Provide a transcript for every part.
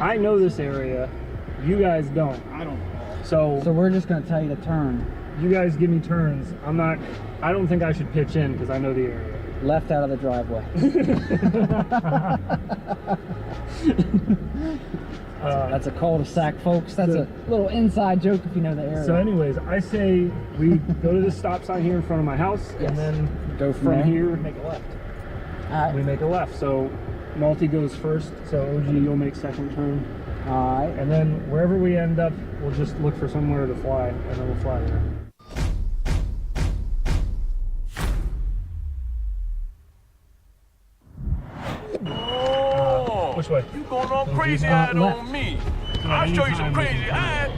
I know this area. You guys don't. I don't know. So we're just gonna tell you to turn. You guys give me turns. I don't think I should pitch in because I know the area. Left out of the driveway. That's a cul-de-sac, folks. That's a little inside joke if you know the area. So anyways, I say we go to the stop sign here in front of my house, and then go from here Make a left. we make a left. So Multi goes first, so OG, you'll make second turn. Alright. And then wherever we end up, we'll just look for somewhere to fly, and then we'll fly there. Which way? You going all crazy eyed on me. I'll show you some crazy eyed.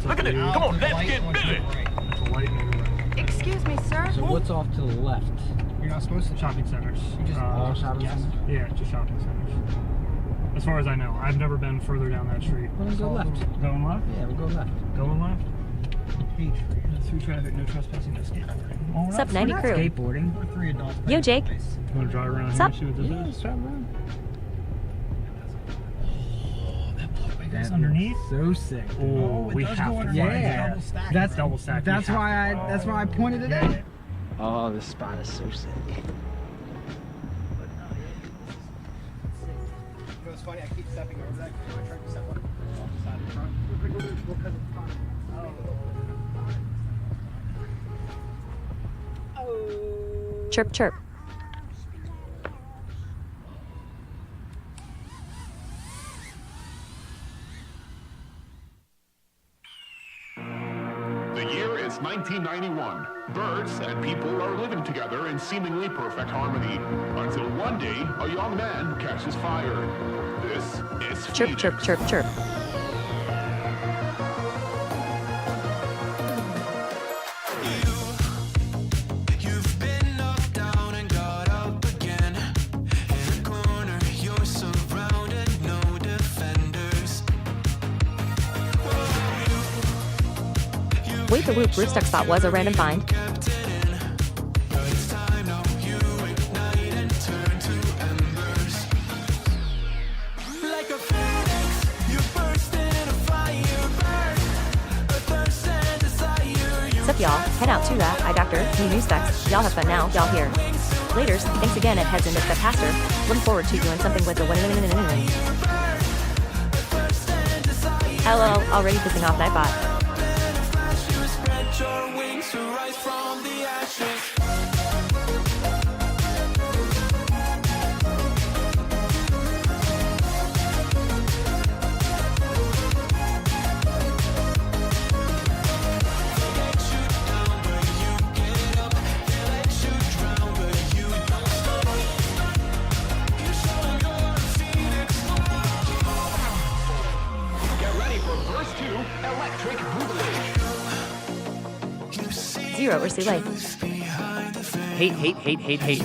Look at it. Come on, let's get busy. Excuse me, sir. So what's off to the left? You're not supposed to. Shopping centers. You just all shopping centers? Yeah, just shopping centers. As far as I know. I've never been further down that street. Well, then go left. Going left? Yeah, we'll go left. Going left? Through traffic, no trespassing, no skateboarding. Sup, 90 crew. Skateboarding. We're 3 adults. Yo, Jake. You want to drive around Sup? here and see what this Yeah, is? let's drive around. That's underneath? So sick. Oh, we have to find Yeah. that. That's double stack. That's why I pointed it out. Yeah. Oh, this spot is so sick. You know, it's funny, I keep stepping over that because I tried to step up off the side of the front. Chirp, chirp. The year is 1991. Birds and people are living together in seemingly perfect harmony. Until one day, a young man catches fire. This is Chirp, Phoenix. chirp, chirp, chirp. You've been knocked down and got up again. In the corner, you're surrounded, no defenders. Wait, the whoop roof stuck spot was a random find. It's time now, you ignite and turn to embers. Like a phoenix, you burst in a fire, burn. A thirst and desire, you Sup, y'all? Head out to that eye doctor, new specs. Y'all have fun now, y'all here. Laters, thanks again at Heads into the Pastor. Looking forward to doing something with the win. LOL, already pissing off Nightbot. your wings to rise from the ashes. Get ready for verse 2, Electric Boogaloo. Zero or see life. Hate, hate, hate, hate, hate.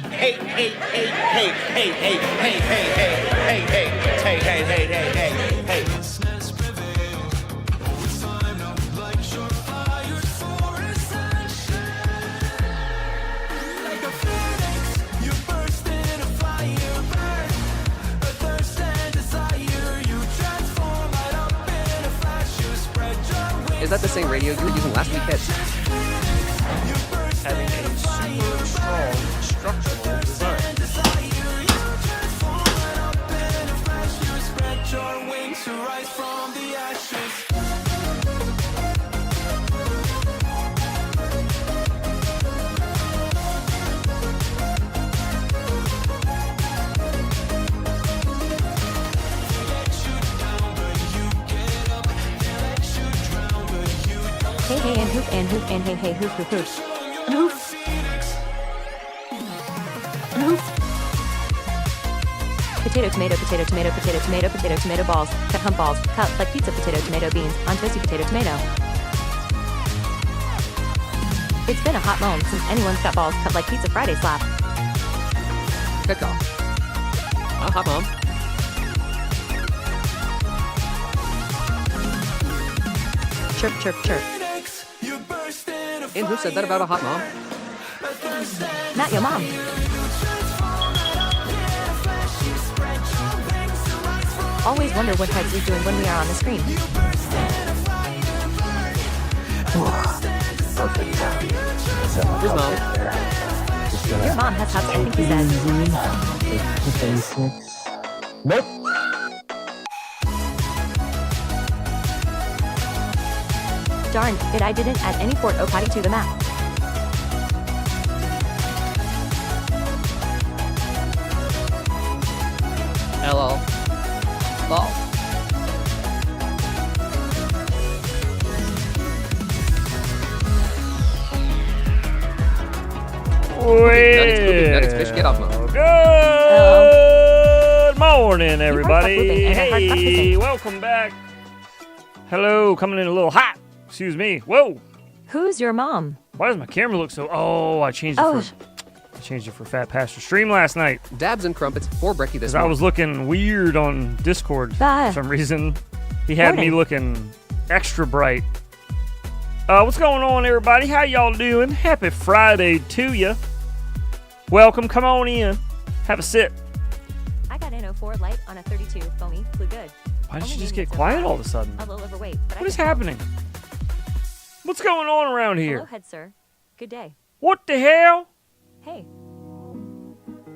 Hey, hey, hey, hey, hey, hey, hey, hey, hey, hey, hey, hey, hey, hey, hey, hey, hey. Like a phoenix, you burst in a fire, burn. A thirst and desire, you transform right up in a flash. You spread your wings. Is that the same radio you were using last week, Ed? Having a super strong structural design. Your wings to rise from the ashes. Hey, hey, and hoop, and hoop, and hey, hey, hoop, hoop, hoop. And hoop. And hoop. Potato, tomato, potato, tomato, potato, tomato, potato, tomato balls. Cut hump balls. Cut like pizza, potato, tomato, beans. On toasty potato, tomato. It's been a hot moment since anyone's got balls cut like pizza Friday slap. Good call. Hot mom. Chirp, chirp, chirp. And who said that about a hot mom? Not your mom. Always wonder what Heads is doing when we are on the screen. Where's Mom? Your mom has hugs, I think he said. Nope. Darn it, I didn't add any Fort Potty to the map. LL. Lol. Nuggets, fish, get off, Mom. Good morning, whooping everybody. and a hard fuck to Hey, say. welcome back. Hello, coming in a little hot. Excuse me. Whoa. Who's your mom? Why does my camera look so? Oh, I changed it for Fat Pastor Stream last night Dabs and crumpets for brekkie this because I morning. was looking weird on Discord Bye. for some reason. He had me Morning. looking extra bright. What's going on, everybody? How y'all doing? Happy Friday to you. Welcome. Come on in. Have a sit. I got an 04 light on a 32 foamy, flew good. Why did Only she just made me get so quiet proud. all of a sudden? A little overweight, but What is happening? What's going on around Hello, here? Head sir. Good day. What the hell? Hey.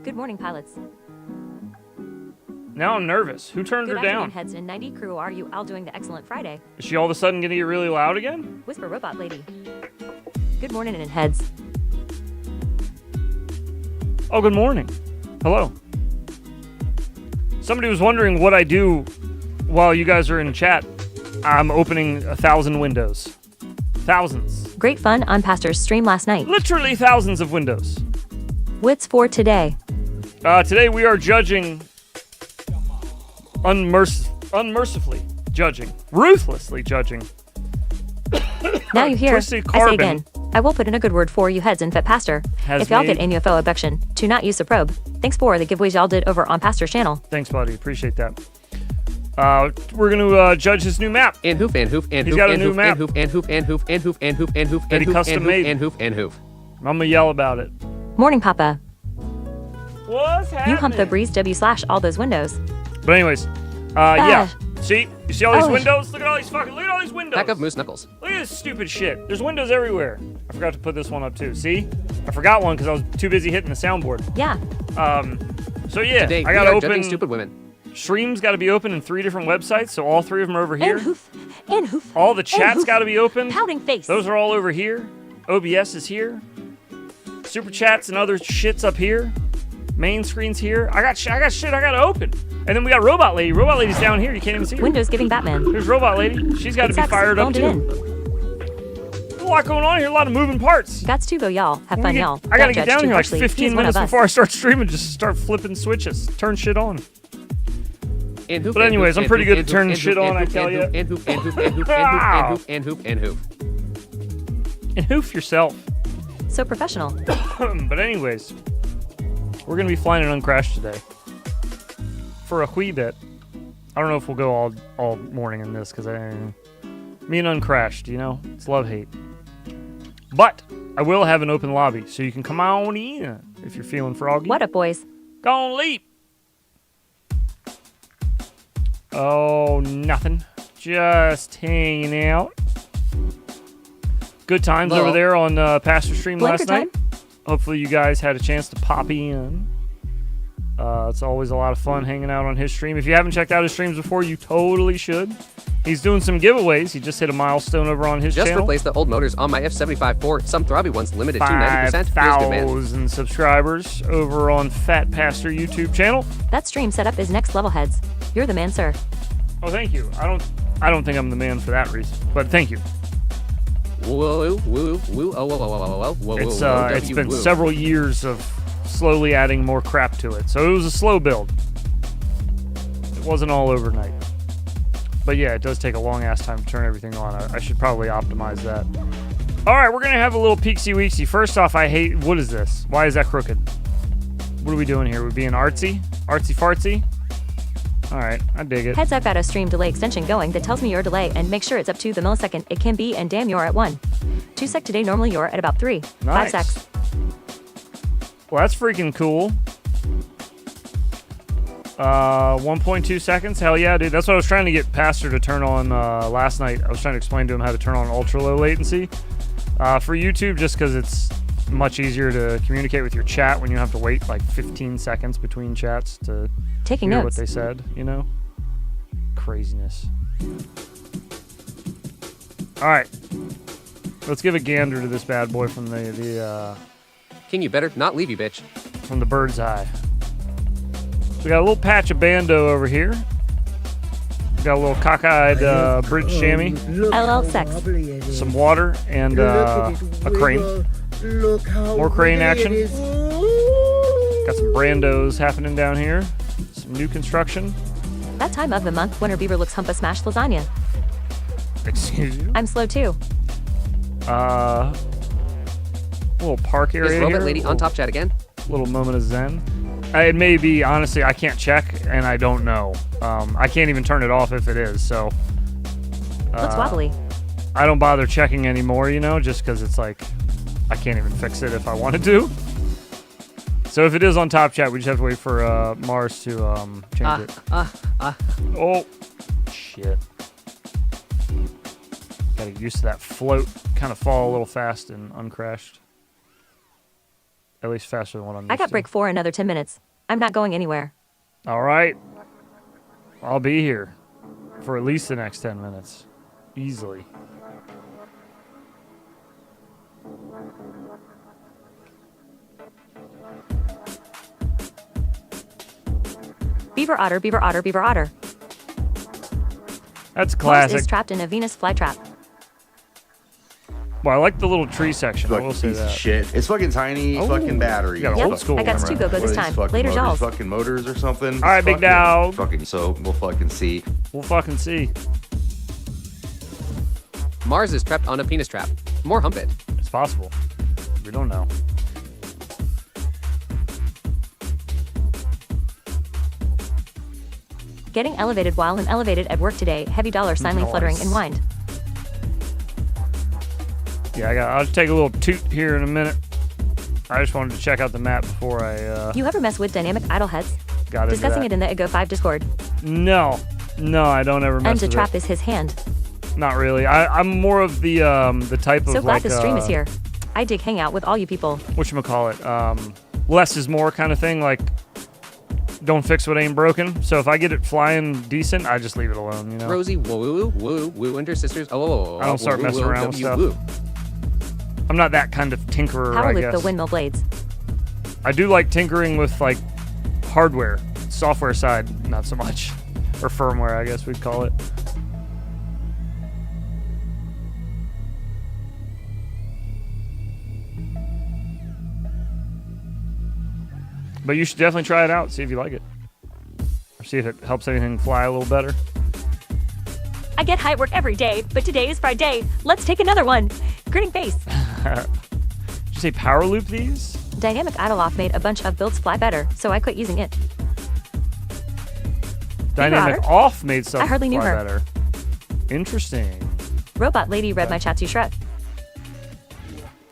Good morning, pilots. Now I'm nervous. Who turned Good her afternoon, down? Heads and 90 crew. Are you all doing the excellent Friday? Is she all of a sudden going to get really loud again? Whisper robot lady. Good morning, and Heads. Oh, good morning. Hello. Somebody was wondering what I do while you guys are in chat. I'm opening 1,000 windows. Thousands. Great fun on Pastor's stream last night. Literally thousands of windows. Wits for today. Today we are judging unmercifully judging. Ruthlessly judging. Now you hear. Twisted I say Carbon. again. I will put in a good word for you, Heads and Fit Pastor. Has If y'all made- get in UFO abduction, to not use the probe. Thanks for the giveaways y'all did over on Pastor's channel. Thanks, buddy. Appreciate that. We're going to judge his new map. And hoof, and hoof, and He's hoof, got a and new hoof, map. and hoof, and hoof, and hoof, and hoof, and hoof, and hoof, That and he hoof, custom and hoof, made. and hoof, and hoof. I'm going to yell about it. Morning, Papa. What's happening? You hump the breeze W/ all those windows. But anyways, yeah. See? You see all these Oh. windows? Look at all these windows. Pack up Moose Knuckles. Look at this stupid shit. There's windows everywhere. I forgot to put this one up too. See? I forgot one because I was too busy hitting the soundboard. Yeah. So yeah, Today, I we gotta are open. judging stupid women. Streams got to be open in 3 different websites, so all 3 of them are over here. And hoof. And hoof. All the and chats hoof. got to be open. Pouting face. Those are all over here. OBS is here. Super chats and other shits up here. Main screen's here. I got shit I got to open. And then we got Robot Lady. Robot Lady's down here. You can't even see her. Windows giving Batman. Here's Robot Lady. She's got to be Sucks. fired up Phoned it too. in. There's a lot going on here. A lot of moving parts. Gots to go, y'all. Have fun, y'all. I gotta Don't get judge down too here like harshly. 15 He's one minutes of us. before I start streaming. Just start flipping switches. Turn shit on. And hoof, But and anyways, hoof, I'm pretty and good hoof, at turning and shit hoof, on, I and tell hoof, ya. and hoof, and hoof, and hoof, and hoof, and hoof, and hoof, and hoof. And hoof yourself. So professional. But anyways, we're gonna be flying an Uncrashed today for a wee bit. I don't know if we'll go all morning in this because me and Uncrashed, you know, it's love hate. But I will have an open lobby, so you can come on in if you're feeling froggy. What up, boys? Go on, leap. Oh, nothing. Just hanging out. Good times Well, over there on Pastor Stream Blinker last night. Hopefully you guys had a chance to pop in. It's always a lot of fun hanging out on his stream. If you haven't checked out his streams before, you totally should. He's doing some giveaways. He just hit a milestone over on his Just channel. replace the old motors on my F75-4. Some throbby ones limited to 90%. Here's demand. 5,000 subscribers over on Fat Pastor YouTube channel. That stream setup is next level, Heads. You're the man, sir. Oh, thank you. I don't think I'm the man for that reason, but thank you. Woo, woo, woo, oh, whoa, whoa, whoa, whoa, whoa, It's whoa, it's been woo. several years of slowly adding more crap to it, so it was a slow build. It wasn't all overnight, but yeah, it does take a long ass time to turn everything on. I should probably optimize that. All right, we're gonna have a little peeksy weeksy. First off, I hate. What is this? Why is that crooked? What are we doing here? We're being artsy fartsy. All right, I dig it. Heads, I've got a stream delay extension going that tells me your delay and make sure it's up to the millisecond it can be, and damn, you're at 1. 2 sec today, normally you're at about 3. Nice. 5 secs. Well, that's freaking cool. 1.2 seconds. Hell yeah, dude. That's what I was trying to get Pastor to turn on last night. I was trying to explain to him how to turn on ultra low latency for YouTube, just because it's much easier to communicate with your chat when you have to wait like 15 seconds between chats to Taking hear notes. what they said, you know? Craziness. All right. Let's give a gander to this bad boy from the King, you better not leave, you bitch. from the bird's eye. We got a little patch of bando over here. We got a little cockeyed bridge chamois, LL sex. some water, and a crane. More crane action. Got some brandos happening down here. Some new construction. That time of the month when her beaver looks humpa smashed lasagna. Excuse you. I'm slow too. Little park area Is Robot here. Lady on top chat again? Little moment of zen. It may be, honestly, I can't check, and I don't know. I can't even turn it off if it is, so. Looks wobbly. I don't bother checking anymore, you know, just because it's like, I can't even fix it if I wanted to. So if it is on top chat, we just have to wait for Mars to change it. Oh, shit. Gotta get used to that float. Kind of fall a little fast in Uncrashed. At least faster than what I'm used I got to. break 4 in another 10 minutes. I'm not going anywhere. All right. I'll be here for at least the next 10 minutes. Easily. Beaver otter, beaver otter, beaver otter. That's Mars classic. is trapped in a Venus flytrap. Well, I like the little tree section. I Fucking will say piece of that. shit. It's fucking tiny Oh, fucking battery. you got Yep, old school I got camera. Stu Go-Go What this are time. these fucking Later, motors? y'alls. Fucking motors or something? All right, big Fuck it. dog. Fucking so we'll fucking see. We'll fucking see. Mars is trapped on a penis trap. More hump it. It's possible. We don't know. Getting elevated while in elevated at work today. Heavy dollar sign Nice. fluttering and wind. Yeah, I'll just take a little toot here in a minute. I just wanted to check out the map before I You ever mess with dynamic idle heads? got into Discussing that. it in the Ego 5 Discord. No, I don't ever And mess to with trap it. is his hand. Not really. I'm more of the type So of glad like this stream is here. I dig hang out with all you people. Whatchamacallit, less is more kind of thing. Like, don't fix what ain't broken. So if I get it flying decent, I just leave it alone. You know. Rosie, woo, woo, woo, and her sisters. Oh, I don't start messing around with stuff. I'm not that kind of tinkerer, Power I lift guess. the windmill blades. I do like tinkering with like hardware, software side, not so much, or firmware, I guess we'd call it. But you should definitely try it out, see if you like it, or see if it helps anything fly a little better. I get high at work every day, but today is Friday. Let's take another one. Grinning face. Did you say power loop these? Dynamic idle off made a bunch of builds fly better, so I quit using it. Dynamic Otter? off made stuff I hardly knew fly her. better. Interesting. Robot lady read my chat to Shrek.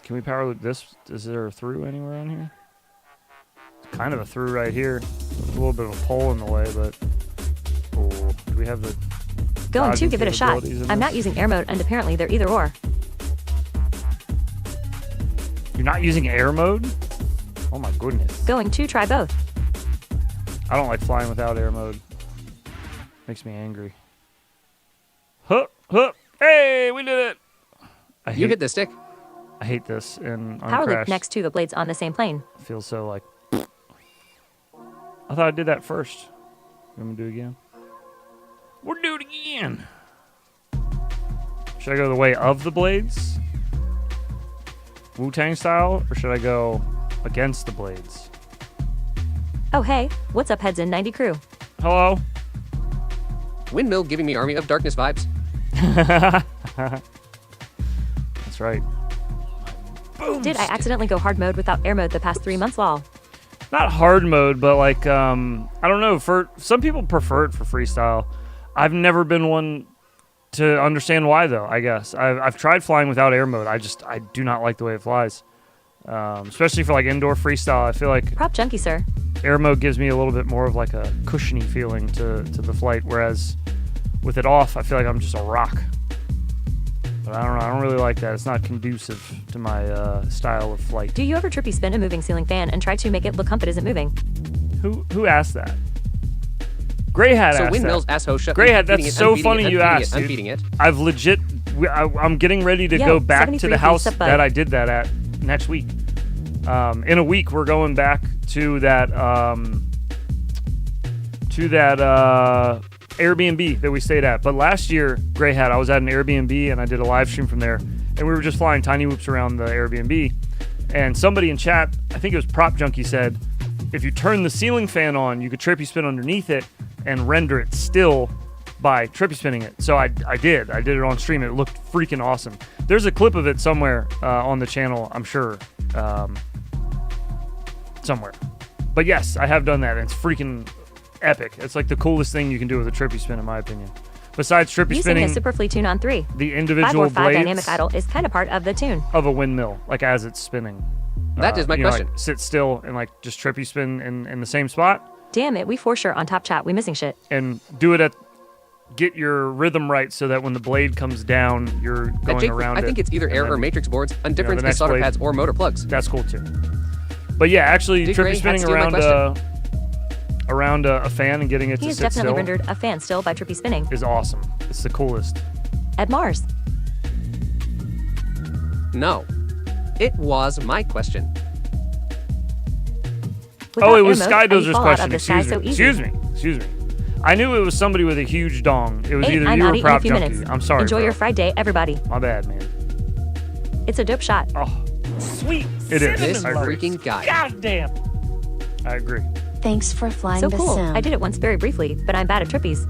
Can we power loop this? Is there a through anywhere on here? It's kind of a through right here. There's a little bit of a pole in the way, but oh, do we have the Going to dodging give it a shot. capabilities in I'm not this? using air mode, and apparently they're either or. You're not using air mode? Oh my goodness. Going to try both. I don't like flying without air mode. Makes me angry. Hup, hup. Hey, we did it. You hit the stick. I hate this in Power loop Uncrashed. next to the blades on the same plane. Feels so like. I thought I did that first. You want me to do it again? We'll do it again. Should I go the way of the blades? Wu-Tang style? Or should I go against the blades? Oh hey, what's up heads in 90 crew? Hello? Windmill giving me Army of Darkness vibes. That's right. Did I accidentally go hard mode without air mode the past 3 months lol? Not hard mode, but like, I don't know. For some people prefer it for freestyle. I've never been one to understand why, though, I guess. I've tried flying without air mode. I do not like the way it flies. especially for like indoor freestyle. I feel like Prop junkie, sir. air mode gives me a little bit more of like a cushiony feeling to the flight, whereas with it off, I feel like I'm just a rock. But I don't know. I don't really like that. It's not conducive to my style of flight. Do you ever trippy spin a moving ceiling fan and try to make it look comfort isn't moving? Who asked that? Grey Hat So asked Windmills that. asked Hosha. Grey Hat, unfeeding that's it, so unfeeding funny it, you unfeeding asked, it, dude. unfeeding it. I've legit... I'm getting ready to Yo, go back to 73 the house sub bud. that I did that at next week. In a week, we're going back to that Airbnb that we stayed at. But last year, Grey Hat, I was at an Airbnb and I did a live stream from there. And we were just flying tiny whoops around the Airbnb. And somebody in chat, I think it was Prop Junkie, said, if you turn the ceiling fan on, you could trippy spin underneath it and render it still by trippy spinning it. So I did. I did it on stream. It looked freaking awesome. There's a clip of it somewhere on the channel, I'm sure. Somewhere. But yes, I have done that. And it's freaking epic. It's like the coolest thing you can do with a trippy spin, in my opinion. Besides trippy Using spinning, a Superfleet tune on 3. the individual 545 blades dynamic idle is kind of part of the tune. of a windmill, like as it's spinning. That is my you know, question. like, sit still and like just trippy spin in the same spot Damn it, we for sure on top chat. We missing shit. and do it at get your rhythm right so that when the blade comes down, you're going Jake, around I it. think it's either and air or then- matrix boards, and difference the in next solder blade. pads or motor plugs. That's cool too. But yeah, actually Big trippy Ray, spinning that's still my around a fan and getting it He to has sit definitely still rendered a fan still by trippy spinning. is awesome. It's the coolest. Ed Mars. No. It was my question. Without Oh, it was air mode, how do you Skydozer's fall out question. of the sky Excuse so me. easy? Excuse me. I knew it was somebody with a huge dong. It was Hey, either I'm you or outie in a Prop few Junkie. minutes. I'm sorry, Enjoy bro. your Friday, everybody. My bad, man. It's a dope shot. Oh, Sweet. it is. This I agree. freaking guy. God damn. I agree. Thanks for flying So the cool. sim. I did it once very briefly, but I'm bad at trippies.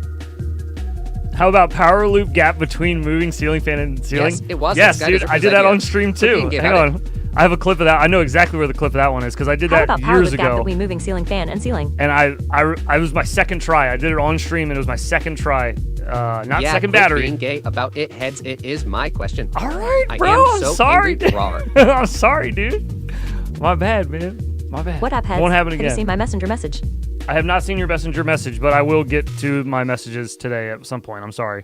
How about power loop gap between moving ceiling fan and ceiling? Yes, it was. Yes, That's dude. Skydozer I did that idea. on stream Cookie too. and Gabe Hang had on. I have a clip of that. I know exactly where the clip of that one is because I did How that about power years loop gap ago. between moving ceiling fan and ceiling? And I was my second try. I did it on stream and it was my second try. Not Yeah, second quit battery. being gay about it heads. It is my question. All right, I bro. am I'm so sorry. angry, rawr. I'm sorry, dude. My bad, man. My bad. What up, heads? Won't happen Have again. you seen my messenger message? I have not seen your messenger message, but I will get to my messages today at some point. I'm sorry.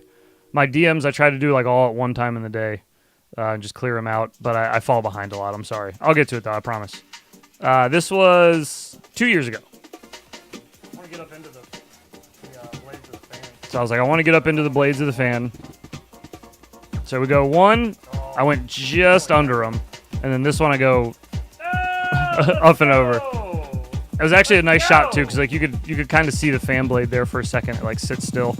My DMs, I try to do like all at one time in the day and just clear them out, but I fall behind a lot. I'm sorry. I'll get to it, though, I promise. This was 2 years ago. I want to get up into the blades of the fan. So I was like, I want to get up into the blades of the fan. So we go one. I went just under them. And then this one I go up and over. It was actually a nice shot too, because like you could kind of see the fan blade there for a second. It like sits still,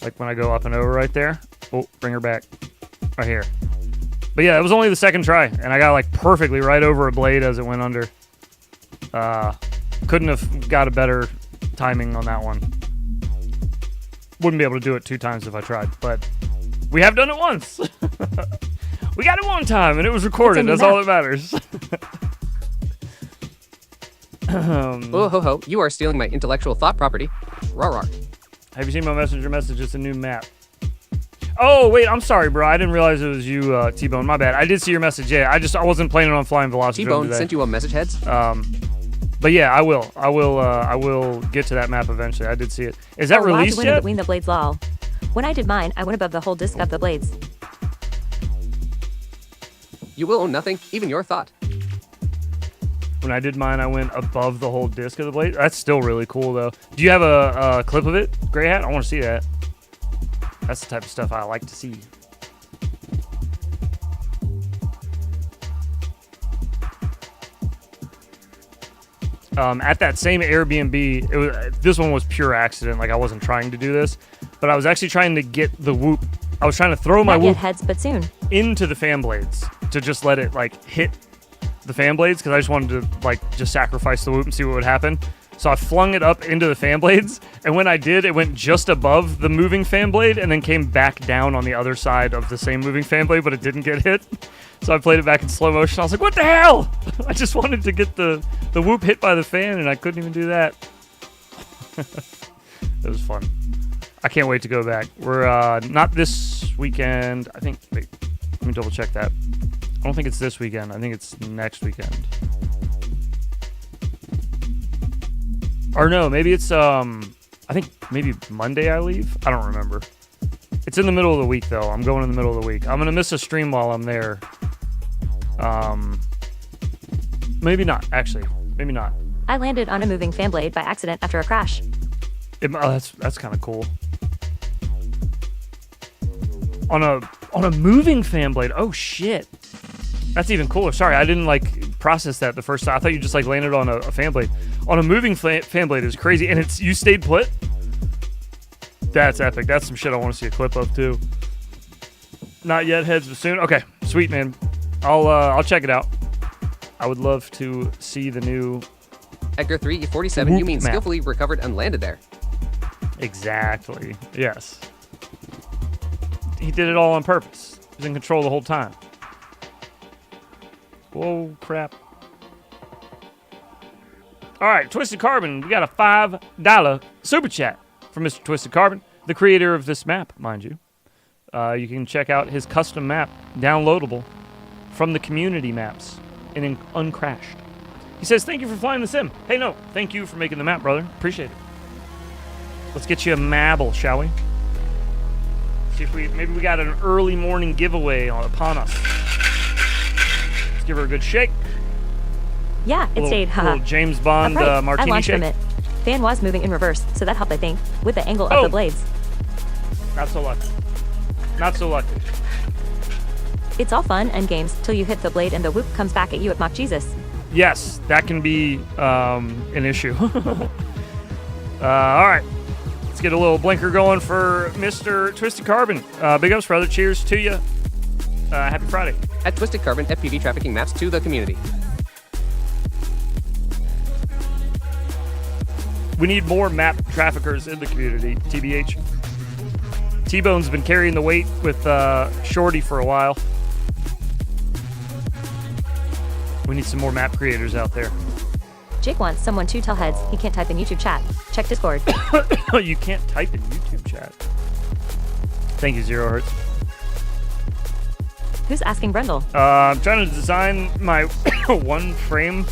like when I go up and over right there. Oh, bring her back, right here. But yeah, it was only the second try, and I got like perfectly right over a blade as it went under. Couldn't have got a better timing on that one. Wouldn't be able to do it 2 times if I tried, but we have done it once. We got it one time, and it was recorded. new That's all that matters. Oh ho ho! You are stealing my intellectual thought property. Rawr rawr. Have you seen my messenger message? It's a new map. Oh, wait, I'm sorry, bro. I didn't realize it was you, T-Bone. My bad. I did see your message. Yeah, I wasn't planning on flying Velocity T-Bone today. sent you a message, heads. But yeah, I will get to that map eventually. I did see it. Is that A lot to released win yet? between the blades lol. When I did mine, I went above the whole disc of the blades. You will own nothing, even your thought. When I did mine, I went above the whole disc of the blade. That's still really cool, though. Do you have a clip of it, Grey Hat? I want to see that. That's the type of stuff I like to see. At that same Airbnb, this one was pure accident. Like, I wasn't trying to do this, but I was actually trying to get the whoop. I was trying to throw my Not yet whoop heads, but soon. into the fan blades to just let it like hit the fan blades because I just wanted to like just sacrifice the whoop and see what would happen. So I flung it up into the fan blades, and when I did, it went just above the moving fan blade and then came back down on the other side of the same moving fan blade, but it didn't get hit. So I played it back in slow motion. I was like, what the hell? I just wanted to get the whoop hit by the fan, and I couldn't even do that. It was fun. I can't wait to go back. We're not this weekend. I think, wait, let me double check that. I don't think it's this weekend. I think it's next weekend. Or no, maybe it's I think maybe Monday I leave. I don't remember. It's in the middle of the week though. I'm going in the middle of the week. I'm gonna miss a stream while I'm there. Maybe not. Actually, maybe not. I landed on a moving fan blade by accident after a crash. That's kind of cool. On a moving fan blade. Oh shit. That's even cooler. Sorry, I didn't like process that the first time. I thought you just like landed on a fan blade. On a moving fan blade is crazy, and you stayed put. That's epic. That's some shit I want to see a clip of too. Not yet, heads, but soon. Okay, sweet man. I'll check it out. I would love to see the new Edgar 347, you mean map. skillfully recovered and landed there. Exactly. Yes. He did it all on purpose. He was in control the whole time. Whoa, crap. All right, Twisted Carbon, we got a $5 super chat from Mr. Twisted Carbon, the creator of this map, mind you. You can check out his custom map, downloadable from the community maps in Uncrashed. He says, thank you for flying the sim. Hey, no, thank you for making the map, brother. Appreciate it. Let's get you a Mabel, shall we? See if maybe we got an early morning giveaway upon us. Let's give her a good shake. Yeah, it stayed. Little James Bond right. martini I launched shake. from it. Fan was moving in reverse, so that helped, I think, with the angle of the blades. Not so lucky. Not so lucky. It's all fun and games till you hit the blade and the whoop comes back at you at Mock Jesus. Yes, that can be an issue. All right. Let's get a little blinker going for Mr. Twisted Carbon. Big ups, brother. Cheers to you. Happy Friday. At Twisted Carbon, FPV trafficking maps to the community. We need more map traffickers in the community, TBH. T-Bone's been carrying the weight with Shorty for a while. We need some more map creators out there. Jake wants someone to tell heads he can't type in YouTube chat. Check Discord. You can't type in YouTube chat. Thank you, Zero Hertz. Who's asking Brendel? I'm trying to design my one frame,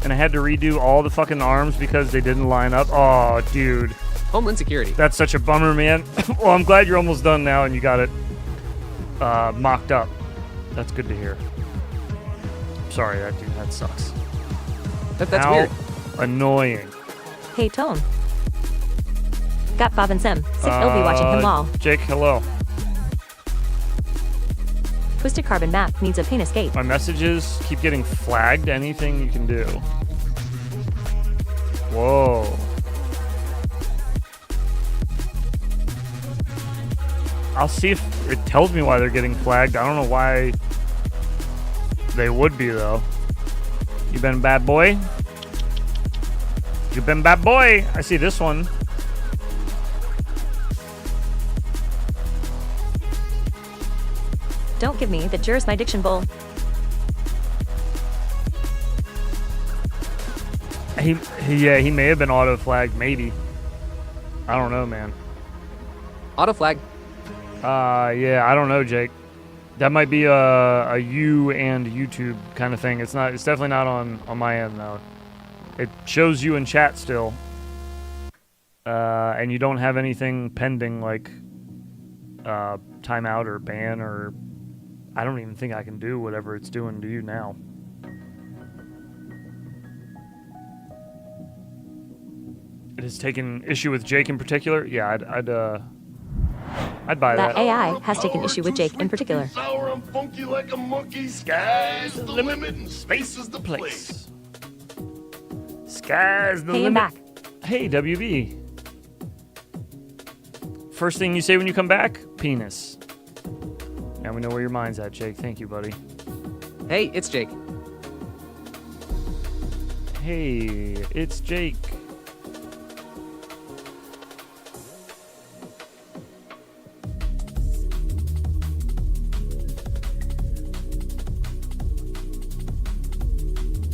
and I had to redo all the fucking arms because they didn't line up. Oh, dude. Homeland Security. That's such a bummer, man. Well, I'm glad you're almost done now and you got it mocked up. That's good to hear. Sorry, that sucks. That's How weird. Annoying. Hey, Tone. Got Bob and Sim. Sick LB watching him lol. Jake, hello. Twisted Carbon map needs a pain escape. My messages keep getting flagged. Anything you can do. Whoa. I'll see if it tells me why they're getting flagged. I don't know why they would be, though. You been bad boy? You been bad boy? I see this one. Don't give me the jurisdiction bull. He may have been auto flagged, maybe. I don't know, man. Auto flag. Yeah, I don't know, Jake. That might be a you and YouTube kind of thing. It's definitely not on my end though. It shows you in chat still. And you don't have anything pending like timeout or ban, or I don't even think I can do whatever it's doing to you now. It has taken issue with Jake in particular. Yeah, I'd buy that. That AI has taken issue with Jake in particular. Sour and funky like a monkey. Sky's the limit and space is the place. Sky's the Hey, I'm limit. back. Hey, WB. First thing you say when you come back? Penis. Now we know where your mind's at, Jake. Thank you, buddy. Hey, it's Jake. Hey, it's Jake.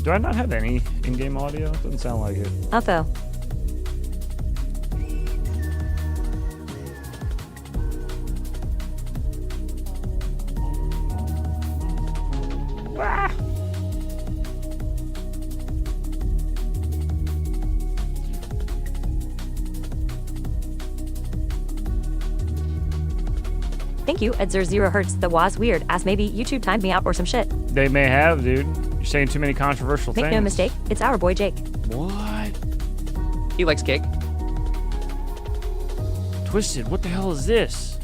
Do I not have any in-game audio? Doesn't sound like it. Alpha. Ah. Thank you, Edzer0Hertz. The was weird. Ass maybe YouTube timed me out or some shit. They may have, dude. You're saying too many controversial Make things. no mistake, it's our boy Jake. What? He likes cake. Twisted, what the hell is this?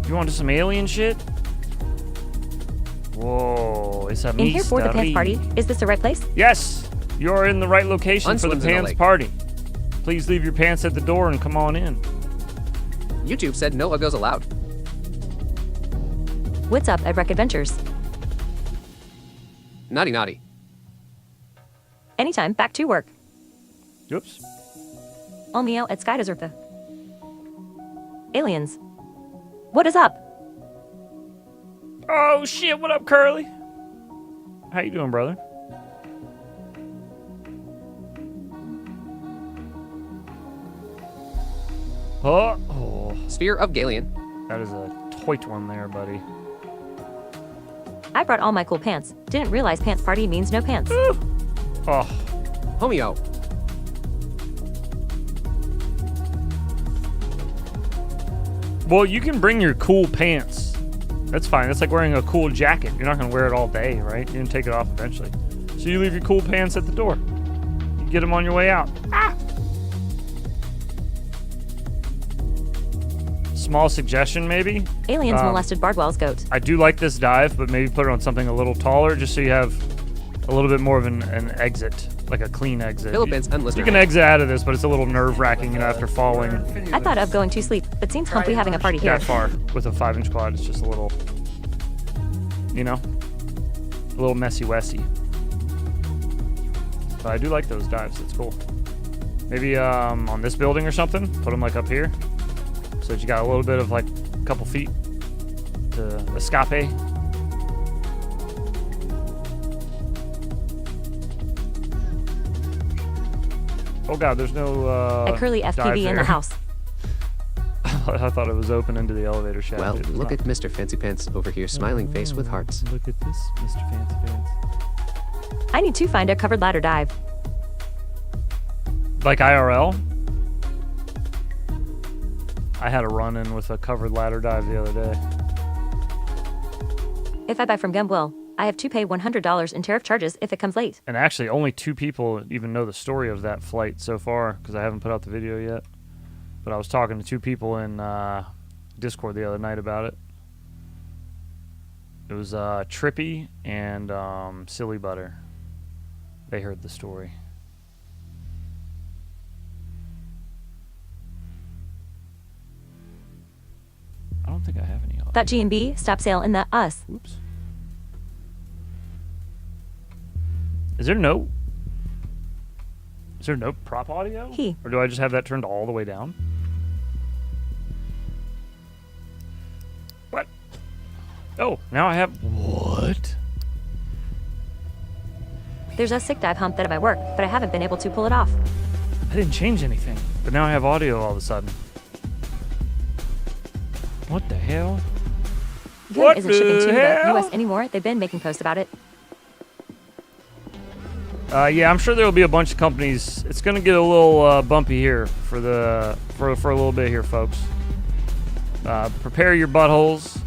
You want some alien shit? Whoa, it's a In here for the pants party. Is this the right place? Yes, you're in the right location for the Unslims in a pants lake. party. Please leave your pants at the door and come on in. YouTube said no uggos allowed. What's up, Edrec Adventures? Naughty naughty. Anytime, back to work. Oops. All meow at Sky Desert. Aliens. What is up? Oh shit, what up, Curly? How you doing, brother? Oh, Sphere of Galian. that is a toit one there, buddy. I brought all my cool pants. Didn't realize pants party means no pants. Oh, Homeo. well, you can bring your cool pants. That's fine. That's like wearing a cool jacket. You're not gonna wear it all day, right? You're gonna take it off eventually. So you leave your cool pants at the door. You get them on your way out. Ah! Small suggestion, maybe. Aliens molested Bardwell's goat. I do like this dive, but maybe put it on something a little taller, just so you have a little bit more of an exit, like a clean exit. Philippines unlisted. You can exit out of this, but it's a little nerve-wracking, after falling I thought of going to sleep, but seems comfy having a party here. that far with a 5-inch quad. It's just a little, a little messy-wessy. But I do like those dives. It's cool. Maybe on this building or something. Put them like up here, so that you got a little bit of like a couple feet to escape. Oh god, there's no A curly dive FPV in the there. house. I thought it was open into the elevator shaft. Well, It was look not. at Mr. Fancy Pants over here, smiling face with hearts. Look at this, Mr. Fancy Pants. I need to find a covered ladder dive. Like IRL? I had a run-in with a covered ladder dive the other day. If I buy from Gumwell, I have to pay $100 in tariff charges if it comes late. And actually, only 2 people even know the story of that flight so far, because I haven't put out the video yet. But I was talking to 2 people in Discord the other night about it. It was Trippy and Silly Butter. They heard the story. I don't think I have any audio. That G&B stop sale in the us. Oops. Is there no prop audio? He. Or do I just have that turned all the way down? What? Oh, now I have... What? There's a sick dive hump that I work, but I haven't been able to pull it off. I didn't change anything, but now I have audio all of a sudden. What the hell? Good What isn't shipping to the the hell? US anymore. They've been making posts about it. Yeah, I'm sure there'll be a bunch of companies. It's gonna get a little bumpy here for a little bit here, folks. Prepare your buttholes.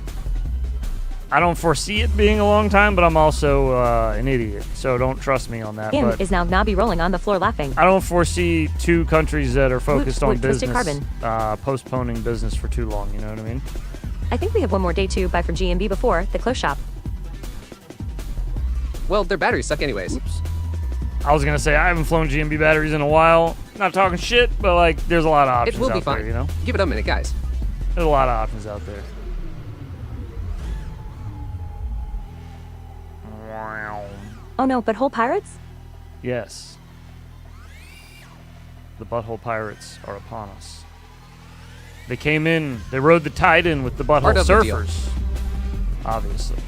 I don't foresee it being a long time, but I'm also an idiot, so don't trust me on that. Kim But is now knobby rolling on the floor laughing. I don't foresee 2 countries that are focused on Twisted business postponing business for too long. You know what I mean? I think we have one more day to buy from G&B before the close shop. Well, their batteries suck anyways. Oops. I was gonna say I haven't flown GMB batteries in a while. Not talking shit, but like there's a lot of options It will be out fine. there, you know? Give it a minute, guys. There's a lot of options out there. Oh no, but whole pirates? Yes. The butthole pirates are upon us. They came in, they rode the tide in with the butthole Part of the deal. surfers. Obviously.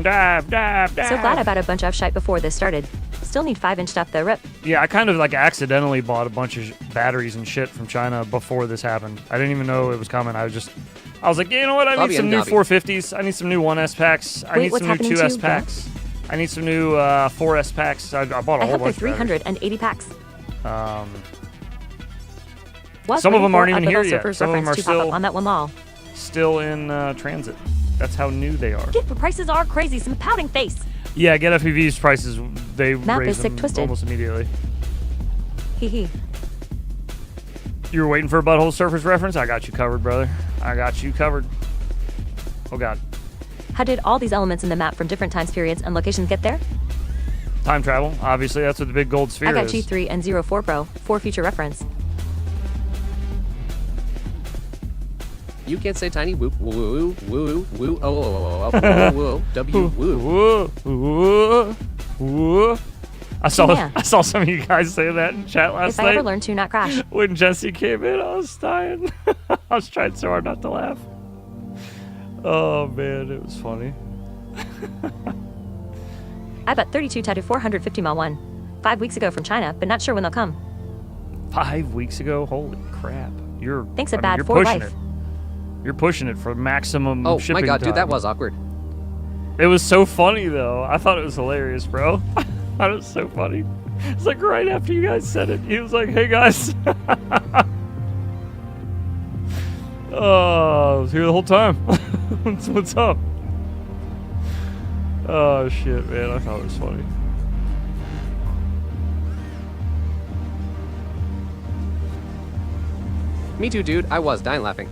dive, dive, dive. So glad I bought a bunch of shite before this started. Still need 5-inch stuff though, rip. Yeah, I kind of like accidentally bought a bunch of batteries and shit from China before this happened. I didn't even know it was coming. I was like, you know what? I need some new 450s. I need some new 1S packs. I need some new 2S packs. I need some new 4S packs. I bought a whole bunch. 380 packs. Some of them aren't even here yet. Some of them are still on that one mall. Still in transit. That's how new they are. Get the prices are crazy. Some pouting face. Yeah, Get FPV's prices, they Map raise is sick them twisted. almost immediately. Hee hee. You were waiting for a Butthole Surfers reference? I got you covered, brother. I got you covered. Oh, God. How did all these elements in the map from different times periods and locations get there? Time travel. Obviously, that's what the big gold sphere I got is. G3 and 04 Pro for future reference. You can't say tiny whoop woo woo woo oh woo w woo. Woo, woo. I saw Yeah. some of you guys say that in chat last If I night. ever learn to not crash. When Jesse came in, I was dying. I was trying so hard not to laugh. Oh man, it was funny. I bought 32 Tattoo 450 mile 1 5 weeks ago from China, but not sure when they'll come. 5 weeks ago? Holy crap! You're Thanks a I mean, bad you're for pushing life. it. You're pushing it for maximum Oh shipping my god, time. dude, that was awkward. It was so funny though. I thought it was hilarious, bro. I thought it was so funny. It's like right after you guys said it, he was like, "Hey guys." Oh, I was here the whole time. What's up? Oh shit, man! I thought it was funny. Me too, dude. I was dying laughing.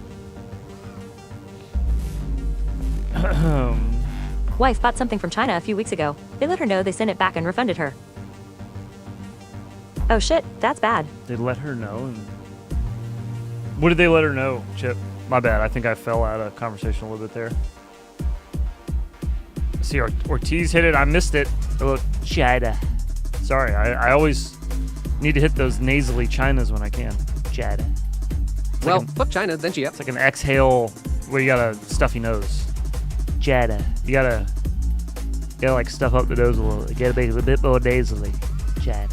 Wife bought something from China a few weeks ago. They let her know they sent it back and refunded her. Oh shit, that's bad. They let her know. And what did they let her know, Chip? My bad. I think I fell out of conversation a little bit there. See, Ortiz hit it. I missed it. A little China. Sorry, I always need to hit those nasally Chinas when I can. China. Well, fuck China, then she up. It's like an exhale where you gotta stuff your nose. China. You gotta like stuff up the nose a little. You gotta make it a bit more nasally. China.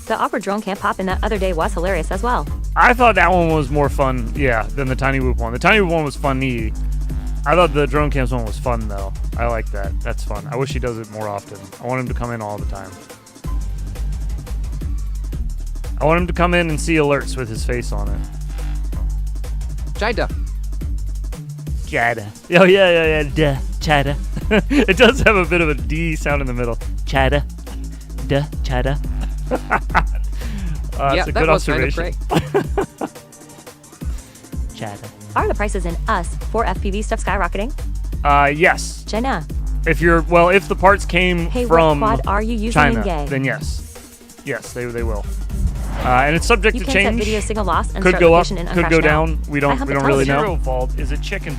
The awkward drone camp hop in that other day was hilarious as well. I thought that one was more fun, yeah, than the Tiny Whoop one. The Tiny Whoop one was funny. I thought the drone camps one was fun, though. I like that. That's fun. I wish he does it more often. I want him to come in all the time. I want him to come in and see alerts with his face on it. Chida. Chida. Oh, yeah. Duh. Chida. It does have a bit of a D sound in the middle. Chida. Duh. Chida. Yeah, that's a that good was kind of observation. cray. Chida. Are the prices in us for FPV stuff skyrocketing? Yes. China. If the parts came Hey, from what quad are you using China, in gay? then yes. Yes, they will. And it's subject You to can set change. video signal loss and Could start go up, location in could Uncrashed go now. down. We don't really know. Zero fault is a chicken.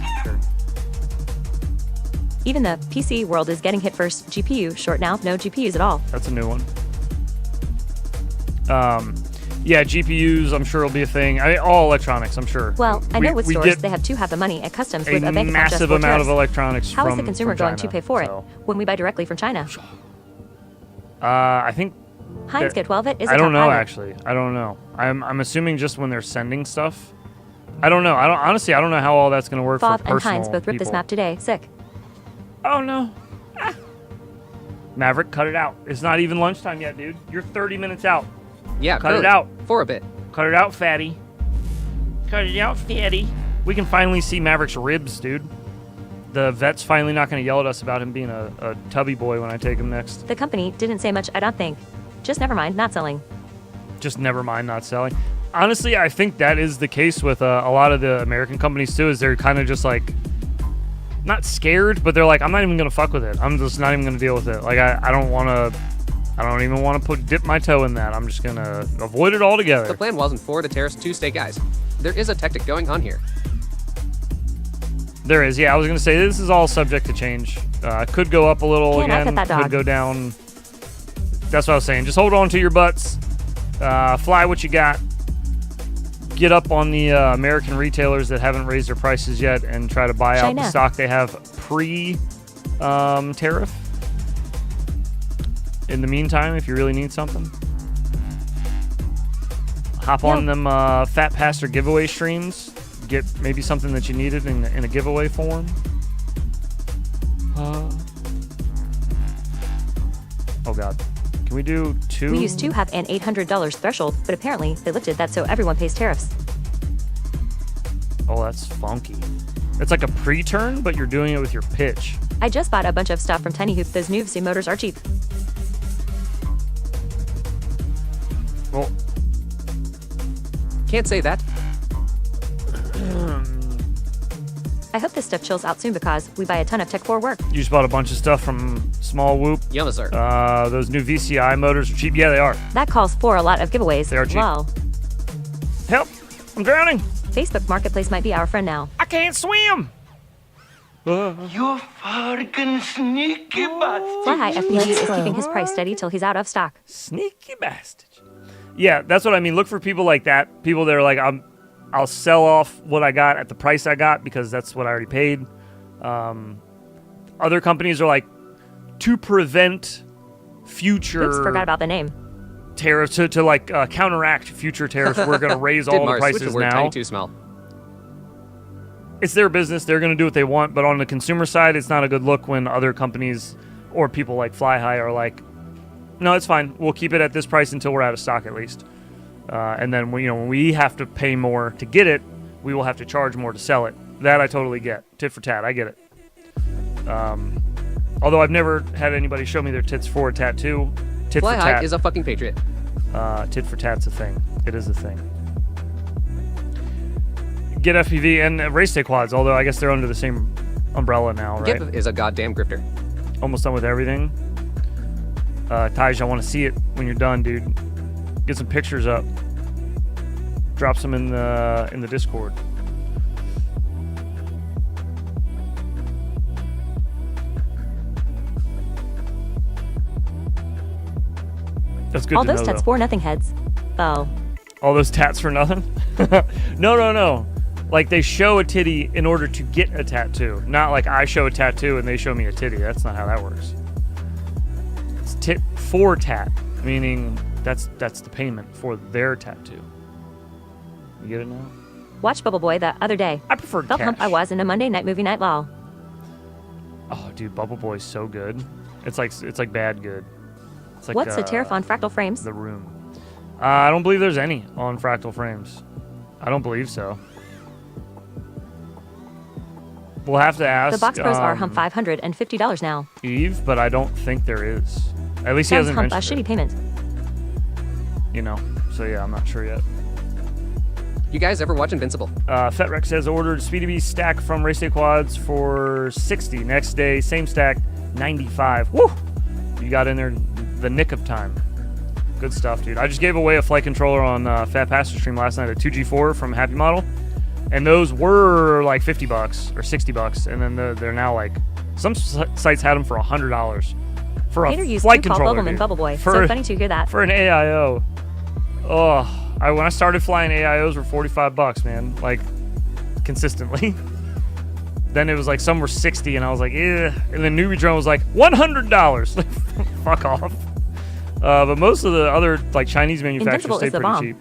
Even the PC world is getting hit first. GPU short now, no GPUs at all. That's a new one. Yeah, GPUs, I'm sure will be a thing. I mean, all electronics, I'm sure. Well, I know with we stores get they have to have the money at customs a with a bank account just massive for amount of tariffs. electronics How is from the consumer from going to China, pay for so. it when we buy directly from China? I think. Heinz that- K12 it is a I don't top know pilot. actually. I don't know. I'm assuming just when they're sending stuff. I don't know. Honestly, I don't know how all that's going to work Fov for and personal Heinz both ripped this people. map today. Sick. Oh no. Ah. Maverick, cut it out. It's not even lunchtime yet, dude. You're 30 minutes out. Yeah, Cut it really. out. For a bit. Cut it out, fatty. Cut it out, fatty. We can finally see Maverick's ribs, dude. The vet's finally not going to yell at us about him being a tubby boy when I take him next. The company didn't say much, I don't think. Just never mind, not selling. Just never mind not selling. Honestly, I think that is the case with a lot of the American companies too, is they're kind of just like, not scared, but they're like, I'm not even going to fuck with it. I'm just not even going to deal with it. Like, I don't even want to dip my toe in that. I'm just going to avoid it altogether. The plan wasn't for the tariffs to stay guys. There is a tactic going on here. There is, yeah. I was going to say, this is all subject to change. Could go up a little Can't I again. pet that dog? Could go down. That's what I was saying. Just hold on to your butts. Fly what you got. Get up on the American retailers that haven't raised their prices yet and try to buy out the China. stock they have pre tariff. In the meantime, if you really need something, hop on them Fat Pastor giveaway streams. Get maybe something that you needed in a giveaway form. Oh God. Can we do 2? We used to have an $800 threshold, but apparently they lifted that so everyone pays tariffs. Oh, that's funky. It's like a pre-turn, but you're doing it with your pitch. I just bought a bunch of stuff from tinywhoop. Those new VC motors are cheap. Well, Can't say that. I hope this stuff chills out soon because we buy a ton of tech for work. you just bought a bunch of stuff from Small Whoop. Yes, sir. Those new VCI motors are cheap. Yeah, they are. That calls for a lot of giveaways. They are cheap. Wow. Help! I'm drowning. Facebook Marketplace might be our friend now. I can't swim. You fucking sneaky bastard. Fly High FPV is keeping his price steady till he's out of stock. Sneaky bastard. Yeah, that's what I mean. Look for people like that. People that are like, I'll sell off what I got at the price I got because that's what I already paid. Other companies are like, to prevent future Oops, forgot about the name. tariffs, to like counteract future tariffs, we're going to raise all the Mars, switch prices the word now. tiny too small. It's their business. They're going to do what they want. But on the consumer side, it's not a good look when other companies or people like Fly High are like, no, it's fine. We'll keep it at this price until we're out of stock at least. And then when we have to pay more to get it, we will have to charge more to sell it. That I totally get. Tit for tat. I get it. Although I've never had anybody show me their tits for a tattoo. Tit Fly for High tat. is a fucking patriot. Tit for tat's a thing. It is a thing. Get FPV and race day quads, although I guess they're under the same umbrella now, right? Gip is a goddamn grifter. Almost done with everything. Taj, I want to see it when you're done, dude. Get some pictures up. Drop some in the Discord. That's good All to those know, tats though. for nothing heads. Oh. All those tats for nothing? No. Like, they show a titty in order to get a tattoo. Not like I show a tattoo and they show me a titty. That's not how that works. It's tit for tat, meaning that's the payment for their tattoo. You get it now? Watch Bubble Boy the other day. I prefer Felt cash. hump I was in a Monday night movie night lol. Oh, dude, Bubble Boy's so good. It's like bad good. It's like, What's the tariff on fractal frames? The Room. I don't believe there's any on Fractal Frames. I don't believe so. We'll have to ask. The Box Pros are hump $550 now. Eve, but I don't think there is. At least he Sounds hasn't hump a mentioned shitty it. payment. You know. So yeah, I'm not sure yet. You guys ever watch Invincible? Frederick says ordered Speedy Bee stack from Race Day Quads for 60. Next day, same stack, 95. Woo! You got in there the nick of time. Good stuff, dude. I just gave away a flight controller on Fat Pastor stream last night, a 2G4 from Happy Model. And those were like $50 or $60. And then they're now like, some sites had them for $100 for a Hater used flight to call controller. Bubbleman dude. Bubble Boy. For- So funny to hear that. For an AIO. Oh, when I started flying AIOs were $45, man. Like, consistently. Then it was like some were 60 and I was like, eh. And then Newbie Drone was like $100. Fuck off. But most of the other like Chinese manufacturers Invincible stay is the pretty bomb. cheap.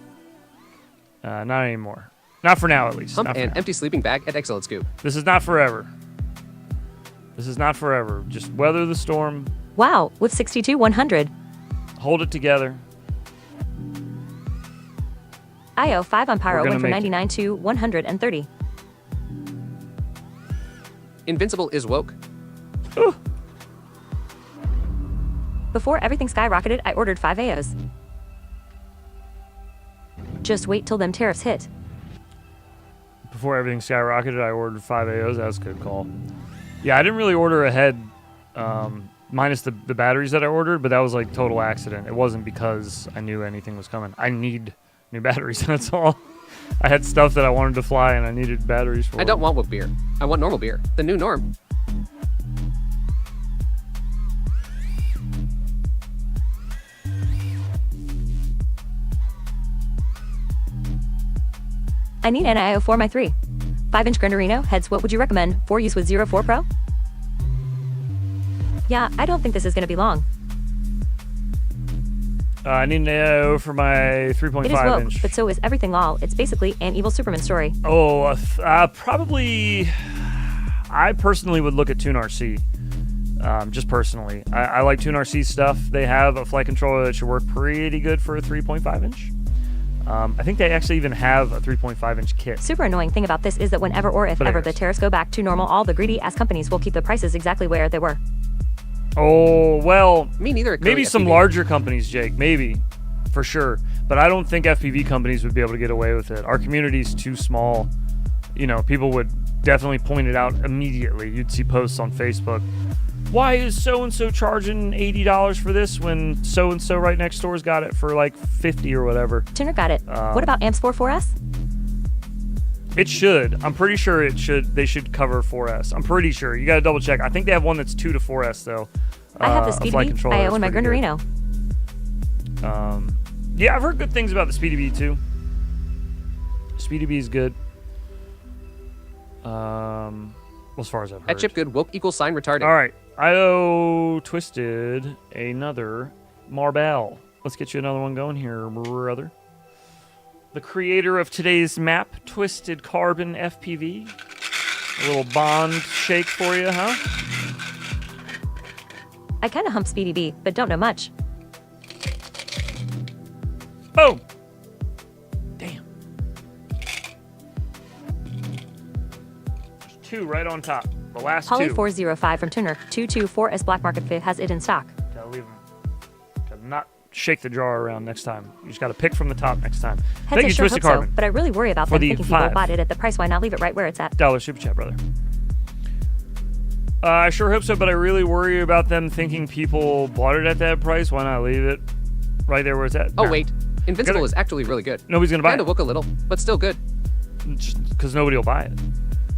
Not anymore. Not for now, at least. Hump Not for an now. empty sleeping bag at Excellent Scoop. This is not forever. This is not forever. Just weather the storm. Wow, with 62-100. Hold it together. IO 5 on Pyro We're went gonna from make it. 99 to 130. Invincible is woke. Before everything skyrocketed, I ordered 5 AOs. Just wait till them tariffs hit. Before everything skyrocketed, I ordered 5 AOs. That was a good call. Yeah, I didn't really order ahead, minus the batteries that I ordered, but that was like total accident. It wasn't because I knew anything was coming. I need new batteries, that's all. I had stuff that I wanted to fly, and I needed batteries for. I don't want woke beer. I want normal beer. The new norm. I need an IO for my 3. 5-inch Granderino. Heads, what would you recommend? For use with 04 Pro? Yeah, I don't think this is going to be long. I need to know for my 3.5 It is woke, inch. but so is everything lol. It's basically an evil Superman story. Oh, probably. I personally would look at Tune RC. Just personally, I like Tune RC stuff. They have a flight controller that should work pretty good for a 3.5 inch. I think they actually even have a 3.5 inch kit. Super annoying thing about this is that whenever or if ever the tariffs go back to normal, all the greedy ass companies will keep the prices exactly where they were. Oh, well, Me neither. maybe some larger companies, Jake, maybe, for sure. But I don't think FPV companies would be able to get away with it. Our community's too small. You know, people would definitely point it out immediately. You'd see posts on Facebook. Why is so-and-so charging $80 for this when so-and-so right next door's got it for like 50 or whatever? Tuner got it. What about amps 4S? It should. I'm pretty sure it should. They should cover 4S. I'm pretty sure. You got to double check. I think they have one that's 2 to 4S though. I have the a Speedy flight Bee. controller I that's own my pretty good. Granderino. Yeah, I've heard good things about the Speedy Bee too. Speedy Bee is good. As far as I've heard. At Chipgood, woke equals sign retarded. All right, I owe Twisted another Marbell. Let's get you another one going here, brother. The creator of today's map, Twisted Carbon FPV. A little Bond shake for you, huh? I kind of hump Speedy Bee, but don't know much. Boom! Damn. There's 2 right on top. The last Holly 2. 405 from Tuner. 224S Black Market Fit has it in stock. Gotta leave them. Gotta not shake the jar around next time. You just gotta pick from the top next time. Thank you, sure Twisted hope Carbon. so, but I really worry about For them the thinking 5. people bought it at the price. Why not leave it right where it's at? $1 super chat, brother. I sure hope so, but I really worry about them thinking people bought it at that price. Why not leave it right there where it's at? Oh, Nah. wait. Invincible is actually really good. Nobody's gonna buy Kind of it. woke a little, but still good. Just because nobody will buy it.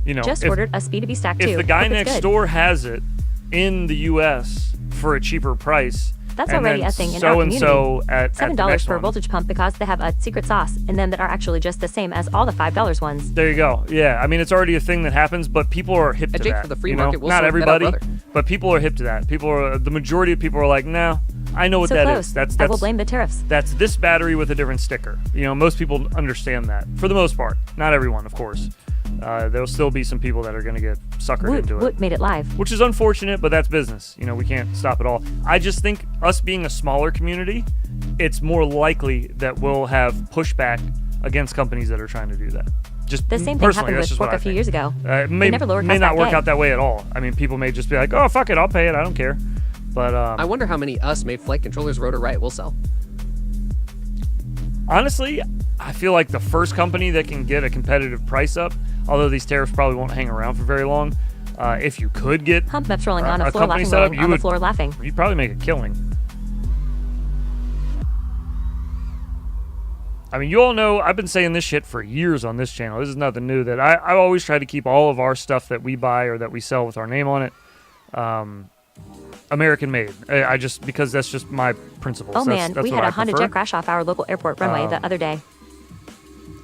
You know, Just ordered a Speedy Bee stack too. if the guy Hope it's next good. door has it in the U.S. for a cheaper price, That's and already then a thing in our community. so at the $7 next for a one. voltage pump because they have a secret sauce in them that are actually just the same as all the $5 ones. There you go. Yeah, I mean it's already a thing that happens, but people are hip to Jake, that. for the free you know? market, we'll Not sort that out, everybody, brother. but people are hip to that. The majority of people are like, no, I know what So that close. is. That's I will blame the tariffs. That's this battery with a different sticker. You know, most people understand that for the most part. Not everyone, of course. There'll still be some people that are going to get suckered Woot, into it. Woot made it live. Which is unfortunate, but that's business. You know, we can't stop it all. I just think us being a smaller community, it's more likely that we'll have pushback against companies that are trying to do that. Just The same thing personally, happened that's with just pork what I a few think. years ago. It may never lowered not cost work back out that way at all. I mean, people may just be like, oh, fuck it, I'll pay it. I don't care. But I wonder how many us-made flight controllers Rotor Riot will sell. honestly, I feel like the first company that can get a competitive price up, although these tariffs probably won't hang around for very long, if you could get Hump Meps rolling on a a floor company laughing, set up, rolling you on the would- floor laughing. you'd probably make a killing. I mean, you all know I've been saying this shit for years on this channel. This is nothing new. That I always try to keep all of our stuff that we buy or that we sell with our name on it, American made. I just because that's just my principles. Oh that's man, we what had I a Honda prefer. jet crash off our local airport runway the other day.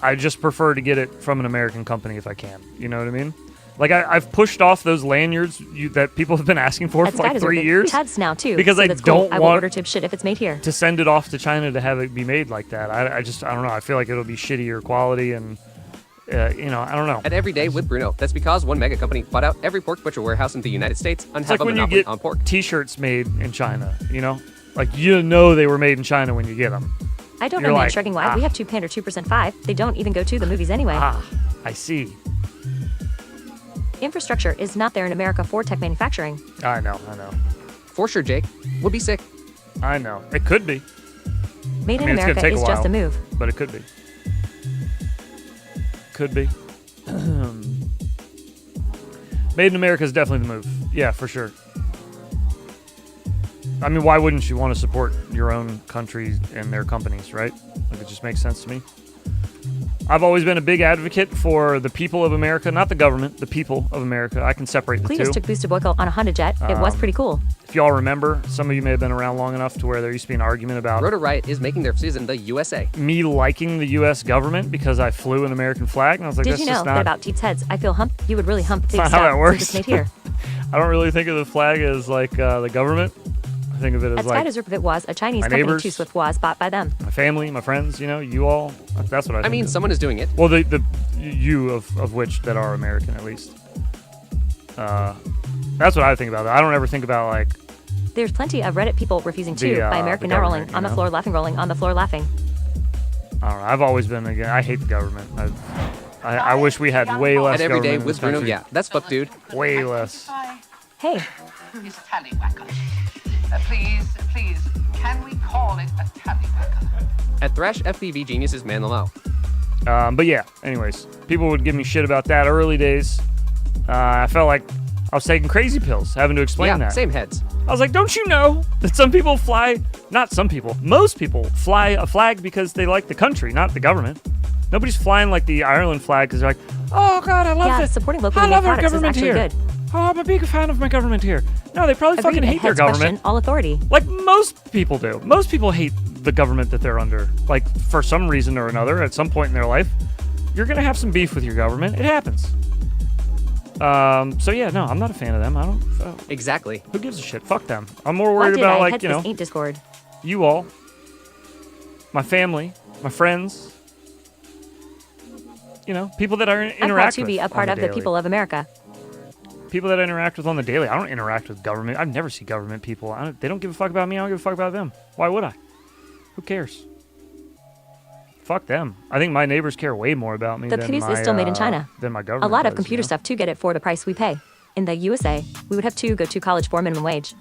I just prefer to get it from an American company if I can. You know what I mean? Like I've pushed off those lanyards that people have been asking for At for like Sky 3 Desert, years Tad's now too. because so I that's cool. don't I will want order tip shit if it's made here. to send it off to China to have it be made like that. I don't know. I feel like it'll be shittier quality and I don't know. At Everyday with Bruno, that's because one mega company bought out every pork butcher warehouse in the United States and It's have like a when you monopoly get on pork. T-shirts made in China. You know, like you know they were made in China when you get them. I don't You're know, man. like, Shrugging wide. We have 2 Panda 2% 5. They don't even go to the movies anyway. I see. Infrastructure is not there in America for tech manufacturing. I know. For sure, Jake. Would be sick. I know. It could be, Made in I mean, it's gonna America take a is just while. a move. but it could be. Could be. Made in America is definitely the move. Yeah, for sure. I mean, why wouldn't you want to support your own country and their companies, right? Like, it just makes sense to me. I've always been a big advocate for the people of America, not the government, the people of America. I can separate the Cletus two. took boosted boycott on a Honda jet. It was pretty cool. If y'all remember, some of you may have been around long enough to where there used to be an argument about Rotor Riot is making their season the USA. me liking the U.S. government because I flew an American flag, and I was like, Did that's you know just that not. about Teats heads? I feel hump. You would really hump big not how stuff that works. since it's made here. I don't really think of the flag as like the government. I think of it as At like Sky Desert, it was a Chinese my company. neighbors. Too Swift was bought by them. my family, my friends. You know, you all. That's what I. I think mean, of. someone is doing it. Well, the you of which that are American at least. That's what I think about it. I don't ever think about like There's plenty of Reddit people refusing to The, by the American now rolling government, on the you know? floor laughing, rolling on the floor laughing. I don't know. I've always been again. I hate the government. I wish we had way less. And every day government in with this Bruno, country. yeah, that's fuck, dude. Way less. Hey, It's a tallywhacker. Please, can we call it a tallywhacker? At Thrash FPV Geniuses, man the low. But yeah. Anyways, people would give me shit about that early days. I felt like I was taking crazy pills, having to explain Yeah, that. same heads. I was like, don't you know that some people fly, not some people, most people fly a flag because they like the country, not the government. Nobody's flying like the Ireland flag because they're like, oh God, I love yeah, it. supporting locally I made love our products is government actually here. good. Oh, I'm a big fan of my government here. No, they probably fucking Agreed, hate their heads question, government. all authority. Like most people do. Most people hate the government that they're under. Like for some reason or another, at some point in their life, you're gonna have some beef with your government. It happens. So yeah, no, I'm not a fan of them. I don't. Exactly. Who gives a shit? Fuck them. I'm more Why worried did about I like heads you know this ain't Discord? you all, my family, my friends. You know, people that I I'm proud interact to with be a on part of the daily. people of America. People that I interact with on the daily. I don't interact with government. I've never seen government people. They don't give a fuck about me. I don't give a fuck about them. Why would I? Who cares? Fuck them. I think my neighbors care way more about me The than piece my, is still made in China. than my A government. lot of does, computer you know? stuff to get it for the price we pay. In the USA, we would have to go to college for minimum wage.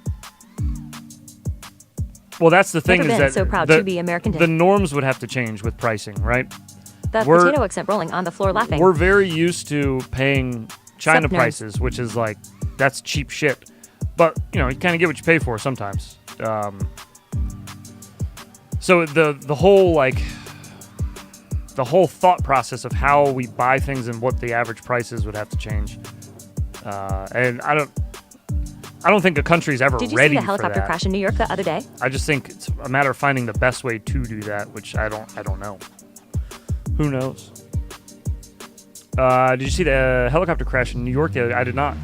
Well, that's the thing Never is been that so proud the, to be American. the norms would have to change with pricing, right? The we're- potato accent rolling on the floor laughing. We're very used to paying China Sup, nerds? prices, which is like that's cheap shit. But you know, you kind of get what you pay for sometimes. So the whole like the whole thought process of how we buy things and what the average prices would have to change. And I don't think a country's ever Did you ready see the for helicopter that. crash in New York the other day? I just think it's a matter of finding the best way to do that, which I don't know. Who knows? Did you see the helicopter crash in New York? I did not.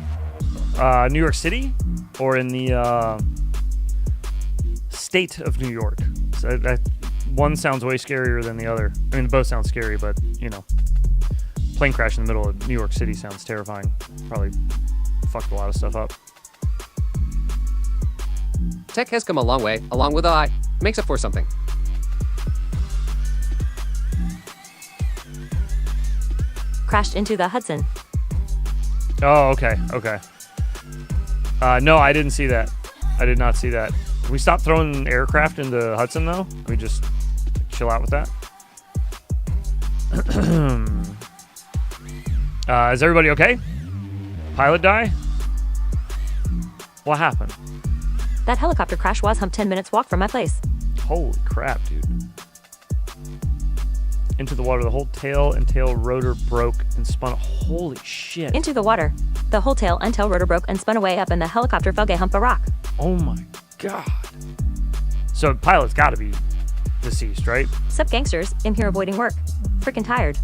New York City, or in the state of New York. So that one sounds way scarier than the other. I mean, both sound scary, but you know, plane crash in the middle of New York City sounds terrifying. Probably fucked a lot of stuff up. Tech has come a long way, along with AI. Makes up for something. Crashed into the Hudson. Oh, okay. No, I didn't see that. I did not see that. Can we stop throwing aircraft into Hudson, though? Can we just chill out with that? Is everybody okay? Pilot die? What happened? That helicopter crash was 10 minutes walk from my place. Holy crap, dude. Into the water. The whole tail and tail rotor broke and spun. Holy shit. Into the water. The whole tail and tail rotor broke and spun away up, and the helicopter fell a hump a rock. Oh my god. So pilot's got to be deceased, right? Sup gangsters, I'm here avoiding work. Freaking tired.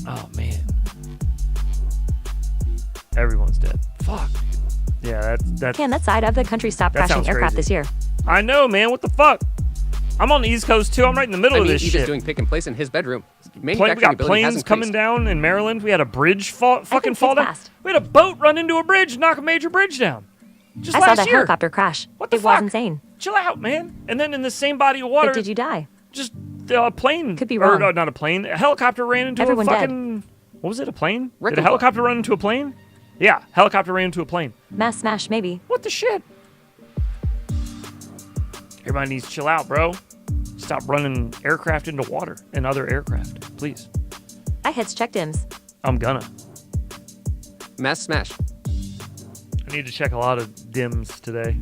Oh man. Everyone's dead. Fuck. Yeah, that's. Can that side of the country stop That crashing sounds aircraft crazy. this year? I know, man. What the fuck? I'm on the East Coast too. I'm right in the middle I of mean, this he's shit. just doing pick and place in his bedroom. We Manufacturing got ability planes hasn't coming increased. down in Maryland. We had a bridge fucking fall down. fast. We had a boat run into a bridge, knock a major bridge down. Just I last saw that year. helicopter crash. What the it fuck? was insane. Chill out, man. And then in the same body of water, But did you die? just a plane. Could be Or, wrong. no, not a plane. A helicopter ran into Everyone a dead. fucking. What was it? A plane? Did Wrecking a helicopter run into a plane? Yeah, helicopter ran into a plane. Mass smash, maybe. What the shit? Everybody needs to chill out, bro. Stop running aircraft into water and other aircraft, please. I heads checked IMS. I'm gonna. Mass smash. I need to check a lot of dims today.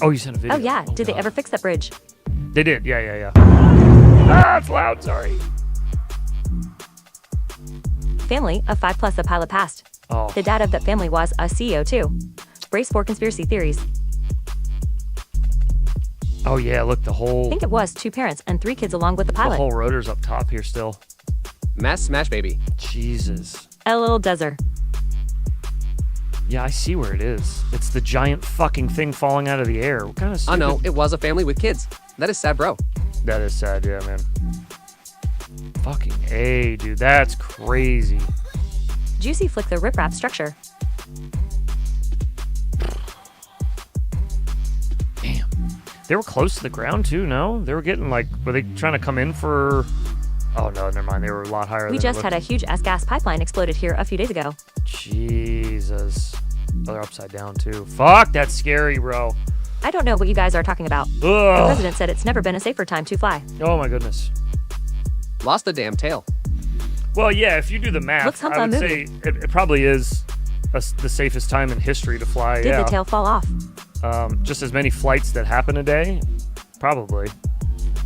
Oh, you sent a video. Oh yeah, did they God. ever fix that bridge? They did, yeah. Ah, it's loud, sorry. Family of 5 plus the pilot passed. Oh, The dad of that family was a CEO too. Brace for conspiracy theories. oh yeah, look, the I whole think it was 2 parents and 3 kids along with the the pilot. whole rotor's up top here still. Mass smash, baby. Jesus. LL Desert. Yeah, I see where it is. It's the giant fucking thing falling out of the air. What kind of Oh stupid... no, it was a family with kids. That is sad, bro. That is sad, yeah, man. Fucking A, dude. That's crazy. Juicy Flick the Rip Rap Structure. Damn. They were close to the ground, too, no? They were getting, like... Were they trying to come in for... Oh, no, never mind. They were a lot higher We than just had a huge gas pipeline exploded here a few days ago. Jesus. Oh, they're upside down, too. Fuck, that's scary, bro. I don't know what you guys are talking about. Ugh. The president said it's never been a safer time to fly. Oh, my goodness. Lost the damn tail. Well, yeah, if you do the math, Looks I would say it probably is the safest time in history to fly. Did the tail fall off? Just as many flights that happen a day? Probably.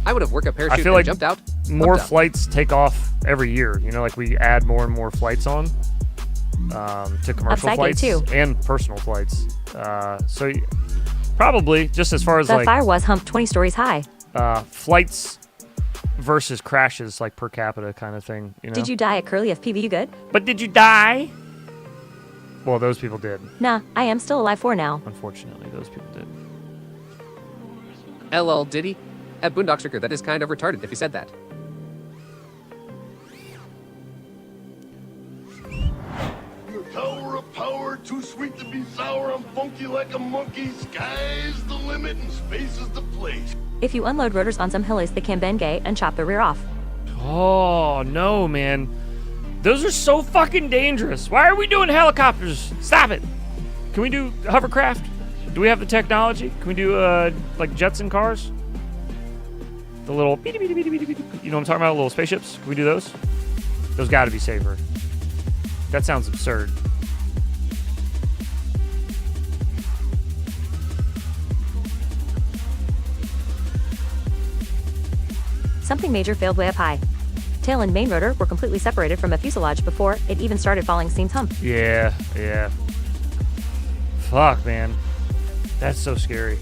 I would have worked a parachute I feel and like jumped out. more flipped out. flights take off every year. You know, like we add more and more flights on to commercial Upside flights too. and personal flights. So probably just as far as The like fire was humped 20 stories high. flights versus crashes, like per capita kind of thing. You know? Did you die at Curly FPV? You good? But did you die? Well, those people did. Nah, I am still alive for now. Unfortunately, those people did. LL Diddy? At Boondock Stricker, that is kind of retarded if you said that. The tower of power, too sweet to be sour. I'm funky like a monkey. Sky's the limit and space is the place. If you unload rotors on some hillies, they can bend gay and chop the rear off. Oh, no, man. Those are so fucking dangerous. Why are we doing helicopters? Stop it. Can we do hovercraft? Do we have the technology? Can we do, like, Jetson cars? The little... You know what I'm talking about? Little spaceships? Can we do those? Those gotta be safer. That sounds absurd. Something major failed way up high. Tail and main rotor were completely separated from a fuselage before it even started falling seams hump. Yeah, yeah. Fuck, man. That's so scary.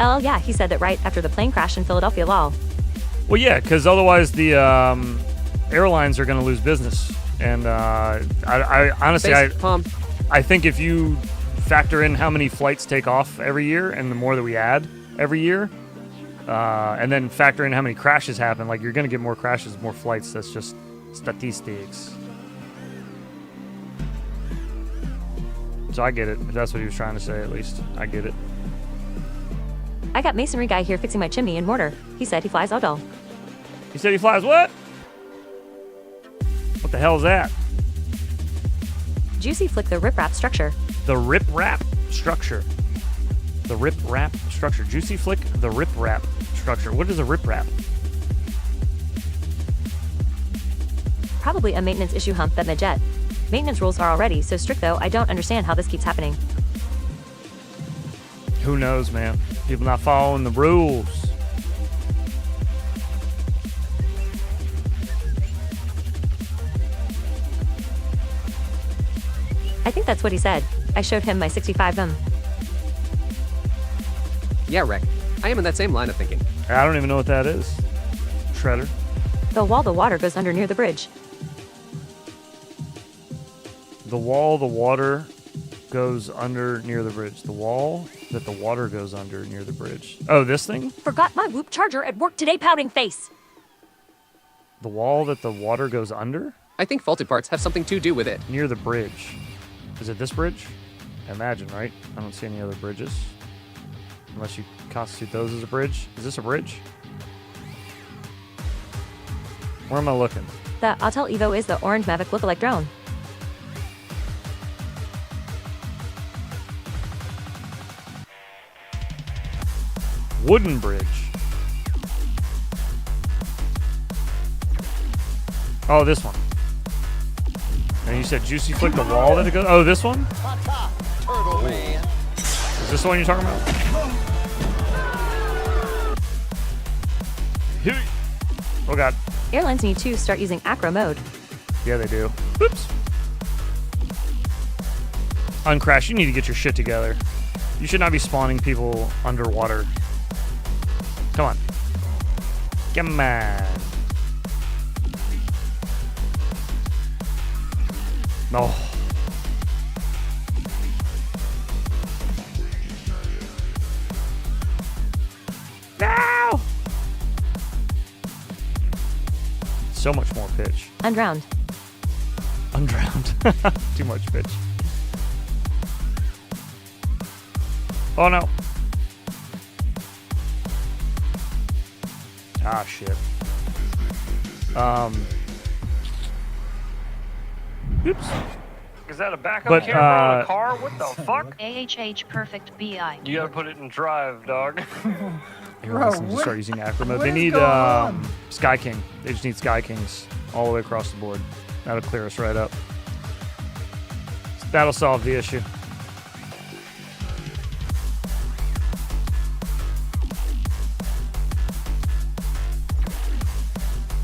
Oh yeah, he said that right after the plane crashed in Philadelphia, lol. Well, yeah, because otherwise the airlines are going to lose business. And I honestly, I think if you factor in how many flights take off every year and the more that we add every year, and then factor in how many crashes happen, like you're going to get more crashes, more flights. That's just statistics. So I get it. If that's what he was trying to say, at least. I get it. I got masonry guy here fixing my chimney and mortar. He said he flies Odell. He said he flies what? What the hell is that? Juicy Flick the Rip Rap Structure. The Rip Rap Structure. The Rip Rap Structure. Juicy Flick the Rip Rap Structure. What is a Rip Rap? Probably a maintenance issue hump that mid-jet. Maintenance rules are already so strict though, I don't understand how this keeps happening. Who knows, man? People not following the rules. I think that's what he said. I showed him my 65M. Yeah, Rec. I am in that same line of thinking. I don't even know what that is. Shredder. The water goes under near the bridge. The water goes under near the bridge. The wall that the water goes under near the bridge. Oh, this thing? Forgot my Whoop charger at work today, pouting face. The wall that the water goes under? I think faulted parts have something to do with it. Near the bridge. Is it this bridge? I imagine, right? I don't see any other bridges. Unless you constitute those as a bridge. Is this a bridge? Where am I looking? The Autel Evo is the orange Mavic lookalike drone. Wooden bridge. Oh, this one. And you said Juicy Flick the wall that it goes. Oh, this one? Turtle man. Is this the one you're talking about? Oh god. Airlines need to start using acro mode. Yeah, they do. Oops. Uncrashed, you need to get your shit together. You should not be spawning people underwater. Come on. Come on. No. No! So much more pitch. Undrowned. Undrowned. Too much pitch. Oh no. Ah, shit. Oops. Is that a backup But, camera on a car? What the fuck? AHH perfect BI. You gotta put it in drive, dog. Everyone's going to start using acro mode. They need Sky King. They just need Sky Kings all the way across the board. That'll clear us right up. That'll solve the issue.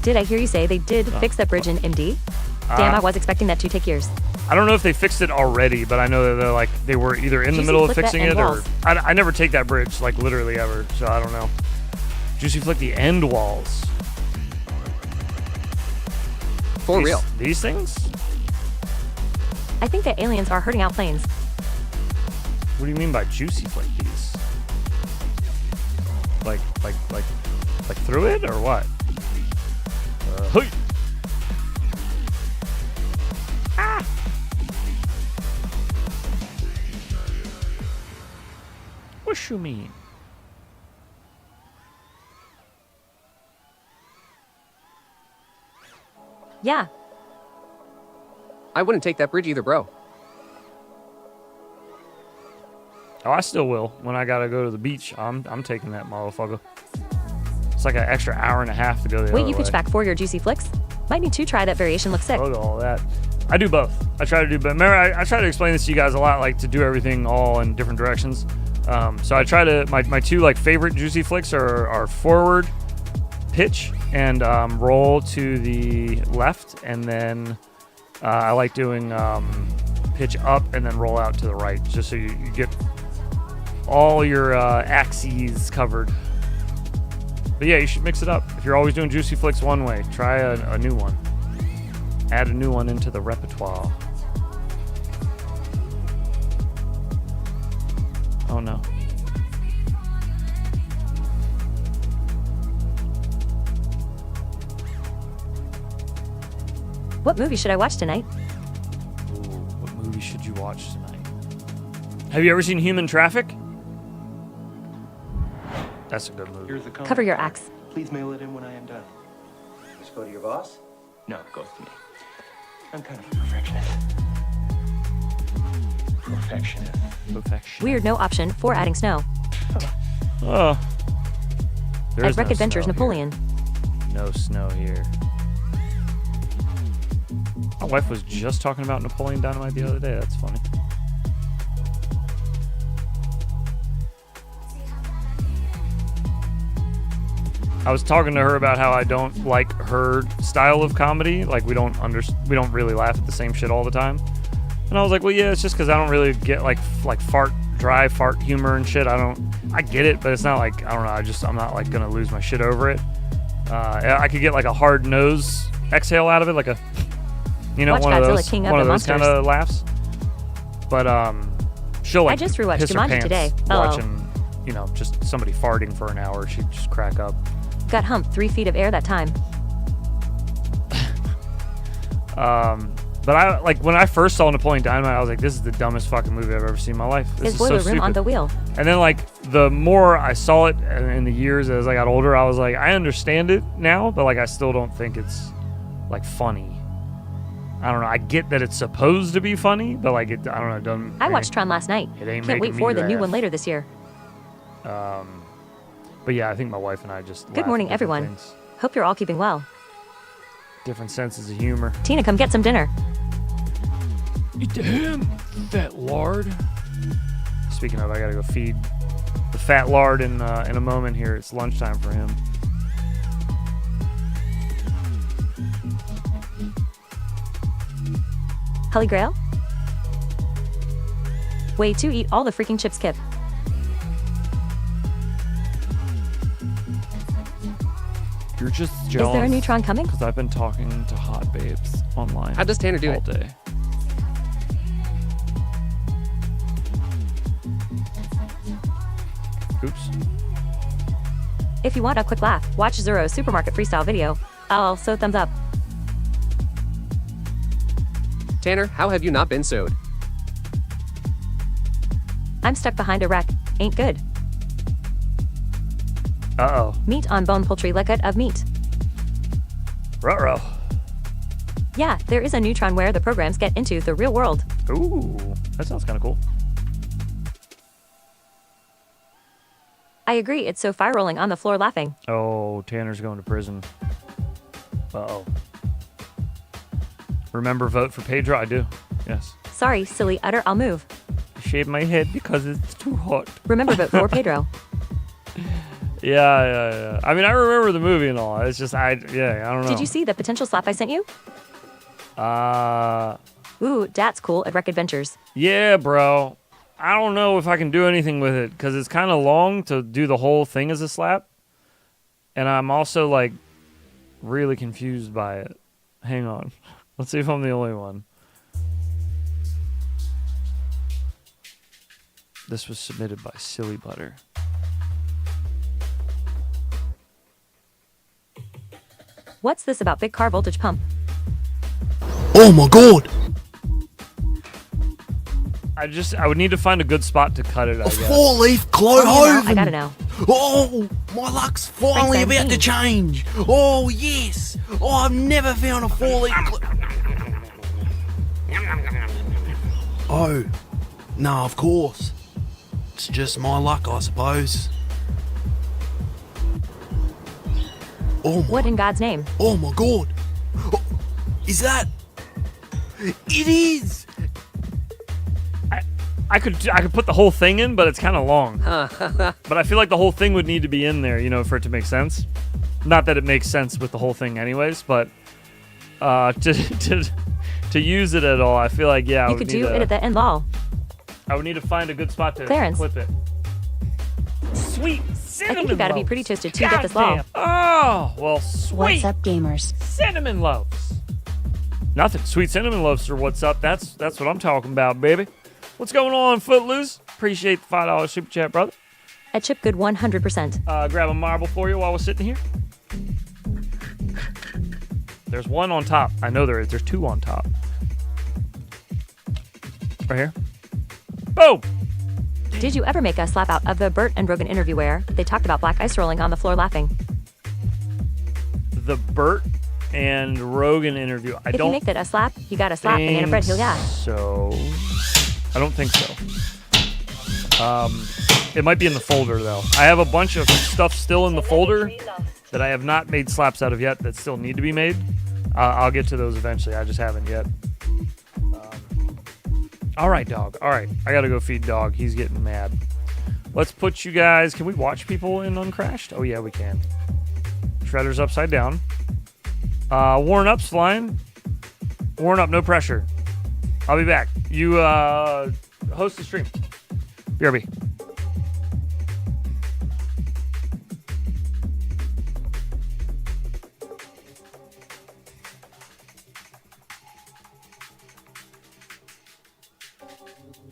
Did I hear you say they did fix that bridge in MD? Damn, I was expecting that to take years. I don't know if they fixed it already, but I know that they were either in the Juicy middle of flick fixing the it end or walls. I never take that bridge like literally ever, so I don't know. Juicy flick the end walls. For real. These things? I think the aliens are hurting out planes. What do you mean by juicy flick these? Like through it or what? Hey. Ah. What you mean? Yeah. I wouldn't take that bridge either, bro. Oh, I still will. When I gotta go to the beach, I'm taking that motherfucker. It's like an extra hour and a half to go the other Wait, way. you pitch back for your juicy flicks? Might need to try that variation. Looks sick. Fuck all that. I do both. I try to do both. Remember, I try to explain this to you guys a lot, like to do everything all in different directions. So I try to, my two favorite juicy flicks are forward pitch and roll to the left, and then I like doing pitch up and then roll out to the right, just so you get all your axes covered. But yeah, you should mix it up. If you're always doing juicy flicks one way, try a new one. Add a new one into the repertoire. Oh no. What movie should I watch tonight? Ooh, what movie should you watch tonight? Have you ever seen Human Traffic? That's a good movie. Here's the comment. Cover your axe. Please mail it in when I am done. Just go to your boss? No, it goes to me. I'm kind of a perfectionist. Perfectionist. Weird no option for adding snow. Oh. There At is Wreck no Adventures snow Napoleon. Here. No snow here. My wife was just talking about Napoleon Dynamite the other day. That's funny. I was talking to her about how I don't like her style of comedy. Like we don't really laugh at the same shit all the time. And I was like, well, yeah, it's just because I don't really get like dry fart humor and shit. I get it, but it's not like, I don't know. I'm not like gonna lose my shit over it. I could get like a hard nose exhale out of it, like a, Watch one Godzilla, of those, King of one the of those kind of laughs. But she'll like I just rewatched piss her Jumanji pants today. watching, just somebody farting for an hour. She'd just crack up. Got humped 3 feet of air that time. But I when I first saw Napoleon Dynamite, I was like, this is the dumbest fucking movie I've ever seen in my life. This His is boiler so room on stupid. the wheel. And then the more I saw it in the years as I got older, I was like, I understand it now, but I still don't think it's funny. I don't know. I get that it's supposed to be funny, but I don't know. It doesn't. I watched Tron last night. It ain't Can't wait making for me the new laugh. one later this year. But yeah, I think my wife and I just. Good morning, everyone. Hope you're all keeping well. Different senses of humor. Tina, come get some dinner. Eat the ham, fat lard. Speaking of, I gotta go feed the fat lard in a moment here. It's lunchtime for him. Holy Grail? Way to eat all the freaking chips, Kip. You're just jealous. Is there a neutron coming? Because I've been talking to hot babes online. How does Tanner do all it? day. Oops. If you want a quick laugh, watch Zero's supermarket freestyle video. Also, thumbs up. Tanner, how have you not been sewed? I'm stuck behind a wreck. Ain't good. Uh-oh. Meat on bone poultry leg cut of meat. Ruh-roh. Yeah, there is a neutron where the programs get into the real world. Ooh, that sounds kind of cool. I agree, it's so fire rolling on the floor laughing. Oh, Tanner's going to prison. Uh-oh. Remember, vote for Pedro? I do. Yes. Sorry, silly utter, I'll move. Shave my head because it's too hot. Remember, vote for Pedro. Yeah. I mean, I remember the movie and all. It's just, I don't know. Did you see the potential slap I sent you? Uh, Ooh, that's cool at Wreck Adventures. yeah, bro. I don't know if I can do anything with it because it's kind of long to do the whole thing as a slap. And I'm also, like, really confused by it. Hang on. Let's see if I'm the only one. This was submitted by Silly Butter. What's this about big car voltage pump? Oh my god! I would need to find a good spot to cut it, I guess. Four-leaf clover. I gotta know. Oh, my luck's finally about to change. Oh, yes. Oh, I've never found a four-leaf Oh, no, of course. It's just my luck, I suppose. Oh my, What in God's name? oh my god. Oh, is that... It is! I could put the whole thing in, but it's kind of long. But I feel like the whole thing would need to be in there, you know, for it to make sense. Not that it makes sense with the whole thing anyways, but to use it at all, I feel like, yeah, You could do it at the end lol. I would need to find a good spot to Clarence. clip it. Sweet I cinnamon think you gotta be loaves. pretty toasted to get this lol. Goddamn. Oh, well, sweet. What's up, gamers? Cinnamon loaves. Nothing. Sweet cinnamon loaves are what's up. That's what I'm talking about, baby. What's going on, Footloose? Appreciate the $5 super chat, brother. At Chip Good 100%. Grab a marble for you while we're sitting here. There's one on top. I know there is. There's two on top. Right here. Boom! Did you ever make a slap out of the Bert and Rogan interview where they talked about black ice rolling on the floor laughing? The Bert and Rogan interview. If you make that a slap, you got a slap and a bread heel, yeah. So, I don't think so. It might be in the folder, though. I have a bunch of stuff still in the folder that I have not made slaps out of yet that still need to be made. I'll get to those eventually. I just haven't yet. All right, dog. All right. I got to go feed dog. He's getting mad. Let's put you guys... Can we watch people in Uncrashed? Oh, yeah, we can. Shredder's upside down. Warren Up's flying. Warren Up, no pressure. I'll be back. You host the stream. BRB.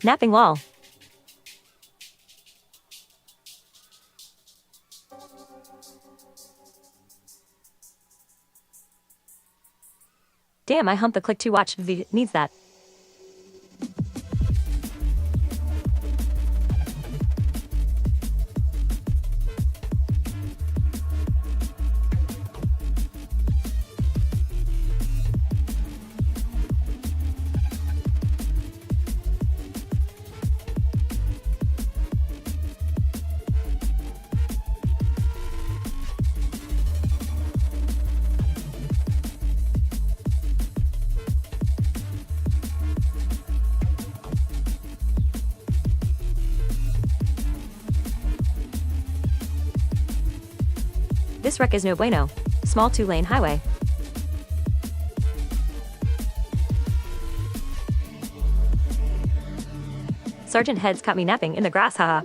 Napping lol. Damn, I humped the click to watch. Needs that. This wreck is no bueno. Small two-lane highway. Sergeant Heads caught me napping in the grass, haha.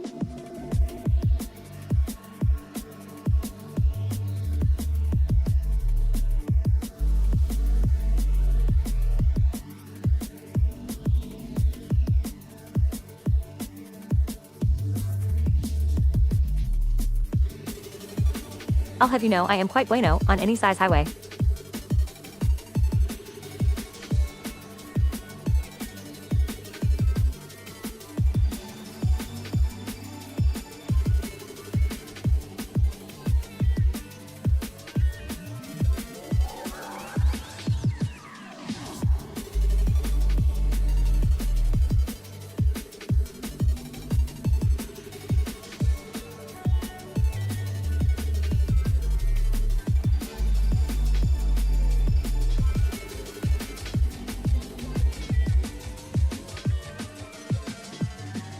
I'll have you know I am quite bueno on any size highway.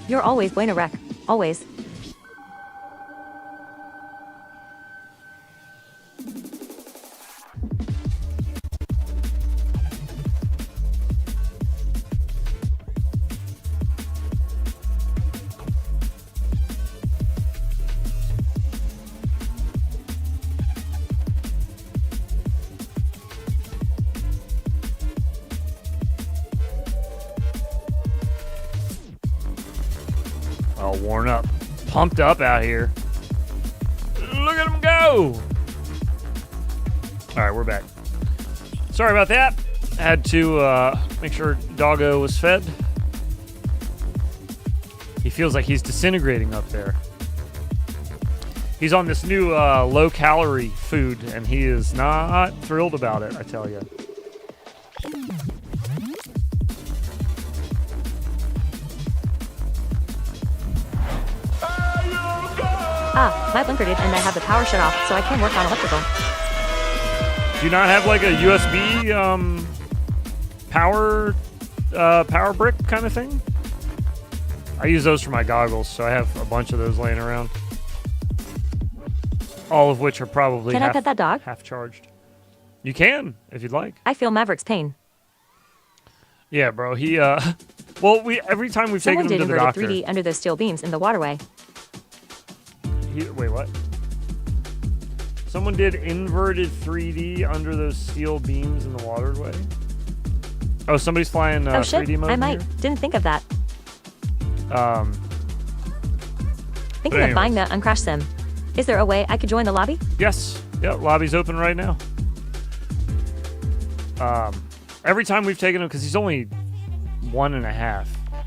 You're always bueno wreck. Always. All worn up. Pumped up out here. Look at him go! Alright, we're back. Sorry about that. Had to make sure Doggo was fed. He feels like he's disintegrating up there. He's on this new low-calorie food, and he is not thrilled about it, I tell you. Ah, my blinker did and I have the power shut off, so I can work on electrical. Do you not have like a USB power brick kind of thing? I use those for my goggles, so I have a bunch of those laying around. All of which are probably Can I pet that dog? half charged. You can, if you'd like. I feel Maverick's pain. Yeah, bro. He well, every time we've Someone taken him did to the inverted doctor. 3D under those steel beams in the waterway. Wait, what? Someone did inverted 3D under those steel beams in the waterway? Oh, somebody's flying oh shit, 3D mode I might. here? Didn't think of that. Thinking But of buying the Uncrashed sim. Is there a way I could join the lobby? Yes. Yeah, lobby's open right now. Every time we've taken him, because he's only 1.5.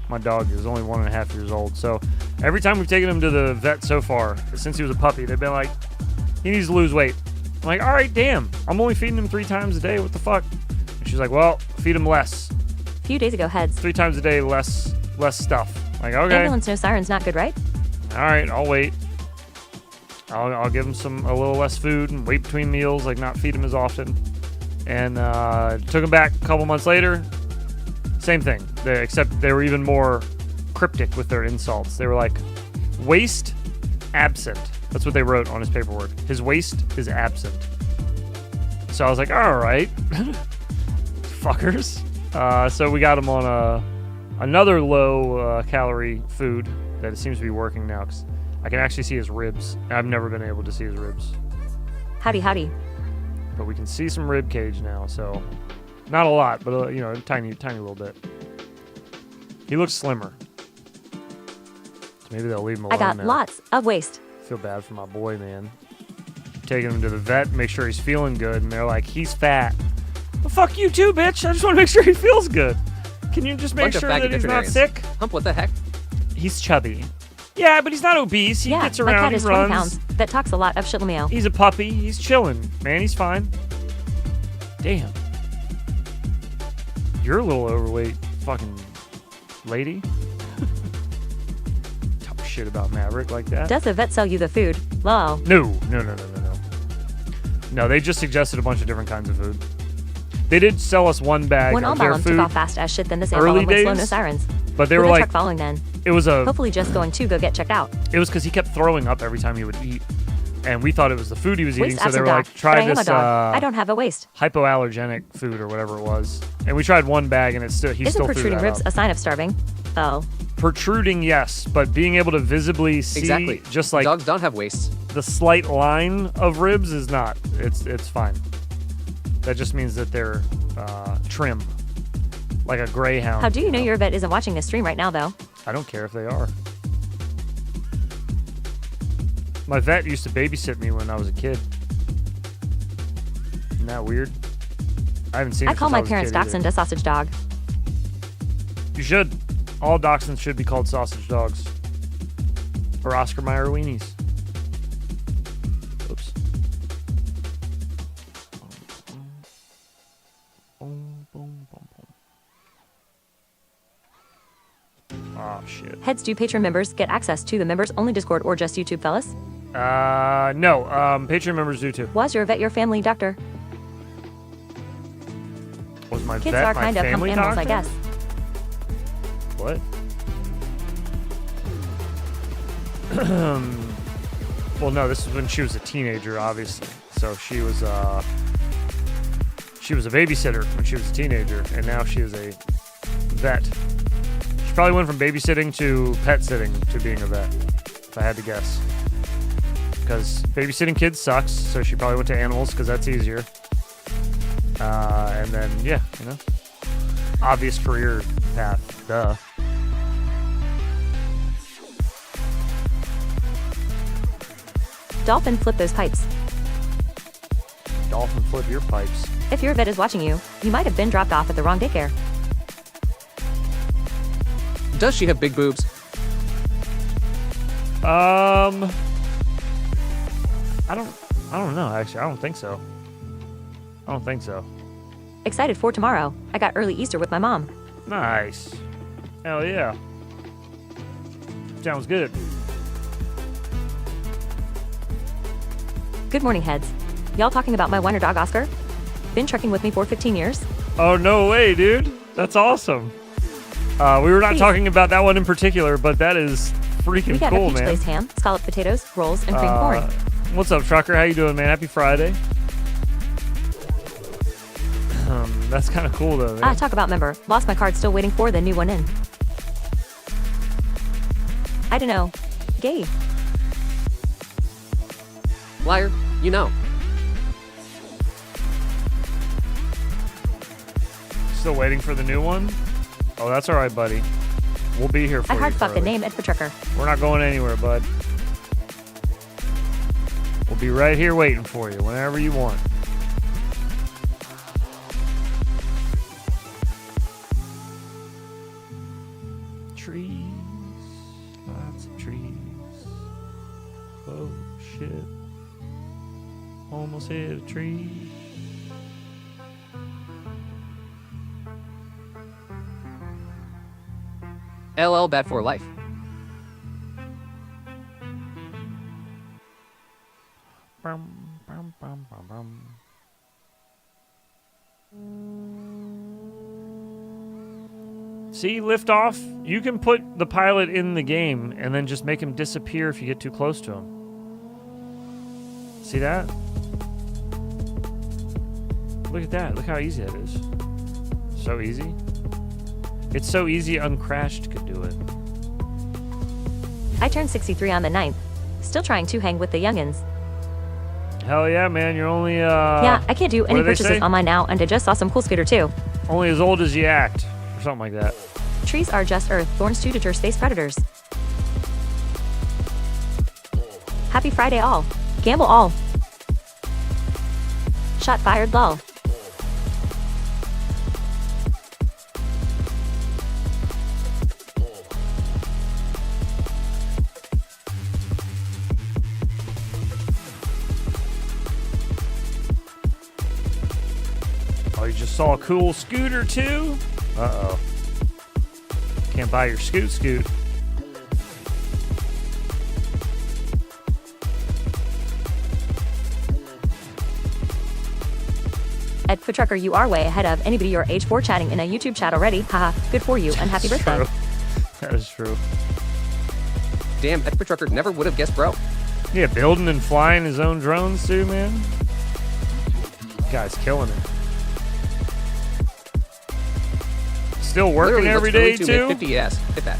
My dog is only 1.5 years old. So every time we've taken him to the vet so far, since he was a puppy, they've been like, he needs to lose weight. I'm like, all right, damn. I'm only feeding him 3 times a day. What the fuck? And she's like, well, feed him less. A few days ago, heads. 3 times a day, less stuff. Like, okay. Ambulance no sirens not good, right? All right, I'll wait. I'll give him a little less food and wait between meals, like not feed him as often. And took him back a couple months later. Same thing, except they were even more cryptic with their insults. They were like, waist absent. That's what they wrote on his paperwork. His waist is absent. So I was like, all right, fuckers. So we got him on another low calorie food that seems to be working now, because I can actually see his ribs. I've never been able to see his ribs. Howdy, howdy. But we can see some rib cage now, so not a lot, but you know, a tiny little bit. He looks slimmer. So maybe they'll leave him alone I got now. lots of waste. Feel bad for my boy, man. Taking him to the vet, make sure he's feeling good, and they're like, he's fat. Well, fuck you too, bitch. I just want to make sure he feels good. Can you just make Bunch of sure faggot that he's not veterinarians. sick? Hump, what the heck? He's chubby. Yeah, but he's not obese. He yeah, gets my around, cat he is 20 runs. pounds. That talks a lot of shitlameo. He's a puppy. He's chilling, man. He's fine. Damn. You're a little overweight, fucking lady. Talk shit about Maverick like that. Does the vet sell you the food? Lol. No. No, they just suggested a bunch of different kinds of food. They did sell us one bag When all of their Malum took food. off fast as shit, then this Early Ambalum went slow, no days, sirens. but they With were the like, truck following then. it was a. Hopefully just going to go get checked out. It was because he kept throwing up every time he would eat, and we thought it was the food he was eating. Waist So they were absent like, dog. try But I am this a dog. I don't have a waist. hypoallergenic food or whatever it was, and we tried one bag, and he still Isn't threw protruding that ribs up. a sign of starving? Oh. Protruding, yes, but being able to visibly see, Exactly. just like Dogs don't have waists. the slight line of ribs is not. It's fine. That just means that they're trim, like a greyhound. How do you know your vet isn't watching this stream right now, though? I don't care if they are. My vet used to babysit me when I was a kid. Isn't that weird? I haven't seen it I call since my was a parents kid either. Dachshund a sausage dog. You should. All dachshunds should be called sausage dogs. Or Oscar Mayer weenies. Oops. Oh, shit. Heads, do Patreon members get access to the members only Discord or just YouTube, fellas? No. Patreon members do too. Was your vet your family doctor? Was my Kids vet are my kind of hump family animals, I doctor? guess. What? Well, no, this is when she was a teenager, obviously. So she was a babysitter when she was a teenager, and now she is a vet. She probably went from babysitting to pet sitting to being a vet, if I had to guess. Because babysitting kids sucks, so she probably went to animals because that's easier. And then, yeah, you know, obvious career path, duh. Dolphin, flip those pipes. Dolphin, flip your pipes. If your vet is watching you, you might have been dropped off at the wrong daycare. Does she have big boobs? I don't know, actually. I don't think so. I don't think so. Excited for tomorrow. I got early Easter with my mom. Nice. Hell yeah. Sounds good. Good morning, heads. Y'all talking about my wiener dog, Oscar? Been trekking with me for 15 years? Oh, no way, dude. That's awesome. We were not talking about that one in particular, but that is freaking We got cool, a peach man. glazed ham, scalloped potatoes, rolls, and cream corn. What's up, Trucker? How you doing, man? Happy Friday. That's kind of cool, though, man. Talk about member. Lost my card, still waiting for the new one in. I don't know. Gay. Liar, you know. Still waiting for the new one? Oh, that's all right, buddy. We'll be here for I you. hard fuck a Charlie. name Ed for Trucker. We're not going anywhere, bud. We'll be right here waiting for you whenever you want. Trees. Lots of trees. Oh, shit. Almost hit a tree. LL Bat for life. Bum, bum, bum, bum, bum. See, liftoff. You can put the pilot in the game and then just make him disappear if you get too close to him. See that? Look at that. Look how easy that is. So easy. It's so easy Uncrashed could do it. I turned 63 on the 9th. Still trying to hang with the youngins. Hell yeah, man. You're only, Yeah, I can't do what any do they purchases say? online now, and I just saw some cool scooter too. Only as old as you act. Or something like that. Trees are just earth, thorns to deter space predators. Happy Friday all. Gamble all. Shot fired lol. Oh, you just saw a cool scooter too? Uh-oh. Can't buy your scoot. Ed for Trucker, you are way ahead of anybody your age 4 chatting in a YouTube chat already. Haha, good for you and happy That's birthday. true. That is true. Damn, Ed for Trucker never would have guessed, bro. Yeah, building and flying his own drones too, man. Guy's killing it. Still working Literally every looks day really too? 50 yes. Hit that.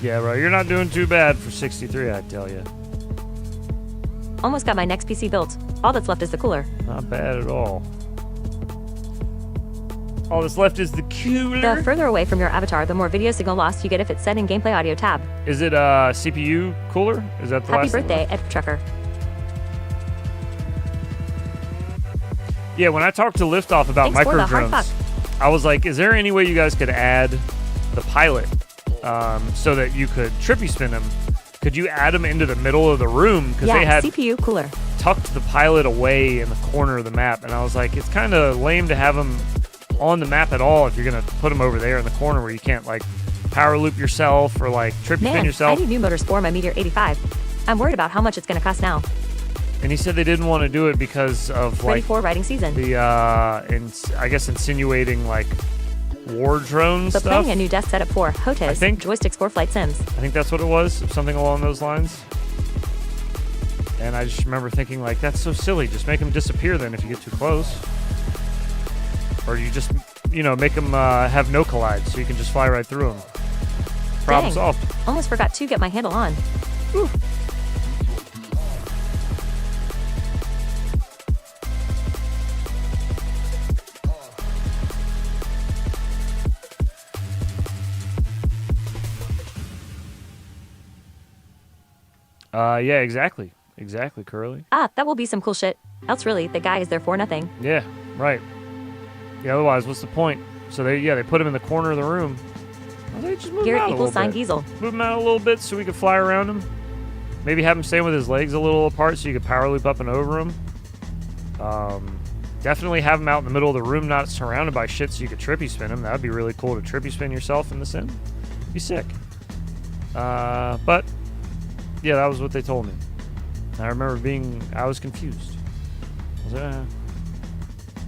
Yeah, bro, you're not doing too bad for 63, I tell you. Almost got my next PC built. All that's left is the cooler. Not bad at all. All that's left is the cooler. The further away from your avatar, the more video signal loss you get if it's set in gameplay audio tab. Is it CPU cooler? Is that the Happy last thing birthday, left? Ed for Trucker. Yeah, when I talked to Liftoff about Thanks for the hard micro drones, I was like, is there any way you guys could add the pilot so that you could trippy spin them? Could you add them into the middle of the room? Because Yeah, they had CPU cooler. tucked the pilot away in the corner of the map. And I was like, it's kind of lame to have them on the map at all if you're going to put them over there in the corner where you can't, like, power loop yourself or, like, trippy spin Man, I yourself. need new motors for my Meteor 85. I'm worried about how much it's going to cost now. And he said they didn't want to do it because of, Ready like, for riding season. the, I guess, insinuating, like, war drone But stuff. planning a new desk setup for I HOTAS, think- joysticks for flight sims. I think that's what it was, something along those lines. And I just remember thinking, like, that's so silly. Just make them disappear then if you get too close. Or you just, you know, make them have no collide so you can just fly right through them. Problem Dang, solved. almost forgot to get my handle on. Whew. Yeah, exactly. Exactly, Curly. Ah, that will be some cool shit. Else really, the guy is there for nothing. Yeah, right. Yeah, otherwise, what's the point? So they put him in the corner of the room. Well, they just move him Garrett out a equals little sign bit. Giesel. Move him out a little bit so we could fly around him. Maybe have him stand with his legs a little apart so you could power loop up and over him. Definitely have him out in the middle of the room, not surrounded by shit, so you could trippy spin him. That would be really cool to trippy spin yourself in the sim. Be sick. But yeah, that was what they told me. I remember I was confused. I was like,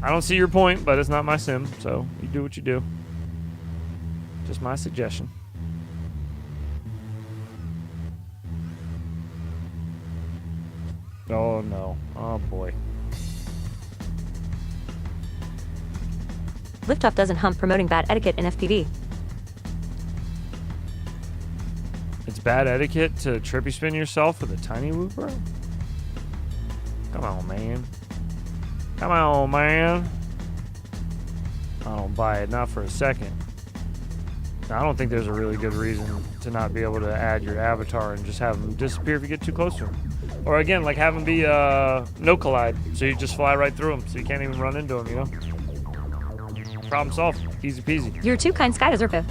I don't see your point, but it's not my sim, so you do what you do. Just my suggestion. Oh no. Oh boy. Liftoff doesn't hump promoting bad etiquette in FPV. It's bad etiquette to trippy spin yourself with a tiny whoop, bro? Come on, man. Come on, man. I don't buy it, not for a second. I don't think there's a really good reason to not be able to add your avatar and just have them disappear if you get too close to them. Or again, like have them be no collide, so you just fly right through them, so you can't even run into them, you know? Problem solved. Easy peasy. You're too kind, Sky Deserve.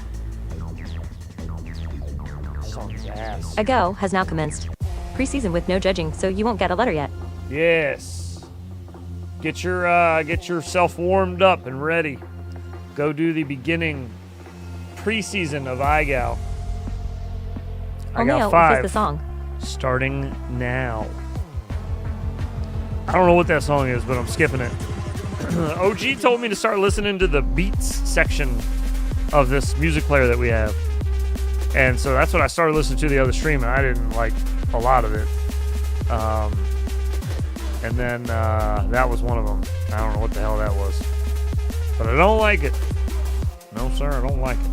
Song's ass. A go has now commenced. Preseason with no judging, so you won't get a letter yet. Yes. Get yourself warmed up and ready. Go do the beginning preseason of iGal. I got Omeo 5 is the song. starting now. I don't know what that song is, but I'm skipping it. OG told me to start listening to the beats section of this music player that we have. And so that's what I started listening to the other stream, and I didn't like a lot of it. And then that was one of them. I don't know what the hell that was. But I don't like it. No, sir, I don't like it.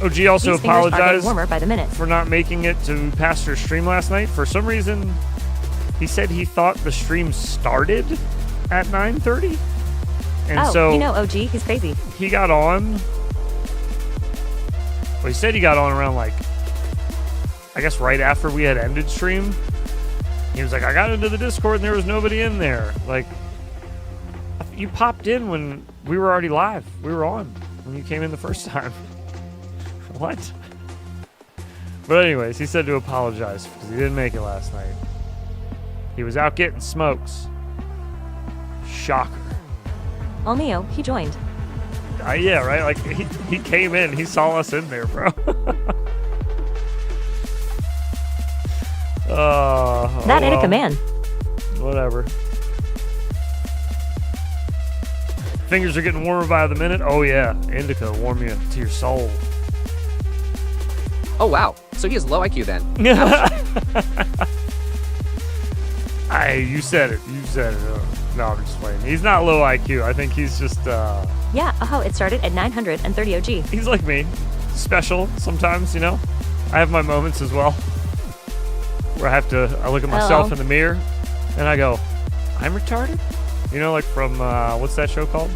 OG also These fingers are getting apologized warmer by the minute. for not making it to Pastor's stream last night. For some reason, he said he thought the stream started at 9:30. And so you know OG, he's crazy. he got on. Well, he said he got on around, like, I guess right after we had ended stream. He was like, I got into the Discord and there was nobody in there. Like, you popped in when we were already live. We were on when you came in the first time. What? But anyways, he said to apologize because he didn't make it last night. He was out getting smokes. Shocker. Omeo, he joined. Yeah, right? Like, he came in. He saw us in there, bro. That Indica man. Whatever. Fingers are getting warmer by the minute. Oh, yeah. Indica will warm you to your soul. Oh, wow. So he has low IQ then. You said it. You said it. No, I'm just playing. He's not low IQ. I think he's just... Yeah, it started at 930 OG. He's like me. Special sometimes, you know? I have my moments as well. Where I look at myself in the mirror and I go, I'm retarded? You know, like from, what's that show called?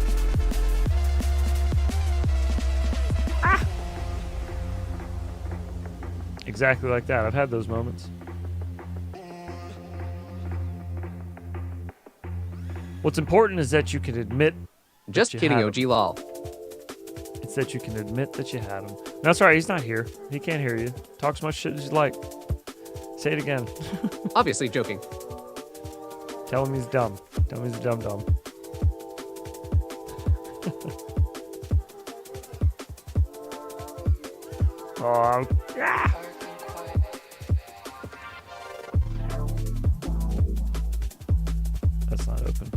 Exactly like that. I've had those moments. What's important is that you can admit. Just that you kidding, had OG 'em. lol. It's that you can admit that you had him. That's right. He's not here. He can't hear you. Talk as much shit as you like. Say it again. Obviously joking. Tell him he's dumb. Tell him he's a dumb. Oh, ah! That's not open.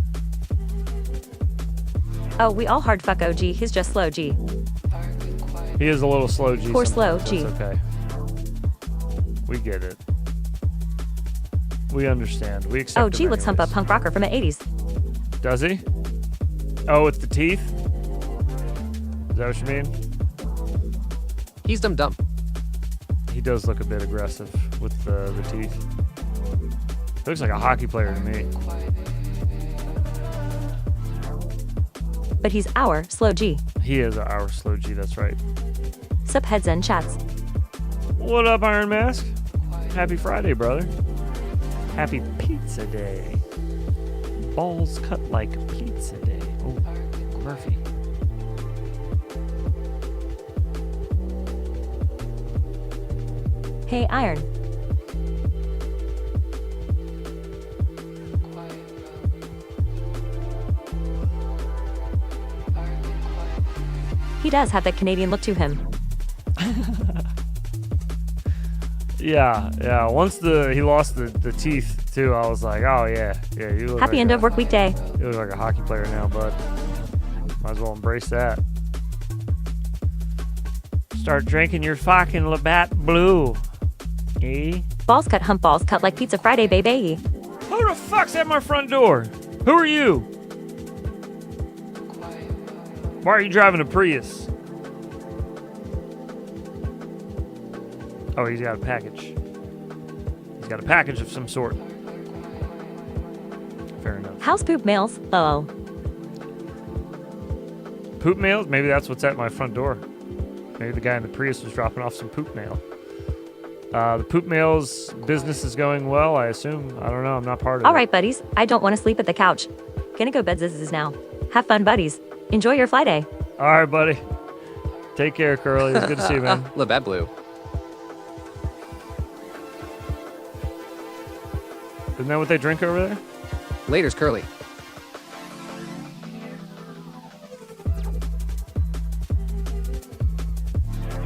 Oh, we all hard fuck OG. He's just slow G. He is a little slow, G. Poor slow, sometimes. G. That's okay. We get it. We understand. We accept. Oh, G looks hump up punk rocker from the 80s. Does he? Oh, it's the teeth? Is that what you mean? He's dumb. He does look a bit aggressive with the teeth. Looks like a hockey player to me. But he's our slow G. He is our slow G, that's right. Sup heads and chats. What up, Iron Mask? Happy Friday, brother. Happy Pizza Day. Balls cut like pizza day. Oh, Murphy. Hey, Iron. He does have that Canadian look to him. Yeah. Once he lost the teeth too, I was like, oh yeah. You look Happy like end of work weekday. You look like a hockey player now, bud. Might as well embrace that. Start drinking your fucking Labatt Blue. Eh? Balls cut like Pizza Friday, baby. Who the fuck's at my front door? Who are you? Why are you driving a Prius? Oh, he's got a package. He's got a package of some sort. Fair enough. House poop mails. Oh. Poop mails? Maybe that's what's at my front door. Maybe the guy in the Prius was dropping off some poop mail. The poop mail's business is going well, I assume. I don't know. I'm not part of it. All right, buddies. I don't want to sleep at the couch. Gonna go bed zizzes now. Have fun, buddies. Enjoy your fly day. All right, buddy. Take care, Curly. It's good to see you, man. Labatt Blue. Isn't that what they drink over there? Later's Curly.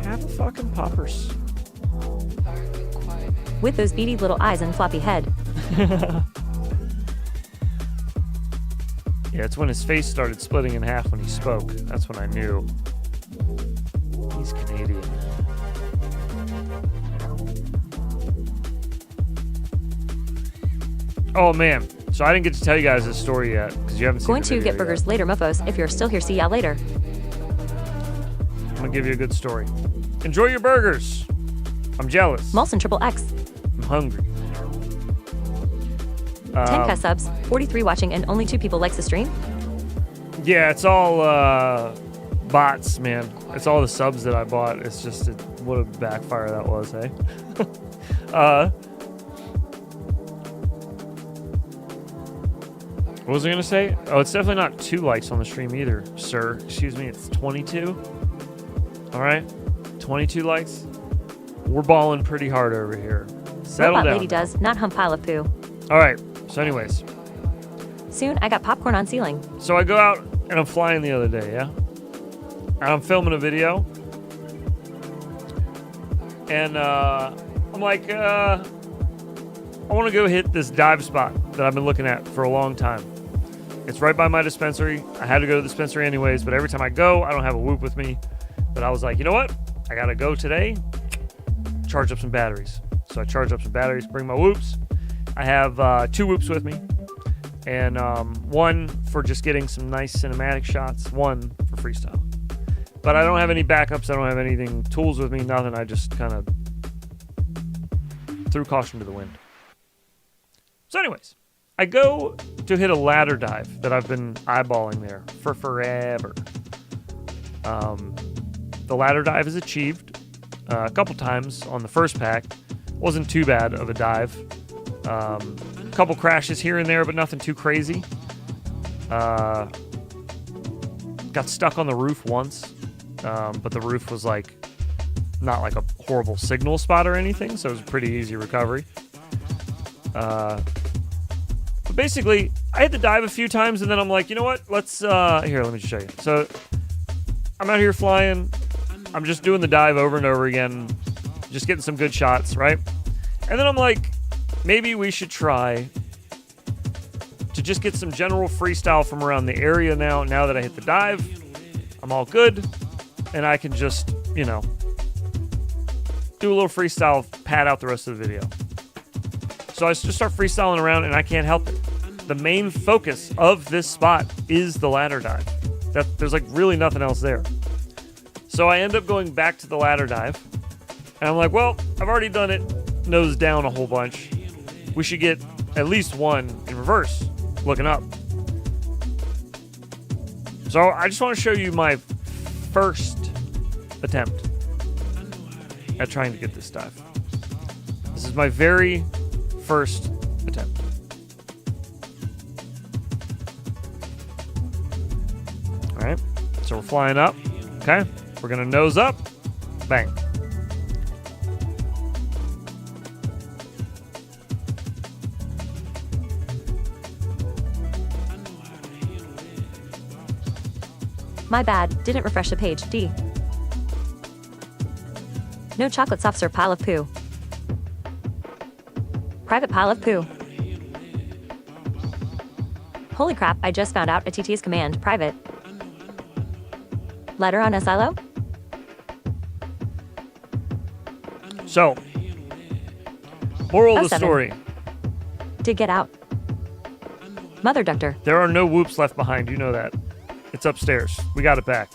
Have a fucking poppers. With those beady little eyes and floppy head. Yeah, it's when his face started splitting in half when he spoke. That's when I knew. He's Canadian. Oh, man. So I didn't get to tell you guys this story yet because you haven't seen Going the to video get burgers yet. later, mofos. If you're still here, see ya later. I'm going to give you a good story. Enjoy your burgers. I'm jealous. Molson Triple X. I'm hungry. 10k subs, 43 watching, and only 2 people likes the stream? Yeah, it's all bots, man. It's all the subs that I bought. It's just what a backfire that was, eh? What was I going to say? Oh, it's definitely not 2 likes on the stream either, sir. Excuse me, it's 22. All right? 22 likes. We're balling pretty hard over here. Settle Robot down. lady does, not hump pile of poo. All right. So anyways. Soon, I got popcorn on ceiling. So I go out and I'm flying the other day, yeah? And I'm filming a video. And I'm like, I want to go hit this dive spot that I've been looking at for a long time. It's right by my dispensary. I had to go to the dispensary anyways, but every time I go, I don't have a whoop with me. But I was like, you know what? I got to go today, charge up some batteries. So I charge up some batteries, bring my whoops. I have 2 whoops with me. And 1 for just getting some nice cinematic shots, 1 for freestyle. But I don't have any backups. I don't have anything, tools with me, nothing. I just kind of threw caution to the wind. So anyways, I go to hit a ladder dive that I've been eyeballing there for forever. The ladder dive is achieved a couple times on the first pack. Wasn't too bad of a dive. A couple crashes here and there, but nothing too crazy. Got stuck on the roof once, but the roof was like not like a horrible signal spot or anything, so it was a pretty easy recovery. But basically, I had to dive a few times, and then I'm like, you know what? Let's here. Let me just show you. So I'm out here flying. I'm just doing the dive over and over again, just getting some good shots, right? And then I'm like, maybe we should try to just get some general freestyle from around the area now that I hit the dive. I'm all good, and I can just, you know, do a little freestyle, pad out the rest of the video. So I just start freestyling around, and I can't help it. The main focus of this spot is the ladder dive. There's like really nothing else there. So I end up going back to the ladder dive, and I'm like, well, I've already done it nose down a whole bunch. We should get at least one in reverse, looking up. So I just want to show you my first attempt at trying to get this dive. This is my very first attempt. All right, so we're flying up, okay? We're gonna nose up, bang. My bad, didn't refresh the page. D. No chocolate soft serve pile of poo. Private pile of poo. Holy crap, I just found out a TT's command. Private. Letter on a silo? So, moral of the 07. story. Did get out. Mother ductor. There are no whoops left behind, you know that. It's upstairs. We got it back.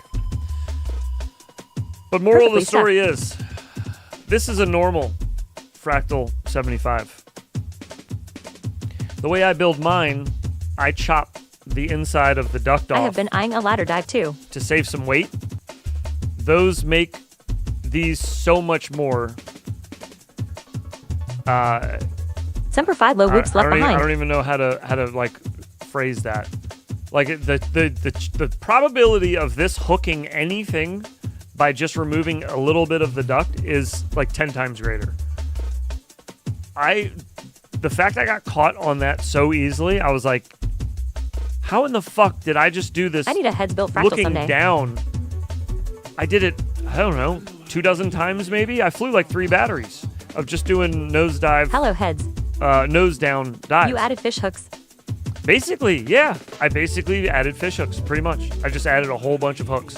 But moral of the story is, this is a normal Fractal 75. The way I build mine, I chop the inside of the duct off. I have been eyeing a ladder dive too. To save some weight. Those make these so much more. Semper low whoops left behind. I don't even know how to like phrase that. Like the probability of this hooking anything by just removing a little bit of the duct is like 10 times greater. The fact I got caught on that so easily, I was like, how in the fuck did I just do this? I need a heads built fractal looking someday. down. I did it, I don't know, 24 times maybe? I flew like 3 batteries of just doing nosedive. Hello, heads. Nose down dives. You added fish hooks. Basically, yeah. I basically added fish hooks, pretty much. I just added a whole bunch of hooks.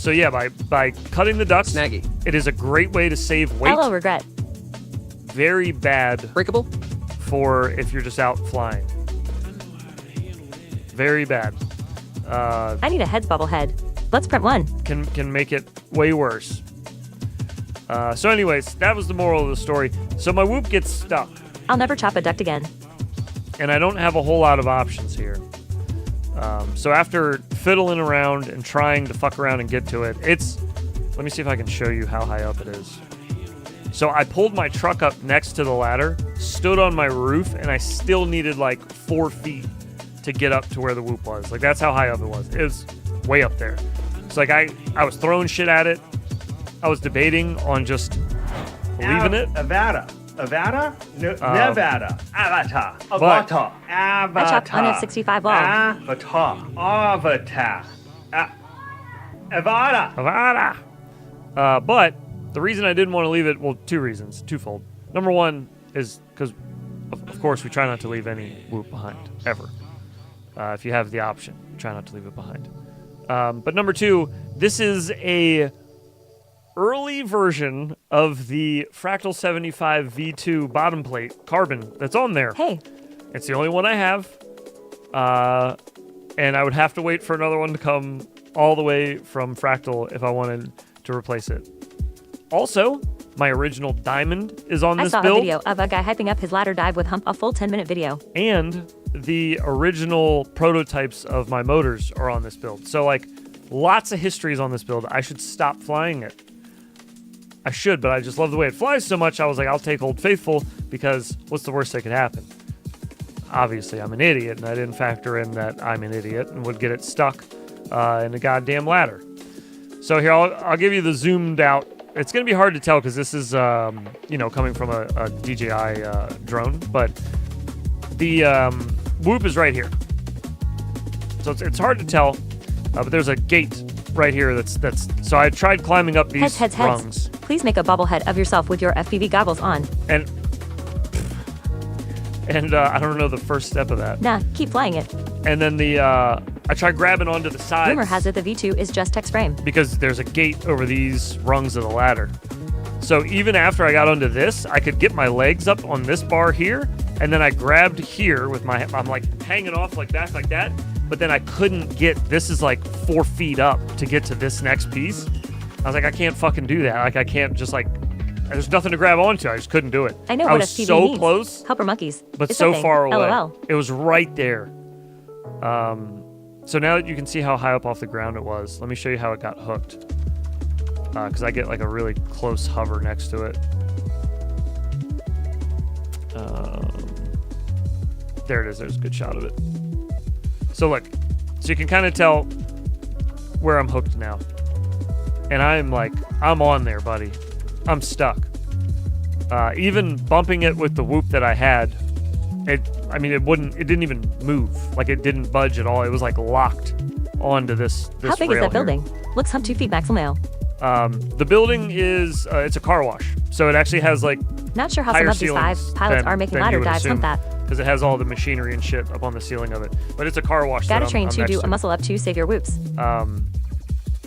So yeah, by cutting the ducts, Snaggy. It is a great way to save weight. Hello, regret. Very bad. Breakable? For if you're just out flying. Very bad. I need a heads bobblehead. Let's print one. Can make it way worse. So anyways, that was the moral of the story. So my whoop gets stuck. I'll never chop a duct again. And I don't have a whole lot of options here. So after fiddling around and trying to fuck around and get to it, let me see if I can show you how high up it is. So I pulled my truck up next to the ladder, stood on my roof, and I still needed like 4 feet to get up to where the whoop was. Like that's how high up it was. It was way up there. It's like I was throwing shit at it. I was debating on just leaving it. Nevada. Avatar. I chopped on a 65 ball. Avatar. Avada. But the reason I didn't want to leave it, well, 2 reasons, twofold. Number one is because, of course, we try not to leave any whoop behind, ever. If you have the option, try not to leave it behind. But number 2, this is a early version of the Fractal 75 V2 bottom plate carbon that's on there. Hey. It's the only one I have. And I would have to wait for another one to come all the way from Fractal if I wanted to replace it. Also, my original diamond is on this build. I saw a video of a guy hyping up his ladder dive with Hump, a full 10-minute video. And the original prototypes of my motors are on this build. So, like, lots of histories on this build. I should stop flying it. I should, but I just love the way it flies so much. I was like, I'll take Old Faithful because what's the worst that could happen? obviously I'm an idiot, and I didn't factor in that I'm an idiot and would get it stuck in the goddamn ladder. So here, I'll give you the zoomed out. It's going to be hard to tell because this is, coming from a DJI drone, but the whoop is right here. So it's hard to tell, but there's a gate right here that's. So I tried climbing up these rungs. Please make a bobblehead of yourself with your FPV goggles on. And I don't know the first step of that. Nah, keep flying it. And then I tried grabbing onto the sides. Rumor has it the V2 is just text frame. Because there's a gate over these rungs of the ladder. So even after I got onto this, I could get my legs up on this bar here, and then I grabbed here with I'm like hanging off like that, but then I couldn't get, this is like 4 feet up to get to this next piece. I was like, I can't fucking do that. Like, I can't just like, there's nothing to grab onto. I just couldn't do it. I know what what was FPV so means. close, Helper monkeys. but It's so okay. far away. LOL. It was right there. So now that you can see how high up off the ground it was, let me show you how it got hooked. Because I get like a really close hover next to it. There it is. There's a good shot of it. So look, so you can kind of tell where I'm hooked now. And I'm on there, buddy. I'm stuck. Even bumping it with the whoop that I had, it didn't even move. Like, it didn't budge at all. It was like locked onto this How big is rail that building? Looks hub 2 feet maximum mail. The building is, it's a car wash. So it actually has like Not sure how some of these 5 pilots are making ladder dives from that. Because it has all the machinery and shit up on the ceiling of it. But it's a car wash. Gotta that train I'm to next do a muscle up to save your whoops.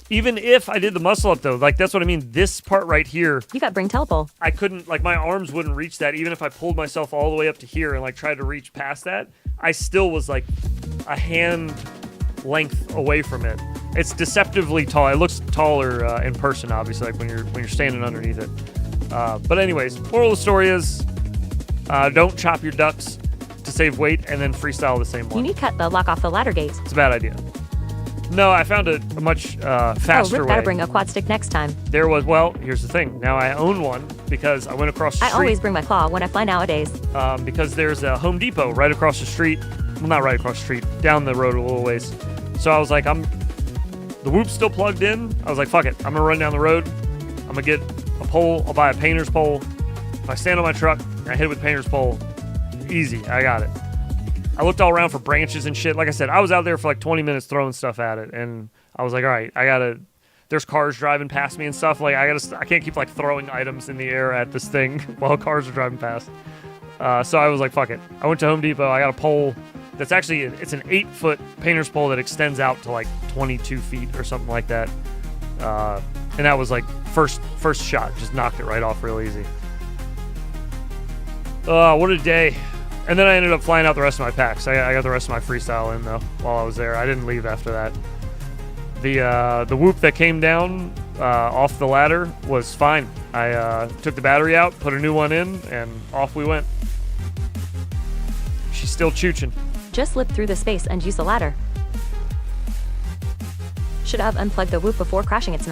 Even if I did the muscle up though, like that's what I mean. This part right here, You got bring telepole. I couldn't, like my arms wouldn't reach that. Even if I pulled myself all the way up to here and like tried to reach past that, I still was like a hand length away from it. It's deceptively tall. It looks taller in person, obviously, like when you're standing underneath it. But anyways, moral of the story is, don't chop your ducks to save weight and then freestyle the same You one. need to cut the lock off the ladder gate. It's a bad idea. No, I found a much faster Rip way. gotta bring a quad stick next time. There was, well, here's the thing. Now I own one because I went across the I street. always bring my claw when I fly nowadays. Because there's a Home Depot right across the street. Well, not right across the street, down the road a little ways. So I was like, the whoop's still plugged in. I was like, fuck it. I'm gonna run down the road. I'm gonna get a pole. I'll buy a painter's pole. If I stand on my truck, I hit it with a painter's pole. Easy, I got it. I looked all around for branches and shit. Like I said, I was out there for like 20 minutes throwing stuff at it, and I was like, all right, there's cars driving past me and stuff. Like, I can't keep like throwing items in the air at this thing while cars are driving past. So I was like, fuck it. I went to Home Depot. I got a pole that's actually, it's an 8-foot painter's pole that extends out to like 22 feet or something like that. And that was like first shot, just knocked it right off real easy. What a day. And then I ended up flying out the rest of my packs. I got the rest of my freestyle in though while I was there. I didn't leave after that. The whoop that came down off the ladder was fine. I took the battery out, put a new one in, and off we went. She's still chooching. Just slip through the space and use the ladder. Should have unplugged the whoop before crashing its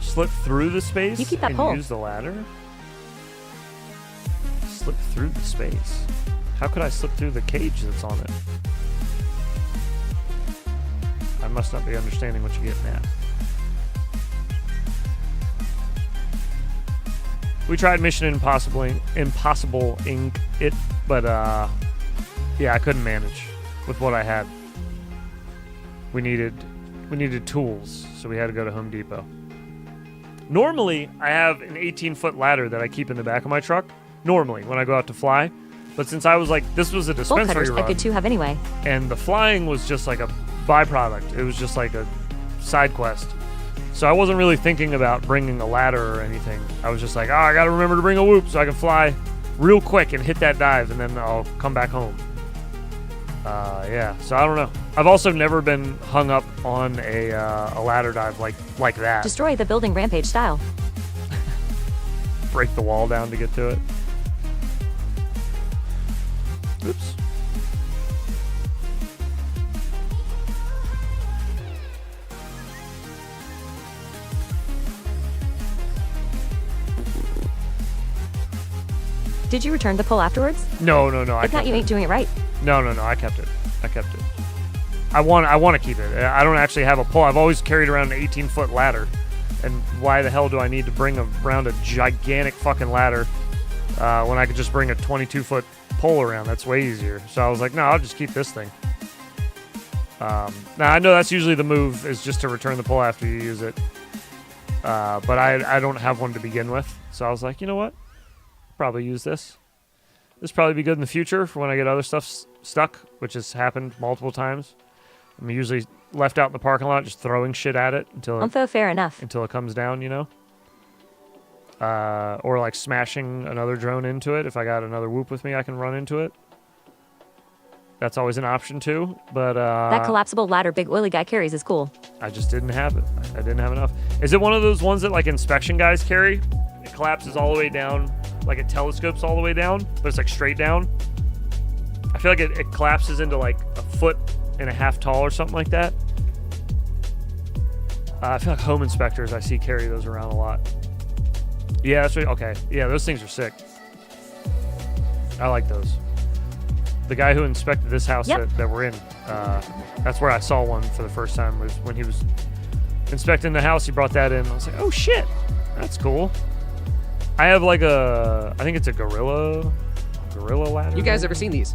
Slip through the space You keep that and pole. use the ladder? Slip through the space? How could I slip through the cage that's on it? I must not be understanding what you're getting at. We tried Mission Impossible Inc. it, but yeah, I couldn't manage with what I had. We needed tools, so we had to go to Home Depot. Normally, I have an 18-foot ladder that I keep in the back of my truck. Normally, when I go out to fly. But since I was like, this was a bolt dispensary cutters run. I could too have anyway. And the flying was just like a byproduct. It was just like a side quest. So I wasn't really thinking about bringing a ladder or anything. I was just like, I gotta remember to bring a whoop so I can fly real quick and hit that dive, and then I'll come back home. Yeah, so I don't know. I've also never been hung up on a ladder dive like that. Destroy the building rampage style. Break the wall down to get to it. Oops. Did you return the pole afterwards? No. If not, you ain't doing it right. No. I kept it. I want to keep it. I don't actually have a pole. I've always carried around an 18-foot ladder. And why the hell do I need to bring around a gigantic fucking ladder when I could just bring a 22-foot pole around? That's way easier. So I was like, no, I'll just keep this thing. Now, I know that's usually the move, is just to return the pole after you use it. But I don't have one to begin with. So I was like, you know what? Probably use this. This probably be good in the future for when I get other stuff stuck, which has happened multiple times. I'm usually left out in the parking lot just throwing shit at it until Fair enough. Until it comes down, you know? Or like smashing another drone into it. If I got another whoop with me, I can run into it. That's always an option too, but that collapsible ladder big oily guy carries is cool. I just didn't have it. I didn't have enough. Is it one of those ones that like inspection guys carry? It collapses all the way down, like it telescopes all the way down, but it's like straight down. I feel like it collapses into like a foot and a half tall or something like that. I feel like home inspectors I see carry those around a lot. Yeah, that's right. Okay. Yeah, those things are sick. I like those. The guy who inspected this house that we're in, that's where I saw one for the first time, was when he was inspecting the house. He brought that in. I was like, oh shit, that's cool. I have like I think it's a gorilla ladder. You guys ever seen these?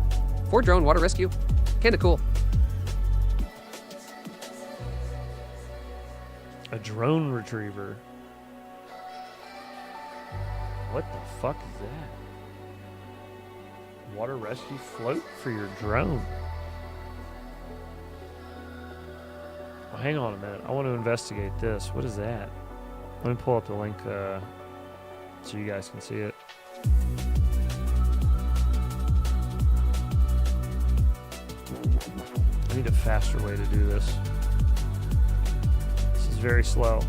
4 drone water rescue? Kinda cool. A drone retriever. What the fuck is that? Water rescue float for your drone. Well, hang on a minute. I want to investigate this. What is that? Let me pull up the link so you guys can see it. I need a faster way to do this. This is very slow.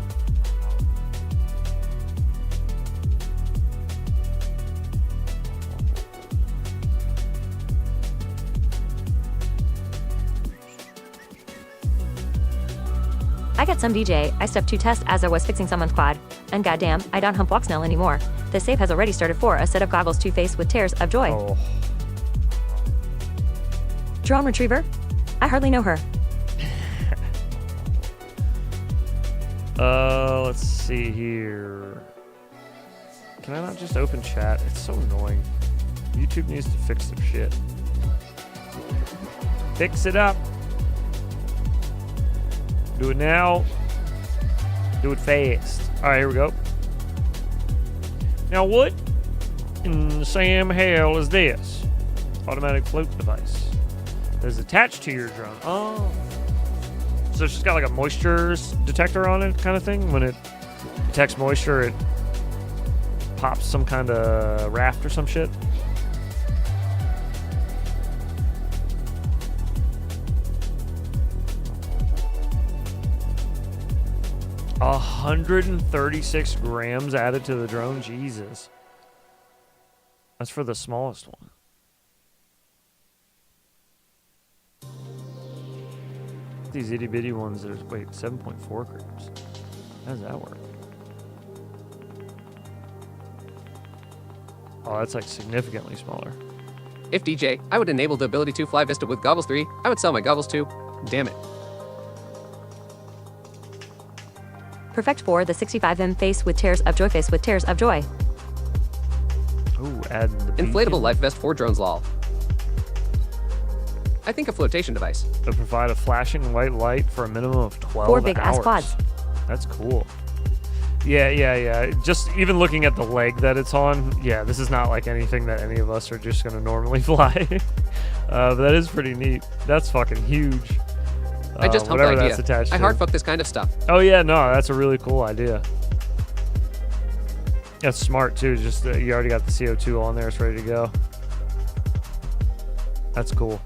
I got some DJ. I stepped to test as I was fixing someone's quad. And goddamn, I don't hump walk Snell anymore. The save has already started for a set of goggles to face with tears of joy. Oh. Drone retriever? I hardly know her. Let's see here. Can I not just open chat? It's so annoying. YouTube needs to fix their shit. Fix it up. Do it now. Do it fast. All right, here we go. Now, what in Sam hell is this? Automatic float device that is attached to your drone. Oh. So it's just got like a moisture detector on it kind of thing. When it detects moisture, it pops some kind of raft or some shit. A 136 grams added to the drone. Jesus. That's for the smallest one. These itty bitty ones, there's, wait, 7.4 grams. How does that work? Oh, that's like significantly smaller. If DJ, I would enable the ability to fly Vista with Goggles 3. I would sell my goggles too. Damn it. Perfect for the 65M face with tears of joy. Face with tears of joy. Ooh, add the Inflatable beacon. life vest for drones lol. I think a flotation device. They'll provide a flashing white light for a minimum of 12 4 big hours. ass quads. That's cool. Yeah. Just even looking at the leg that it's on, yeah, this is not like anything that any of us are just going to normally fly. But that is pretty neat. That's fucking huge. I just humped the whatever idea. that's attached I to. hard fuck this kind of stuff. Oh yeah, no, that's a really cool idea. That's smart too. Just you already got the CO2 on there; it's ready to go. That's cool.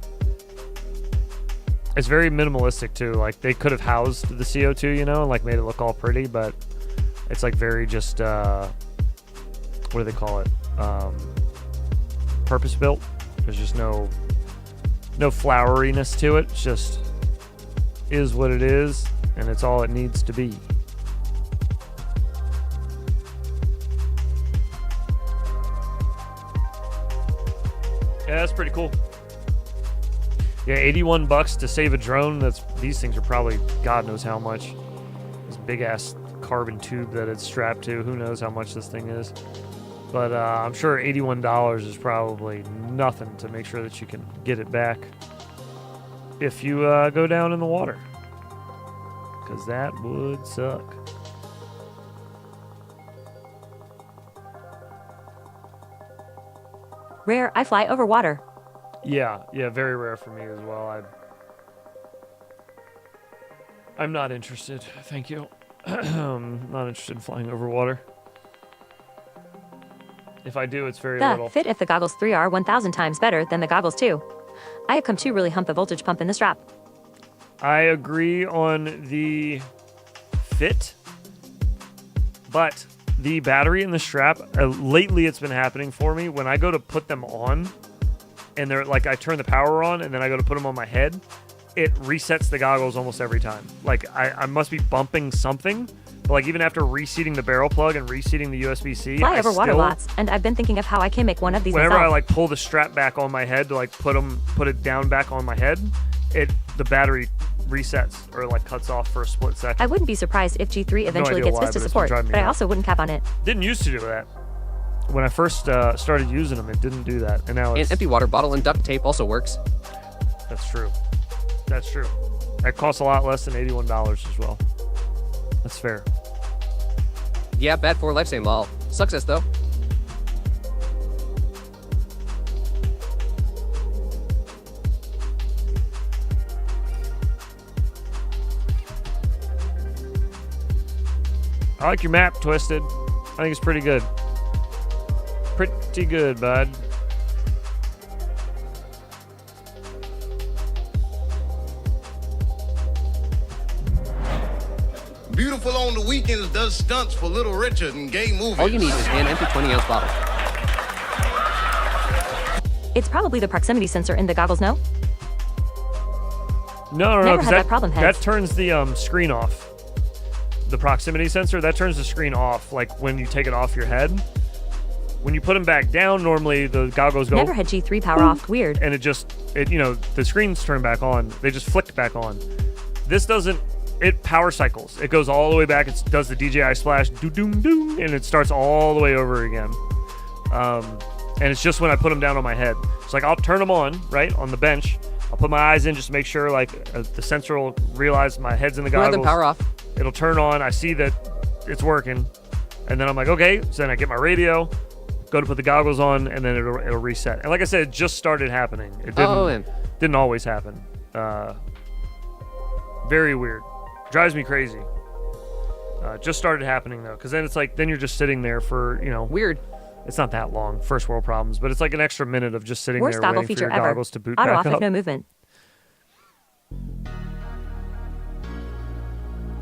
It's very minimalistic too. Like they could have housed the CO2, you know, and like made it look all pretty, but it's like very just what do they call it? Purpose built. There's just no floweriness to it. It's just is what it is, and it's all it needs to be. Yeah, that's pretty cool. Yeah, $81 to save a drone. These things are probably God knows how much. This big ass carbon tube that it's strapped to. Who knows how much this thing is? But I'm sure $81 is probably nothing to make sure that you can get it back if you go down in the water. Because that would suck. Rare, I fly over water. Yeah, very rare for me as well. I'm not interested. Thank you. Not interested in flying over water. If I do, it's very little. Fit if the goggles 3 are 1,000 times better than the goggles 2. I have come to really hump the voltage pump in the strap. I agree on the fit, but the battery in the strap, lately it's been happening for me when I go to put them on, and they're like, I turn the power on and then I go to put them on my head, it resets the goggles almost every time. Like I must be bumping something, but like even after reseating the barrel plug and reseating the USB-C, Fly over water lots, and I've been thinking of how I can make one of these whenever myself. I like pull the strap back on my head to like put it down back on my head, the battery resets or like cuts off for a split second. I wouldn't be surprised if G3 eventually idea gets why, Vista but it's support, driving me but I nuts. also wouldn't cap on it. Didn't used to do that. When I first started using them, it didn't do that, and now it's... An empty water bottle and duct tape also works. That's true. That's true. That costs a lot less than $81 as well. That's fair. Yeah, bad for lifesaving lol. Success though. I like your map, Twisted. I think it's pretty good. Pretty good, bud. Beautiful on the weekends does stunts for Little Richard and gay movies. All you need is an empty 20-ounce bottle. It's probably the proximity sensor in the goggles, no? No, Never because had that problem, that heads. turns the screen off. The proximity sensor, that turns the screen off, like when you take it off your head. When you put them back down, normally the goggles go... Never had G3 power off. Weird. And the screens turn back on. They just flicked back on. This doesn't... It power cycles. It goes all the way back. It does the DJI splash, doo-doom-doom, and it starts all the way over again. And it's just when I put them down on my head. It's like I'll turn them on, right, on the bench. I'll put my eyes in just to make sure, like, the sensor will realize my head's in the goggles. Them power off. It'll turn on. I see that it's working. And then I'm like, okay. So then I get my radio, go to put the goggles on, and then it'll reset. And like I said, it just started happening. It didn't always happen. Very weird. Drives me crazy. Just started happening though, because then it's like, then you're just sitting there for, weird. It's not that long, first world problems, but it's like an extra minute of just sitting Worst there goggle waiting for feature your ever. goggles to boot Auto back off up. if no movement.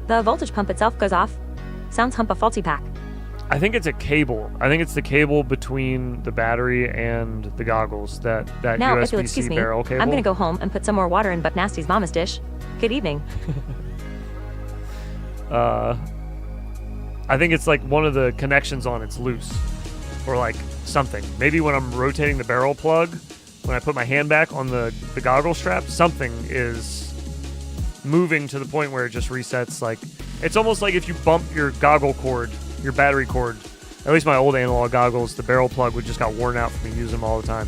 The voltage pump itself goes off. Sounds hump a faulty pack. I think it's a cable. I think it's the cable between the battery and the goggles, that Now, if USB-C you'll excuse me, barrel cable. I'm gonna go home and put some more water in Buck Nasty's mama's dish. Good evening. I think it's like one of the connections on it's loose, or like something. Maybe when I'm rotating the barrel plug, when I put my hand back on the goggle strap, something is moving to the point where it just resets. Like, it's almost like if you bump your goggle cord, your battery cord. At least my old analog goggles, the barrel plug would just got worn out from me using them all the time.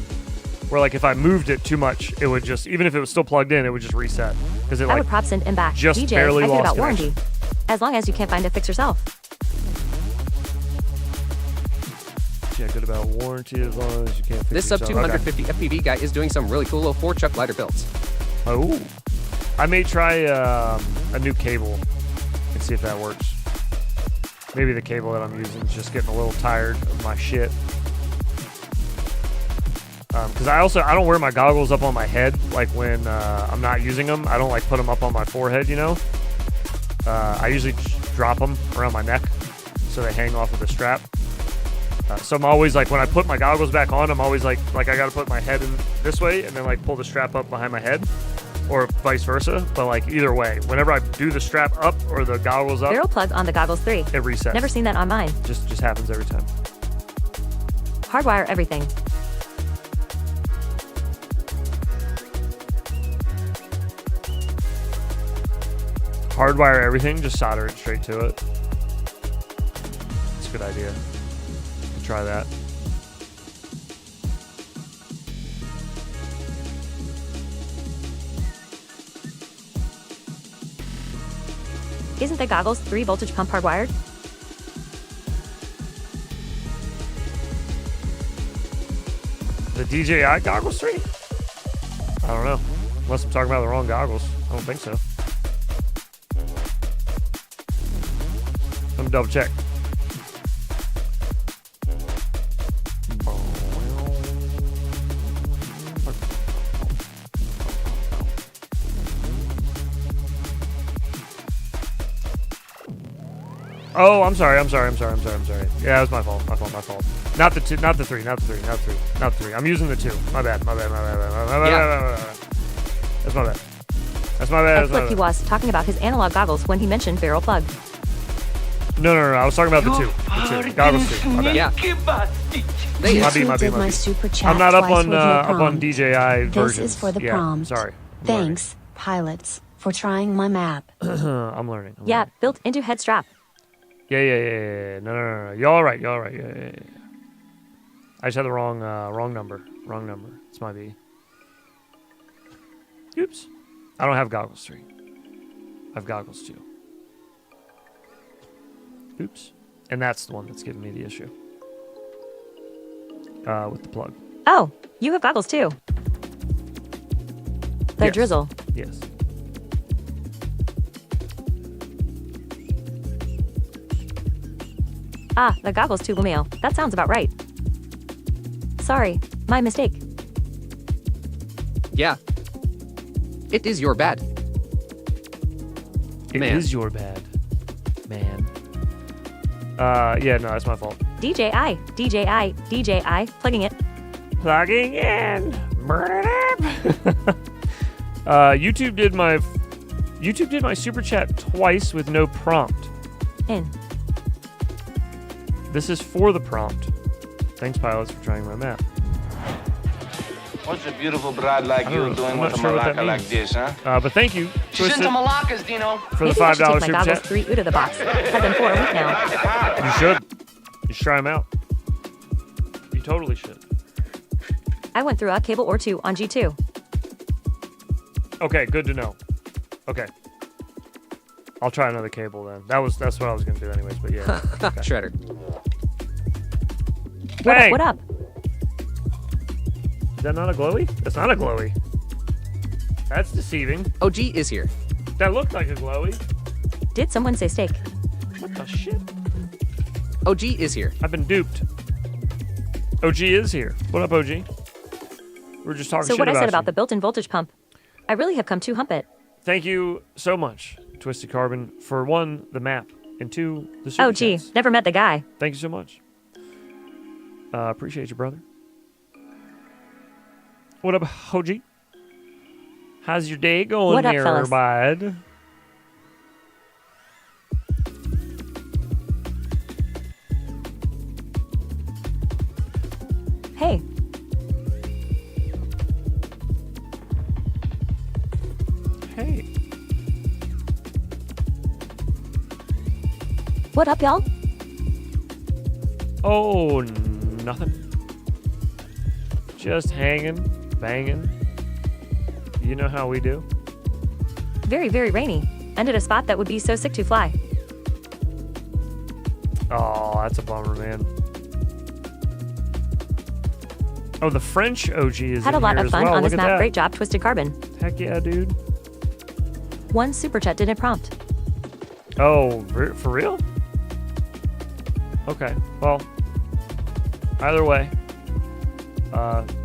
Where like if I moved it too much, it would just, even if it was still plugged in, it would just reset because it I like would prop send and back. just DJ, barely I get lost about connection. warranty. As long as you can't find a fix yourself. Yeah, good about warranty as long as you can't fix This sub yourself. 250 FPV guy is doing some really cool little 4-chuck glider builds. Oh, I may try a new cable and see if that works. Maybe the cable that I'm using is just getting a little tired of my shit. Because I don't wear my goggles up on my head like when I'm not using them. I don't like put them up on my forehead, I usually just drop them around my neck so they hang off of the strap. So I'm always like, when I put my goggles back on, I'm always like I gotta put my head in this way and then like pull the strap up behind my head, or vice versa. But like either way, whenever I do the strap up or the goggles up, Barrel plug on the goggles 3. it resets. Never seen that on mine. Just happens every time. Hardwire everything. Hardwire everything, just solder it straight to it. It's a good idea. Try that. Isn't the goggles 3 voltage pump hardwired? The DJI goggles 3? I don't know. Unless I'm talking about the wrong goggles. I don't think so. Let me double check. Oh, I'm sorry. Yeah, it was my fault. Not the 2, not the 3. I'm using the 2. My bad. That's my bad. I thought he was talking about his analog goggles when he mentioned barrel plug. No. I was talking about the 2. The 2. Goggles 2. My bad. Yeah. My super chat I'm not up twice on with your prompt. DJI versions. This is for the yeah, prompt. Sorry. Thanks, pilots, for trying my map. I'm learning. Yeah, built into head strap. Yeah. No. You're all right. Yeah. I just had the wrong number. It's my B. Oops. I don't have goggles 3. I have goggles 2. Oops. And that's the one that's giving me the issue. With the plug. Oh, you have goggles too. They're Yes. drizzle. Yes. Ah, the goggles to Lumio. That sounds about right. Sorry, my mistake. Yeah. It is your bad. It Man. is your bad, man. Yeah, no, that's my fault. DJI, plugging it. Plugging in. Burn it up. YouTube did my super chat twice with no prompt. In. This is for the prompt. Thanks, pilots, for trying my map. What's a beautiful bride like I you don't know. doing I'm with not a sure what that malacca like means. this, huh? But thank you, She's Twisted, into Malaccas, Dino. for the Maybe I should $5 take my super goggles chat. 3 out of the box. Had them for a week now. You should. You should try them out. You totally should. I went through a cable or 2 on G2. Okay, good to know. Okay. I'll try another cable then. That's what I was gonna do anyways, but yeah. Okay. Shredder. Bang! What up? Is that not a glowy? That's not a glowy. That's deceiving. OG is here. That looked like a glowy. Did someone say steak? What the shit? OG is here. I've been duped. OG is here. What up, OG? We were just talking So shit what I said you. about the built-in voltage pump, I really have come to hump it. Thank you so much, Twisted Carbon, for 1, the map, and 2, the super Oh, gee, chats. never met the guy. Thank you so much. Appreciate you, brother. What up, OG? How's your day going What up, there, fellas? bud? Hey, Hey. what up, y'all? Oh, nothing. Just hanging, banging. You know how we do. Very, very rainy. And at a spot that would be so sick to fly. Oh, that's a bummer, man. Oh, the French OG is Had a in lot here of as fun well. on Look this at map. that. Great job, Twisted Carbon. Heck yeah, dude. 1 super chat didn't prompt. Oh, for real? Okay. Well, either way,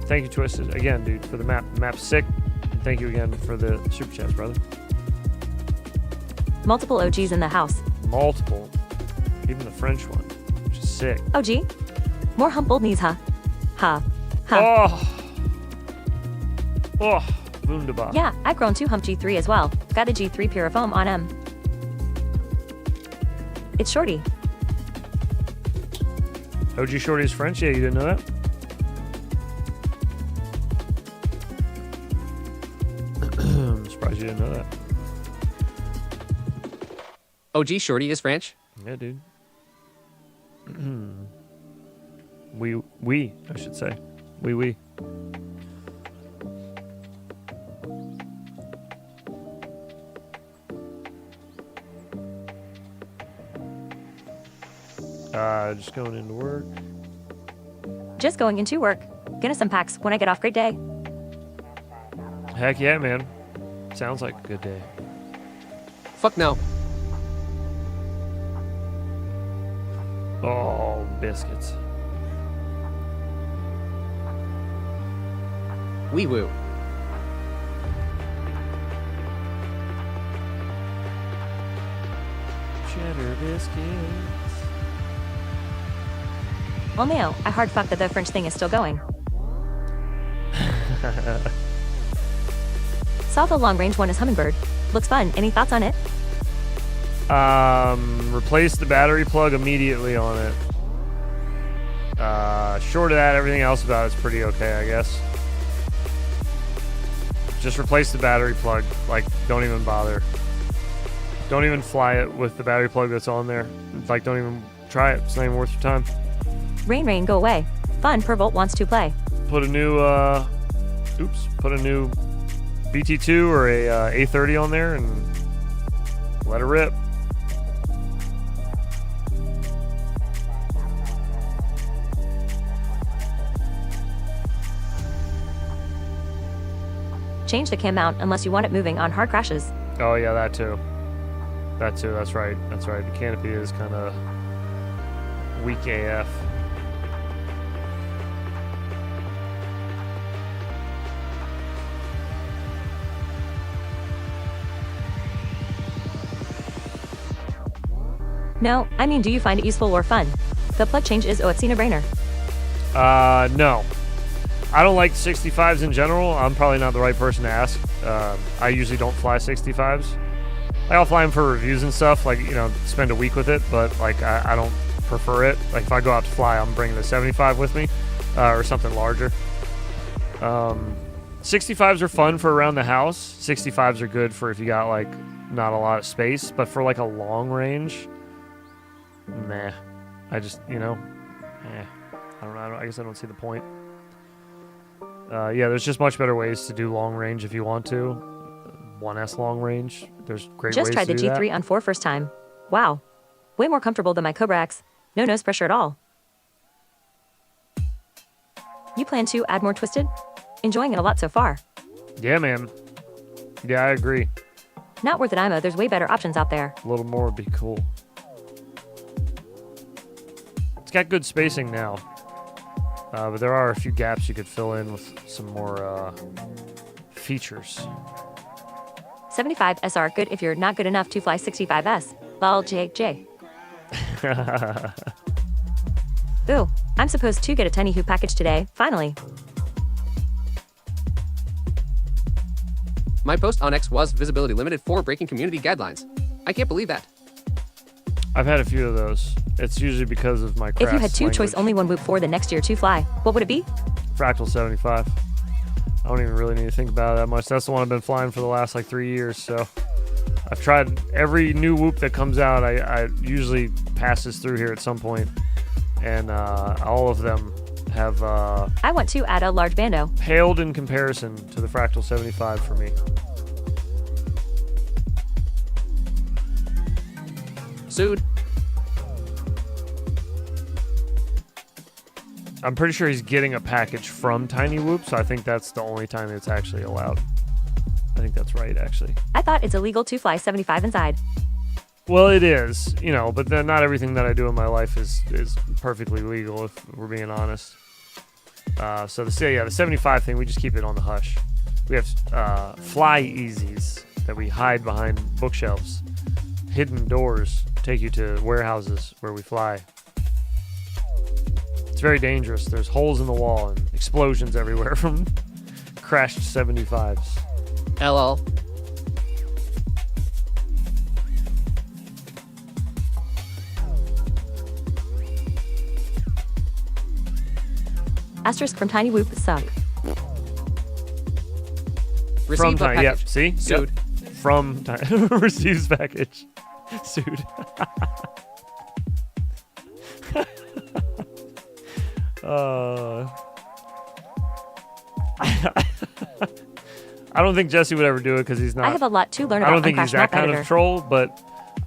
thank you, Twisted, again, dude, for the map. The map's sick. And thank you again for the super chats, brother. Multiple OGs in the house. Multiple. Even the French one, which is sick. OG? More humbled knees, huh? Huh. Oh, wunderbar. Yeah, I've grown to hump G3 as well. Got a G3 Purifoam on M. It's shorty. OG Shorty is French? Yeah, you didn't know that? I'm surprised you didn't know that. OG Shorty is French. Yeah, dude. I should say. We. Just going into work. Just going into work. Gonna some packs when I get off. Great day. Heck yeah, man. Sounds like a good day. Fuck no. Oh, biscuits. Wee woo. Cheddar biscuits. Well, no, I hard fuck that the French thing is still going. Saw the long range one as Hummingbird. Looks fun. Any thoughts on it? Replace the battery plug immediately on it. Short of that, everything else about it's pretty okay, I guess. Just replace the battery plug. Like, don't even bother. Don't even fly it with the battery plug that's on there. Like, don't even try it. It's not even worth your time. Rain, go away. Fun, per volt wants to play. Put a new, put a new BT2 or a A30 on there and let it rip. Change the cam mount unless you want it moving on hard crashes. Oh yeah, that too. That too, that's right. That's right. The canopy is kind of weak AF. No, I mean, do you find it useful or fun? The plug change is it's a no-brainer. No. I don't like 65s in general. I'm probably not the right person to ask. I usually don't fly 65s. Like, I'll fly them for reviews and stuff, like, you know, spend a week with it, but, like, I don't prefer it. Like, if I go out to fly, I'm bringing the 75 with me, or something larger. 65s are fun for around the house. 65s are good for if you got, like, not a lot of space, but for, like, a long range, meh. I just, you know, I don't know. I guess I don't see the point. Yeah, there's just much better ways to do long range if you want to. 1S long range. There's great Just ways tried to the do G3 that. on 4 first time. Wow. Way more comfortable than my Cobra X. No nose pressure at all. You plan to add more Twisted? Enjoying it a lot so far. Yeah, man. Yeah, I agree. Not worth it, IMO. There's way better options out there. A little more would be cool. It's got good spacing now. But there are a few gaps you could fill in with some more features. 75 SR good if you're not good enough to fly 65S. Lol JJ. Ooh, I'm supposed to get a tiny hoop package today, finally. My post on X was visibility limited for breaking community guidelines. I can't believe that. I've had a few of those. It's usually because of my crass If you had two language. choice only one whoop for the next year to fly, what would it be? Fractal 75. I don't even really need to think about it that much. That's the one I've been flying for the last like 3 years. So I've tried every new whoop that comes out. I usually passes through here at some point, and all of them have I want to add a large bando. paled in comparison to the Fractal 75 for me. Sued. I'm pretty sure he's getting a package from Tiny Whoop, so I think that's the only time it's actually allowed. I think that's right, actually. I thought it's illegal to fly 75 inside. Well, it is, you know, but then not everything that I do in my life is perfectly legal, if we're being honest. So the 75 thing, we just keep it on the hush. We have fly easies that we hide behind bookshelves. Hidden doors take you to warehouses where we fly. It's very dangerous. There's holes in the wall and explosions everywhere from crashed 75s. LL. Asterisk from Tiny Whoop suck. Received From a Tiny, yep, package. see? Sued. Yep. From Tiny receives package. sued. I don't think Jesse would ever do it because he's not. I have a lot to learn about I don't think he's Uncrashed that map kind editor. of troll, but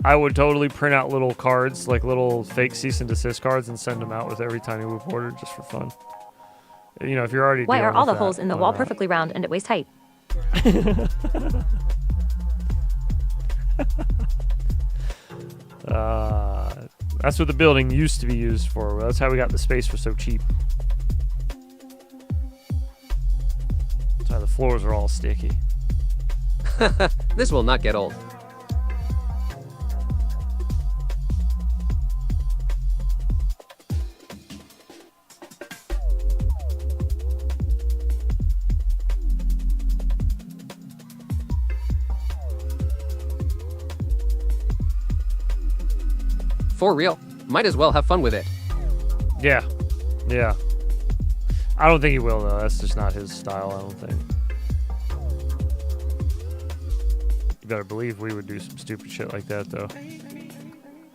I would totally print out little cards, like little fake cease and desist cards, and send them out with every tiny whoop order just for fun. You know, if you're already. Why are dealing all the with that, holes in the why wall not? perfectly round and at waist height? That's what the building used to be used for. That's how we got the space for so cheap. That's why the floors are all sticky. This will not get old. For real. Might as well have fun with it. Yeah. Yeah. I don't think he will, though. That's just not his style, I don't think. You better believe we would do some stupid shit like that, though.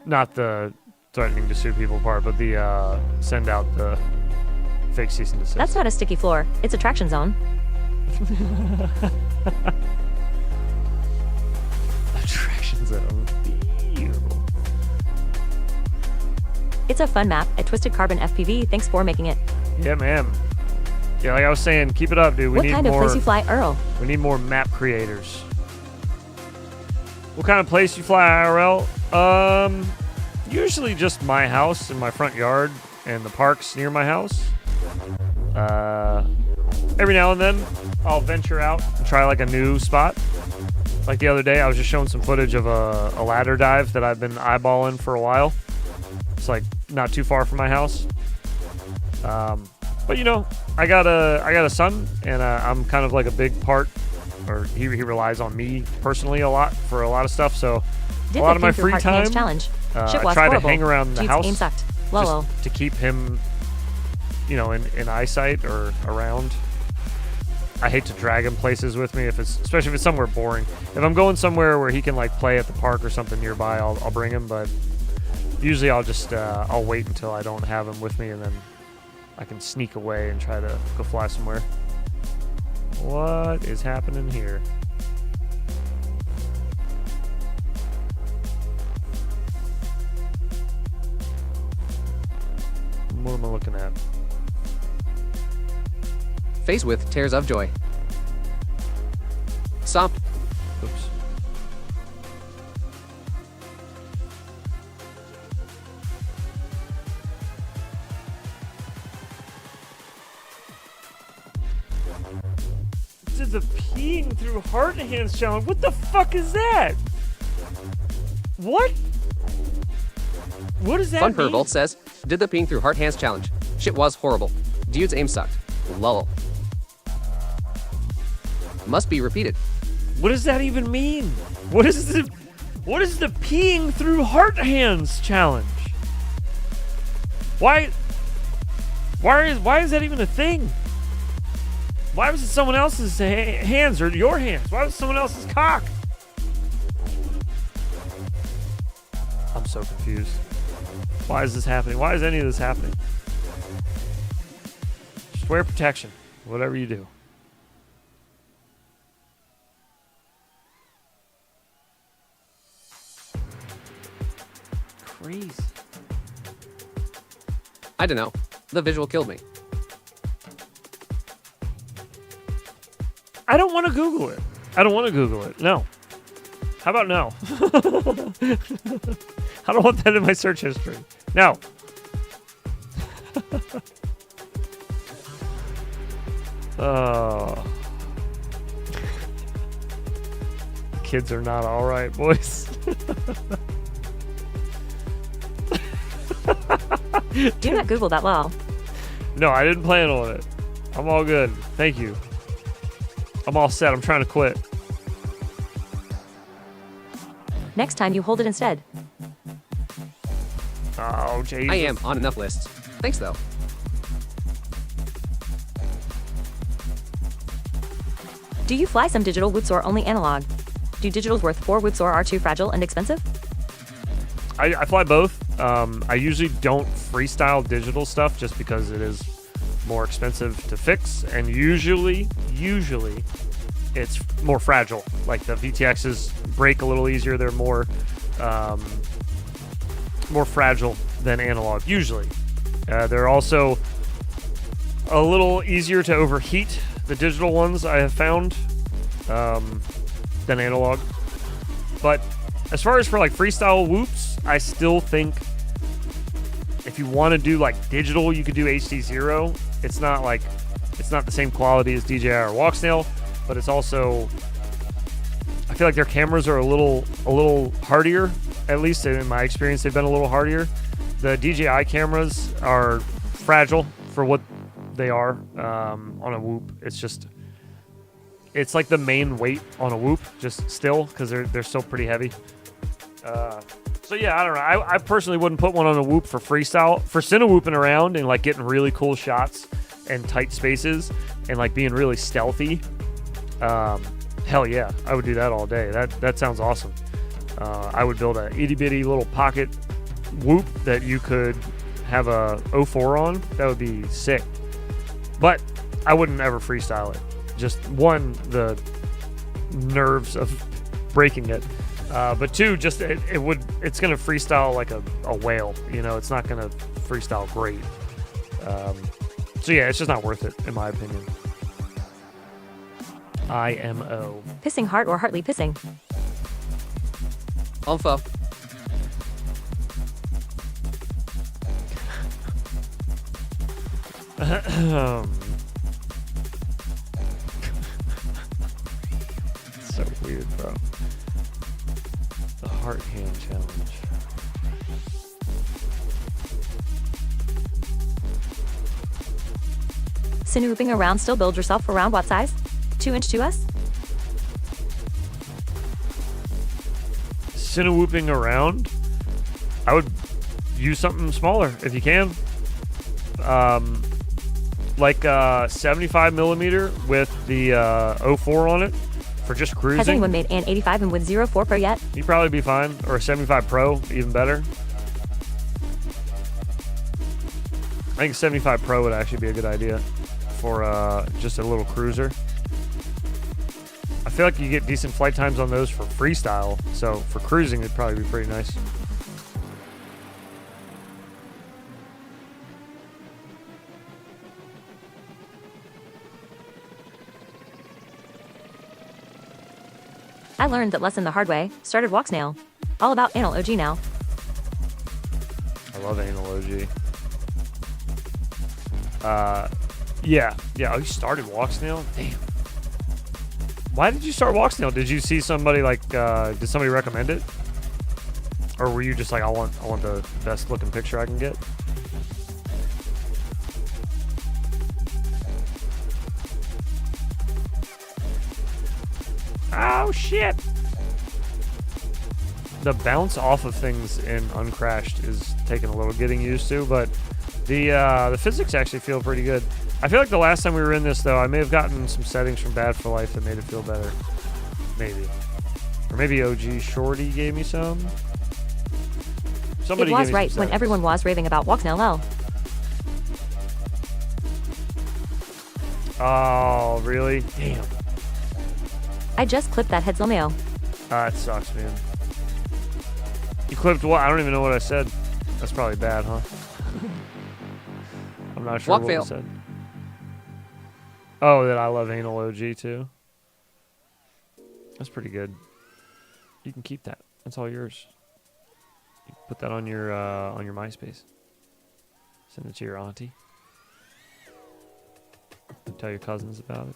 Not the threatening to sue people part, but the send out the fake cease and desist. That's not a sticky floor. It's a traction zone. Attraction zone. Beautiful. It's a fun map at TwistedCarbonFPV. Thanks for making it. Yeah, man. Yeah, like I was saying, keep it up, dude. We What need kind of more, place you fly, Earl? We need more map creators. What kind of place you fly, IRL? Usually just my house and my front yard and the parks near my house. Every now and then, I'll venture out and try like a new spot. Like the other day, I was just showing some footage of a ladder dive that I've been eyeballing for a while. It's like not too far from my house. But you know, I got a son, and I'm kind of like a big part, or he relies on me personally a lot for a lot of stuff. So Did a lot the of my King Through free Heart time, Hands challenge. Shit I was try horrible. to hang around the Dude's house aim sucked. Lolo. just to keep him, you know, in eyesight or around. I hate to drag him places with me, especially if it's somewhere boring. If I'm going somewhere where he can like play at the park or something nearby, I'll bring him. But usually I'll just I'll wait until I don't have him with me, and then I can sneak away and try to go fly somewhere. What is happening here? What am I looking at? Face with tears of joy. Stop. Oops. Did the peeing through heart hands challenge? What the fuck is that? What? What does that Fun mean? Pervolt says, did the peeing through heart hands challenge. Shit was horrible. Dude's aim sucked. Lol. Must be repeated. What does that even mean? What is the peeing through heart hands challenge? Why is that even a thing? Why was it someone else's hands or your hands? Why was it someone else's cock? I'm so confused. Why is this happening? Why is any of this happening? Just wear protection, whatever you do. Crazy. I don't know. The visual killed me. I don't want to Google it. I don't want to Google it. No. How about no? I don't want that in my search history. No. Oh. Kids are not all right, boys. Do not Google that lol. No, I didn't plan on it. I'm all good. Thank you. I'm all set. I'm trying to quit. Next time you hold it instead. Oh, Jesus. I am on enough lists. Thanks, though. Do you fly some digital woods or only analog? Do digitals worth 4 woods or are too fragile and expensive? I fly both. I usually don't freestyle digital stuff just because it is more expensive to fix, and usually it's more fragile. Like the VTXs break a little easier. They're more fragile than analog usually. They're also a little easier to overheat, the digital ones I have found, than analog. But as far as for like freestyle whoops, I still think if you want to do like digital, you could do HD0. It's not the same quality as DJI or Walksnail, but it's also, I feel like their cameras are a little hardier. At least in my experience, they've been a little hardier. The DJI cameras are fragile for what they are on a whoop. It's like the main weight on a whoop, just still, because they're still pretty heavy. So yeah, I don't know. I personally wouldn't put one on a whoop for freestyle. For cine-whooping around and like getting really cool shots and tight spaces and like being really stealthy, hell yeah, I would do that all day. That sounds awesome. I would build a itty bitty little pocket whoop that you could have a 04 on. That would be sick. But I wouldn't ever freestyle it. Just one, the nerves of breaking it. But two, just it's gonna freestyle like a whale. You know, it's not gonna freestyle great. So yeah, it's just not worth it in my opinion. IMO. Pissing heart or heartly pissing? Info. So weird, bro. The heart hand challenge. Cine-whooping around still build yourself around what size? 2-inch 2S? Cine-whooping around, I would use something smaller if you can. Like 75 millimeter with the 04 on it for just cruising. Has anyone made an 85 and with 04 Pro yet? You'd probably be fine. Or a 75 Pro, even better. I think 75 Pro would actually be a good idea for just a little cruiser. I feel like you get decent flight times on those for freestyle, so for cruising it'd probably be pretty nice. I learned that lesson the hard way. Started Walksnail. All about anal OG now. I love anal OG. Yeah. Oh, you started Walksnail? Damn. Why did you start Walksnail? Did you see somebody like, did somebody recommend it? Or were you just like, I want the best looking picture I can get? Oh shit! The bounce off of things in Uncrashed is taking a little getting used to, but the physics actually feel pretty good. I feel like the last time we were in this, though, I may have gotten some settings from Bad for Life that made it feel better. Maybe. Or maybe OG Shorty gave me some. Somebody it was gave me right some when settings. everyone was raving about Walksnail L. Oh, really? Damn. I just clipped that heads Lomeo. It sucks, man. You clipped what? I don't even know what I said. That's probably bad, huh? I'm not sure Walk what fail. I said. Oh, that I love anal OG too. That's pretty good. You can keep that. That's all yours. You can put that on your MySpace. Send it to your auntie. Tell your cousins about it.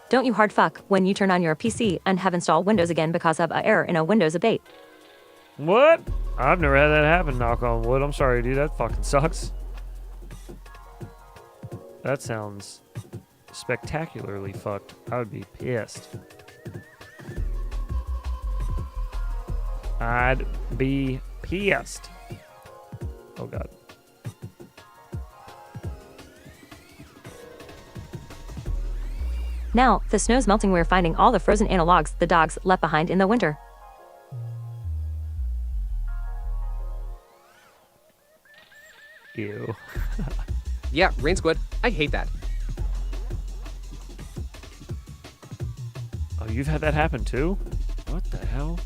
Don't you hard fuck when you turn on your PC and have installed Windows again because of an error in a Windows update. What? I've never had that happen, knock on wood. I'm sorry, dude. That fucking sucks. That sounds spectacularly fucked. I would be pissed. I'd be pissed. Oh, God. Now, the snow's melting. We're finding all the frozen analogs the dogs left behind in the winter. Ew. Yeah, rain squid. I hate that. Oh, you've had that happen too? What the hell?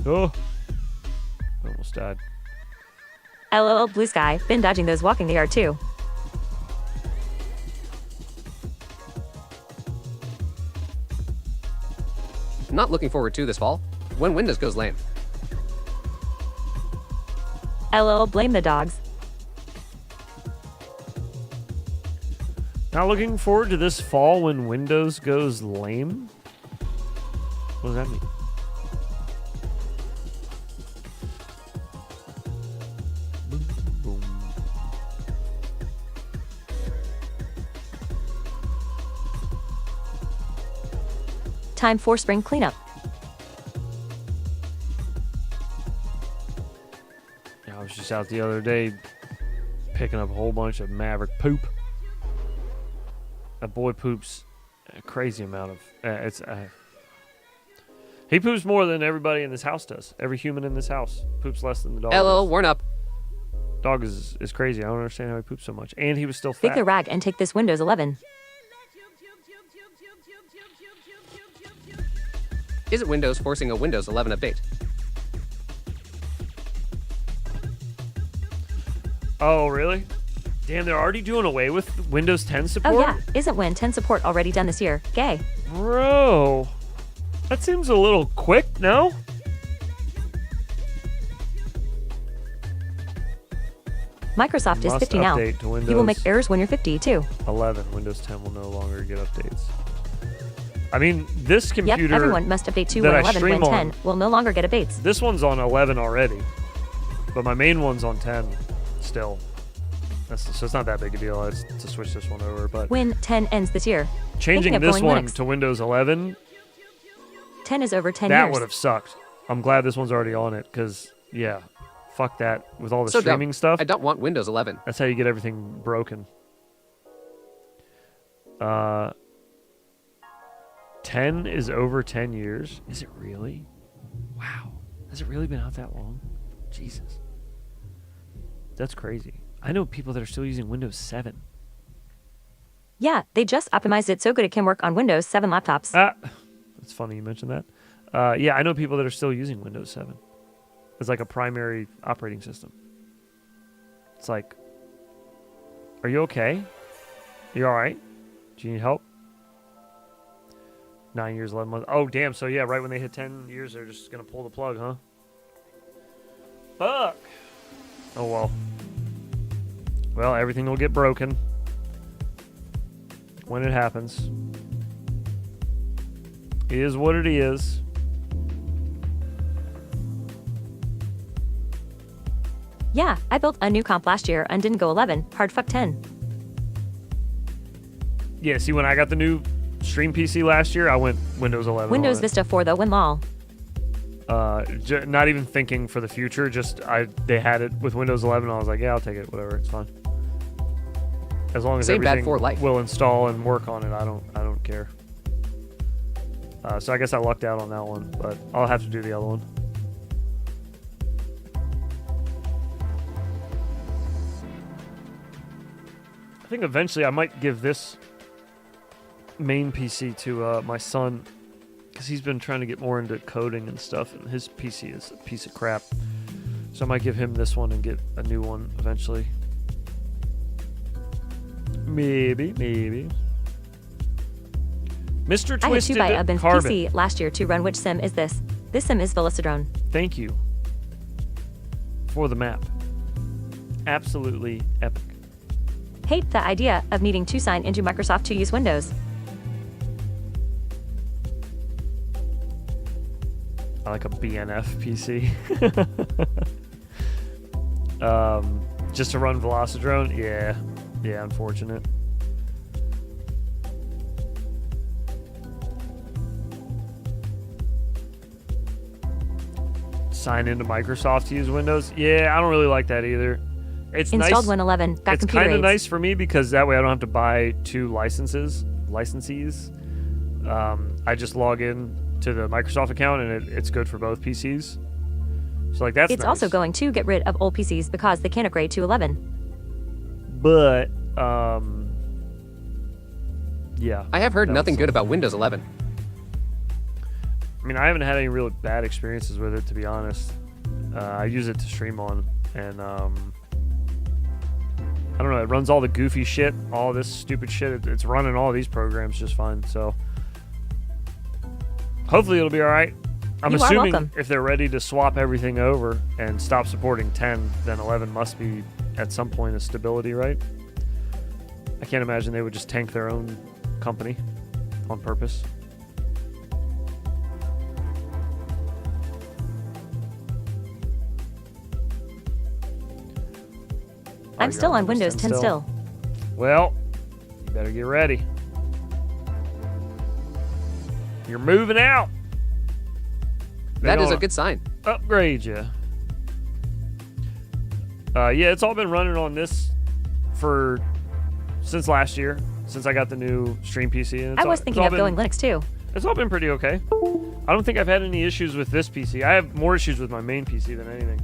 Oh. Almost died. LOL blue sky. Been dodging those walking the yard too. Not looking forward to this fall. When Windows goes lame. LOL blame the dogs. Not looking forward to this fall when Windows goes lame? What does that mean? Boom. Time for spring cleanup. Yeah, I was just out the other day picking up a whole bunch of Maverick poop. That boy poops a crazy amount of... he poops more than everybody in this house does. Every human in this house poops less than the dog. LOL, worn up. Dog is crazy. I don't understand how he poops so much. And he was still fat. Take the rag and take this Windows 11. Is it Windows forcing a Windows 11 update? Oh, really? Damn, they're already doing away with Windows 10 support? Oh yeah, isn't Win 10 support already done this year? Gay. Bro, that seems a little quick, no? Microsoft is Must 50 now. update to You will Windows make errors when you're 50 too. 11. Windows 10 will no longer get updates. I mean, this computer... Yep, everyone must update to that Win I 11 stream Win 10 on, will no longer get updates. This one's on 11 already, but my main one's on 10 still. So it's not that big a deal to switch this one over. But Win 10 ends this year. changing Thinking of this going one Linux. to Windows 11, 10 is over 10 that years. would have sucked. I'm glad this one's already on it because, yeah, fuck that. With all the So streaming dumb. stuff, I don't want Windows 11. that's how you get everything broken. 10 is over 10 years. Is it really? Wow. Has it really been out that long? Jesus. That's crazy. I know people that are still using Windows 7. Yeah, they just optimized it so good it can work on Windows 7 laptops. It's funny you mentioned that. Yeah, I know people that are still using Windows 7 as like a primary operating system. It's like, are you okay? You all right? Do you need help? 9 years, 11 months. Oh, damn. So, yeah, right when they hit 10 years, they're just going to pull the plug, huh? Fuck. Oh, well. Well, everything will get broken when it happens. It is what it is. Yeah, I built a new comp last year and didn't go 11. Hard fuck 10. Yeah, see, when I got the new Stream PC last year, I went Windows 11. Windows on it. Vista 4 though, WinLol. Not even thinking for the future, just they had it with Windows 11. I was like, yeah, I'll take it, whatever, it's fine. As long as Same bad everything for life. will install and work on it, I don't care. So I guess I lucked out on that one, but I'll have to do the other one. I think eventually I might give this main PC to my son, because he's been trying to get more into coding and stuff, and his PC is a piece of crap. So I might give him this one and get a new one eventually. Maybe. Mr. I had to buy a Twisted Ben's Carbon. PC last year to run which sim is this? This sim is Velocidrone. Thank you for the map. Absolutely epic. Hate the idea of needing to sign into Microsoft to use Windows. I like a BNF PC. Just to run Velocidrone? Yeah, unfortunate. sign into Microsoft to use Windows. Yeah, I don't really like that either. It's Installed nice. Win 11. Got It's computer kind of aids. nice for me because that way I don't have to buy 2 licensees. I just log in to the Microsoft account and it's good for both PCs. So like that's It's nice. also going to get rid of old PCs because they can't upgrade to 11. But yeah. I have heard that nothing was- good about Windows 11. I mean, I haven't had any really bad experiences with it, to be honest. I use it to stream on, and I don't know. It runs all the goofy shit, all this stupid shit. It's running all these programs just fine. So hopefully it'll be all right. I'm You are assuming welcome. if they're ready to swap everything over and stop supporting 10, then 11 must be at some point a stability, right? I can't imagine they would just tank their own company on purpose. I'm still on Windows 10 still. Well, you better get ready. You're moving out. That is a good sign. Upgrade you. Yeah, it's all been running on this since last year, since I got the new Stream PC. And I was thinking of going Linux too. It's all been pretty okay. I don't think I've had any issues with this PC. I have more issues with my main PC than anything.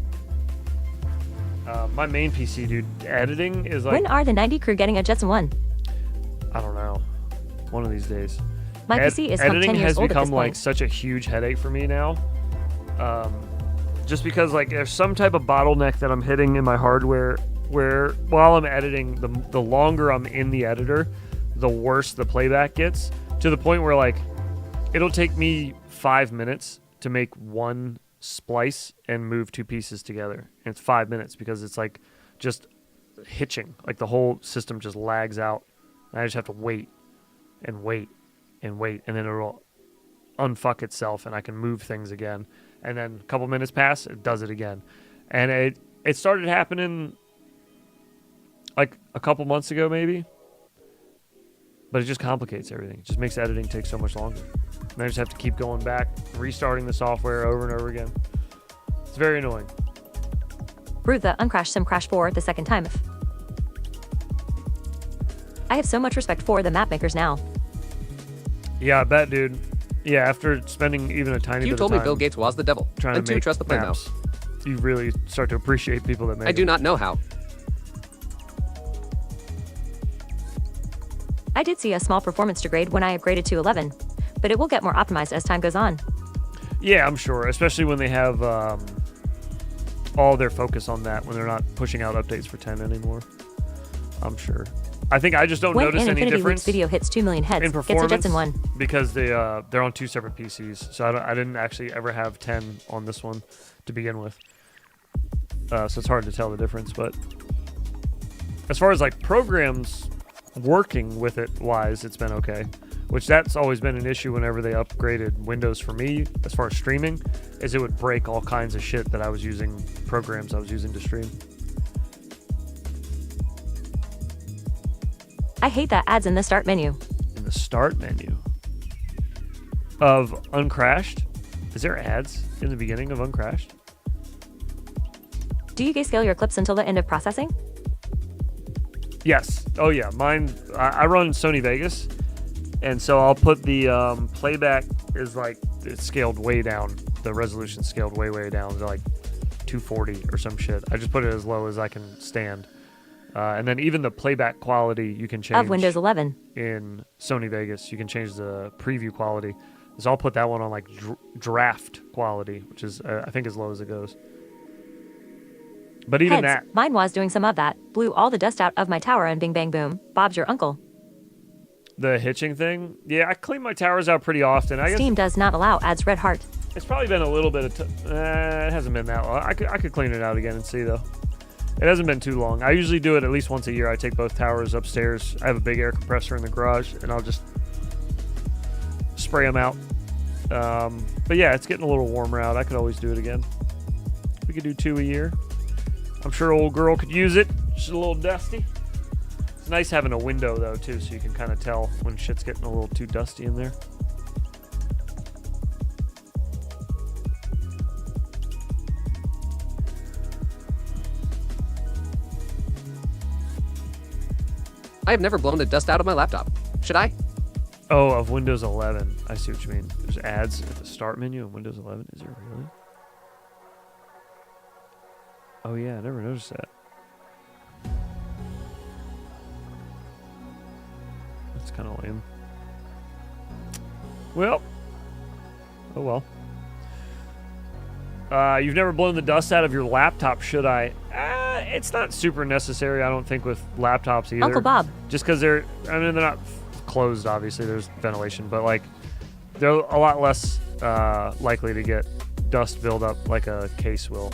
My main PC, dude, editing is like... When are the 90 crew getting a Jetson 1? I don't know. One of these days. My PC is 10 editing years has old at become this like point. such a huge headache for me now. Just because like there's some type of bottleneck that I'm hitting in my hardware where while I'm editing, the longer I'm in the editor, the worse the playback gets, to the point where like it'll take me 5 minutes to make one splice and move 2 pieces together. And it's 5 minutes because it's like just hitching. Like the whole system just lags out. And I just have to wait and wait and wait, and then it'll unfuck itself and I can move things again. And then a couple minutes pass, it does it again. And it started happening like a couple months ago maybe. But it just complicates everything. It just makes editing take so much longer. And I just have to keep going back, restarting the software over and over again. It's very annoying. Brew the Uncrashed Sim Crash 4 the second time. I have so much respect for the map makers now. Yeah, I bet, dude. Yeah, after spending even a tiny You bit told of me time Bill Gates was the devil. trying And to two, make trust the plan now. maps, you really start to appreciate people that make I do them. not know how. I did see a small performance degrade when I upgraded to 11, but it will get more optimized as time goes on. Yeah, I'm sure, especially when they have all their focus on that, when they're not pushing out updates for 10 anymore. I'm sure. I think I just don't When notice an any Infinity difference Luke's video hits 2 million heads, in gets a performance Jetson 1. because they're on 2 separate PCs. So I didn't actually ever have 10 on this one to begin with. So it's hard to tell the difference. But as far as like programs working with it wise, it's been okay. Which that's always been an issue whenever they upgraded Windows for me, as far as streaming, is it would break all kinds of shit that I was using, programs I was using to stream. I hate that ads in the start menu. In the start menu of Uncrashed, is there ads in the beginning of Uncrashed? Do you guys scale your clips until the end of processing? Yes. Oh yeah, mine. I run Sony Vegas, and so I'll put the playback is like it's scaled way down. The resolution scaled way down to like 240 or some shit. I just put it as low as I can stand. And then even the playback quality you can change. Of Windows 11. In Sony Vegas, you can change the preview quality. So I'll put that one on like draft quality, which is I think as low as it goes. But even Heads, mine was doing some of that. Blew all the dust out of my tower and bing bang boom. Bob's your uncle. the hitching thing, yeah, I clean my towers out pretty often. I guess Steam does not allow ads red heart. it's probably been a little bit of it hasn't been that long. I could clean it out again and see though. It hasn't been too long. I usually do it at least once a year. I take both towers upstairs. I have a big air compressor in the garage, and I'll just spray them out. But yeah, it's getting a little warmer out. I could always do it again. We could do 2 a year. I'm sure old girl could use it. She's a little dusty. It's nice having a window, though, too, so you can kind of tell when shit's getting a little too dusty in there. I have never blown the dust out of my laptop. Should I? Oh, of Windows 11. I see what you mean. There's ads at the start menu of Windows 11. Is there really? Oh yeah, I never noticed that. That's kind of lame. Well. Oh well. You've never blown the dust out of your laptop, should I? It's not super necessary, I don't think, with laptops either. Uncle Bob. Just because they're not closed, obviously. There's ventilation, but like they're a lot less likely to get dust buildup like a case will.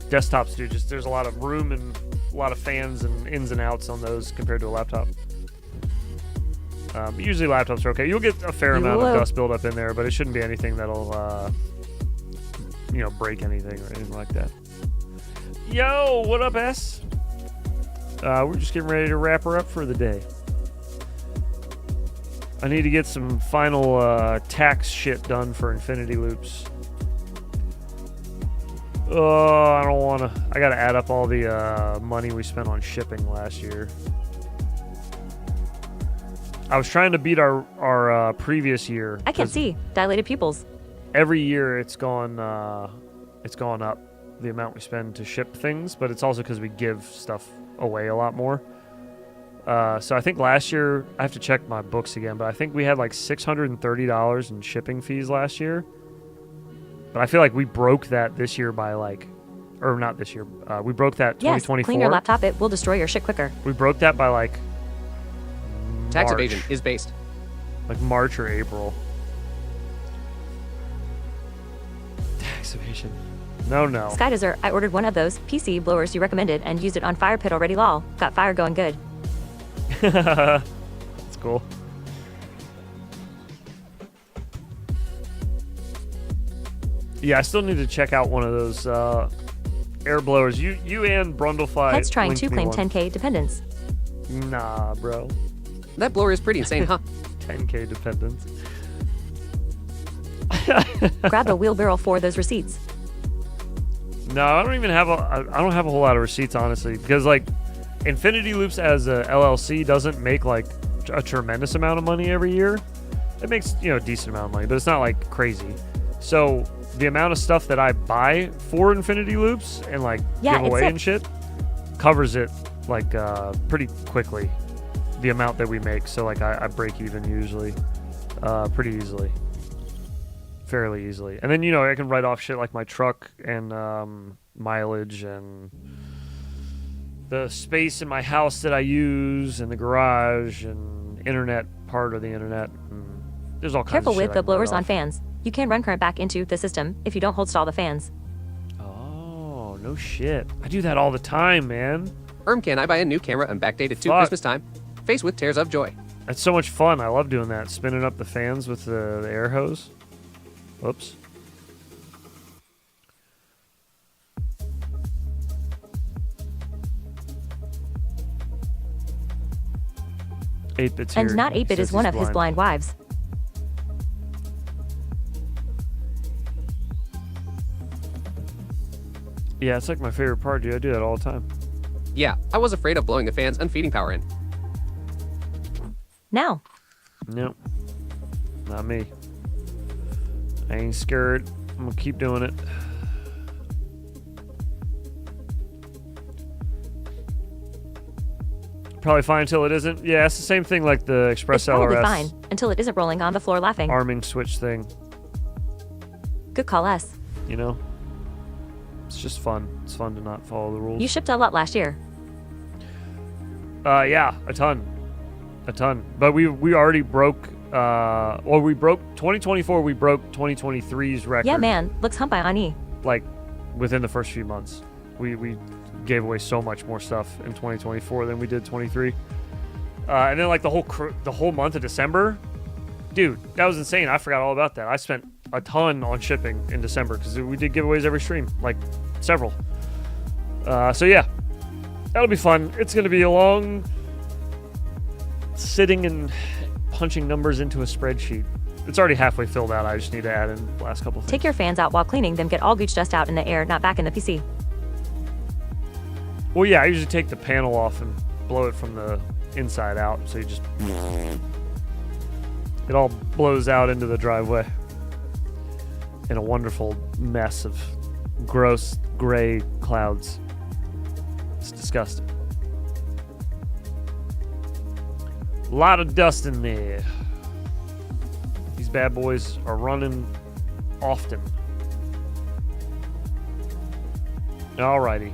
Desktops do. Just there's a lot of room and a lot of fans and ins and outs on those compared to a laptop. But usually laptops are okay. You'll get a fair amount of dust buildup in there, but it shouldn't be anything that'll break anything or anything like that. Yo, what up, S? We're just getting ready to wrap her up for the day. I need to get some final tax shit done for Infinity Loops. Oh, I don't want to. I got to add up all the money we spent on shipping last year. I was trying to beat our previous year. I can't see. Dilated pupils. Every year it's gone up, the amount we spend to ship things, but it's also because we give stuff away a lot more. So I think last year, I have to check my books again, but I think we had like $630 in shipping fees last year. But I feel like we broke that this year by or not this year, we broke that 2024. Yes, clean your laptop, it will destroy your shit quicker. We broke that by like Tax March. evasion is based. Like March or April. Tax evasion. No. Sky Desert, I ordered one of those PC blowers you recommended and used it on fire pit already, lol. Got fire going good. That's cool. Yeah, I still need to check out one of those air blowers. You and Brundlefly. Pets trying to linked me claim one. 10K dependence. Nah, bro. That blower is pretty insane, huh? 10K dependence. Grab a wheelbarrow for those receipts. No, I don't even have I don't have a whole lot of receipts, honestly, because like Infinity Loops as a LLC doesn't make like a tremendous amount of money every year. It makes a decent amount of money, but it's not like crazy. So the amount of stuff that I buy for Infinity Loops and like give away and shit covers it like pretty quickly. The amount that we make, so like I break even usually pretty easily. Fairly easily. And then, I can write off shit like my truck and mileage and the space in my house that I use and the garage and internet part of the internet. And there's all kinds Careful of shit with the I can write blowers on off. fans. You can run current back into the system if you don't hold stall the fans. Oh, no shit. I do that all the time, man. Can I buy a new camera and backdate it to Fuck. Christmas time? Faced with tears of joy. That's so much fun. I love doing that. Spinning up the fans with the air hose. Whoops. And not 8-Bit is one of his blind wives. Yeah, it's like my favorite part, dude. I do that all the time. Yeah, I was afraid of blowing the fans and feeding power in. Now. Nope. Not me. I ain't scared. I'm gonna keep doing it. Probably fine until it isn't. Yeah, it's the same thing like the Express It's probably LRS fine until it isn't rolling on the floor laughing. arming switch thing. Good call, S. It's just fun. It's fun to not follow the rules. You shipped a lot last year. Yeah, a ton. But we already broke. We broke 2024. We broke 2023's record. Yeah, man. Looks hump on E. Like within the first few months, we gave away so much more stuff in 2024 than we did 23. And then like the whole month of December, dude, that was insane. I forgot all about that. I spent a ton on shipping in December because we did giveaways every stream, like several. So yeah, that'll be fun. It's gonna be a long sitting and punching numbers into a spreadsheet. It's already halfway filled out. I just need to add in the last couple things. Take your fans out while cleaning them. Get all gooch dust out in the air, not back in the PC. Well, yeah, I usually take the panel off and blow it from the inside out. So you just, it all blows out into the driveway in a wonderful mess of gross gray clouds. It's disgusting. A lot of dust in there. These bad boys are running often. Alrighty.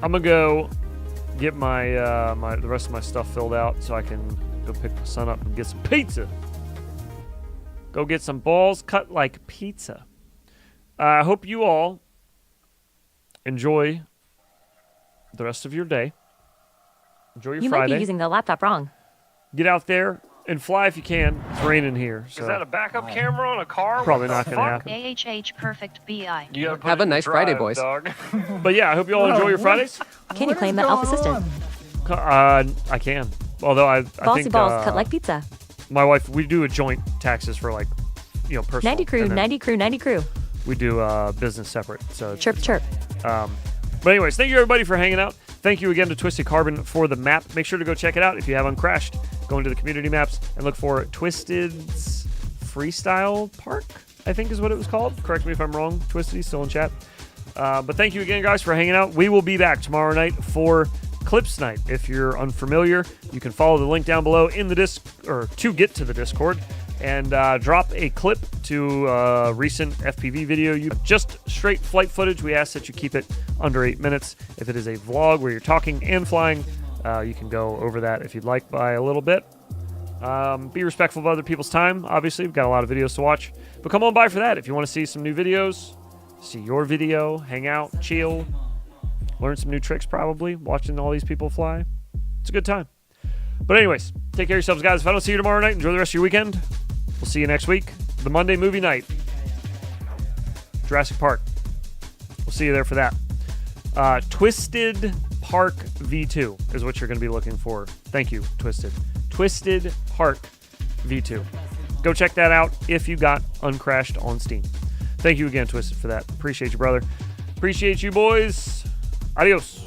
I'm gonna go get my the rest of my stuff filled out so I can go pick my son up and get some pizza. Go get some balls cut like pizza. I hope you all enjoy the rest of your day. Enjoy your You Friday. might be using the laptop wrong. Get out there and fly if you can. It's raining here. So. Is that a backup camera on a car? Probably What not the going to fuck? happen. AHH Perfect BI. You gotta put Have it a in nice drive, Friday, boys. Dog. But yeah, I hope you all enjoy your Fridays. Can you claim that Elf Assistant? I can. Although I Bossy think balls cut like pizza. my wife, we do a joint taxes for like, personal. 90 crew, and then 90 crew, 90 crew. We do business separate. So Chirp, chirp. But anyways, thank you everybody for hanging out. Thank you again to Twisted Carbon for the map. Make sure to go check it out if you have Uncrashed. Go into the community maps and look for Twisted's Freestyle Park, I think is what it was called. Correct me if I'm wrong. Twisted, still in chat. But thank you again, guys, for hanging out. We will be back tomorrow night for Clips Night. If you're unfamiliar, you can follow the link down below in the to get to the Discord and drop a clip to a recent FPV video. You just straight flight footage. We ask that you keep it under 8 minutes. If it is a vlog where you're talking and flying, you can go over that if you'd like by a little bit. Be respectful of other people's time. Obviously, we've got a lot of videos to watch, but come on by for that if you want to see some new videos, see your video, hang out, chill, learn some new tricks. Probably watching all these people fly. It's a good time. But anyways, take care of yourselves, guys. If I don't see you tomorrow night, enjoy the rest of your weekend. We'll see you next week. The Monday movie night, Jurassic Park. We'll see you there for that. Twisted Park V2 is what you're going to be looking for. Thank you, Twisted. Twisted Park V2. Go check that out if you got Uncrashed on Steam. Thank you again, Twisted, for that. Appreciate you, brother. Appreciate you, boys. Adios.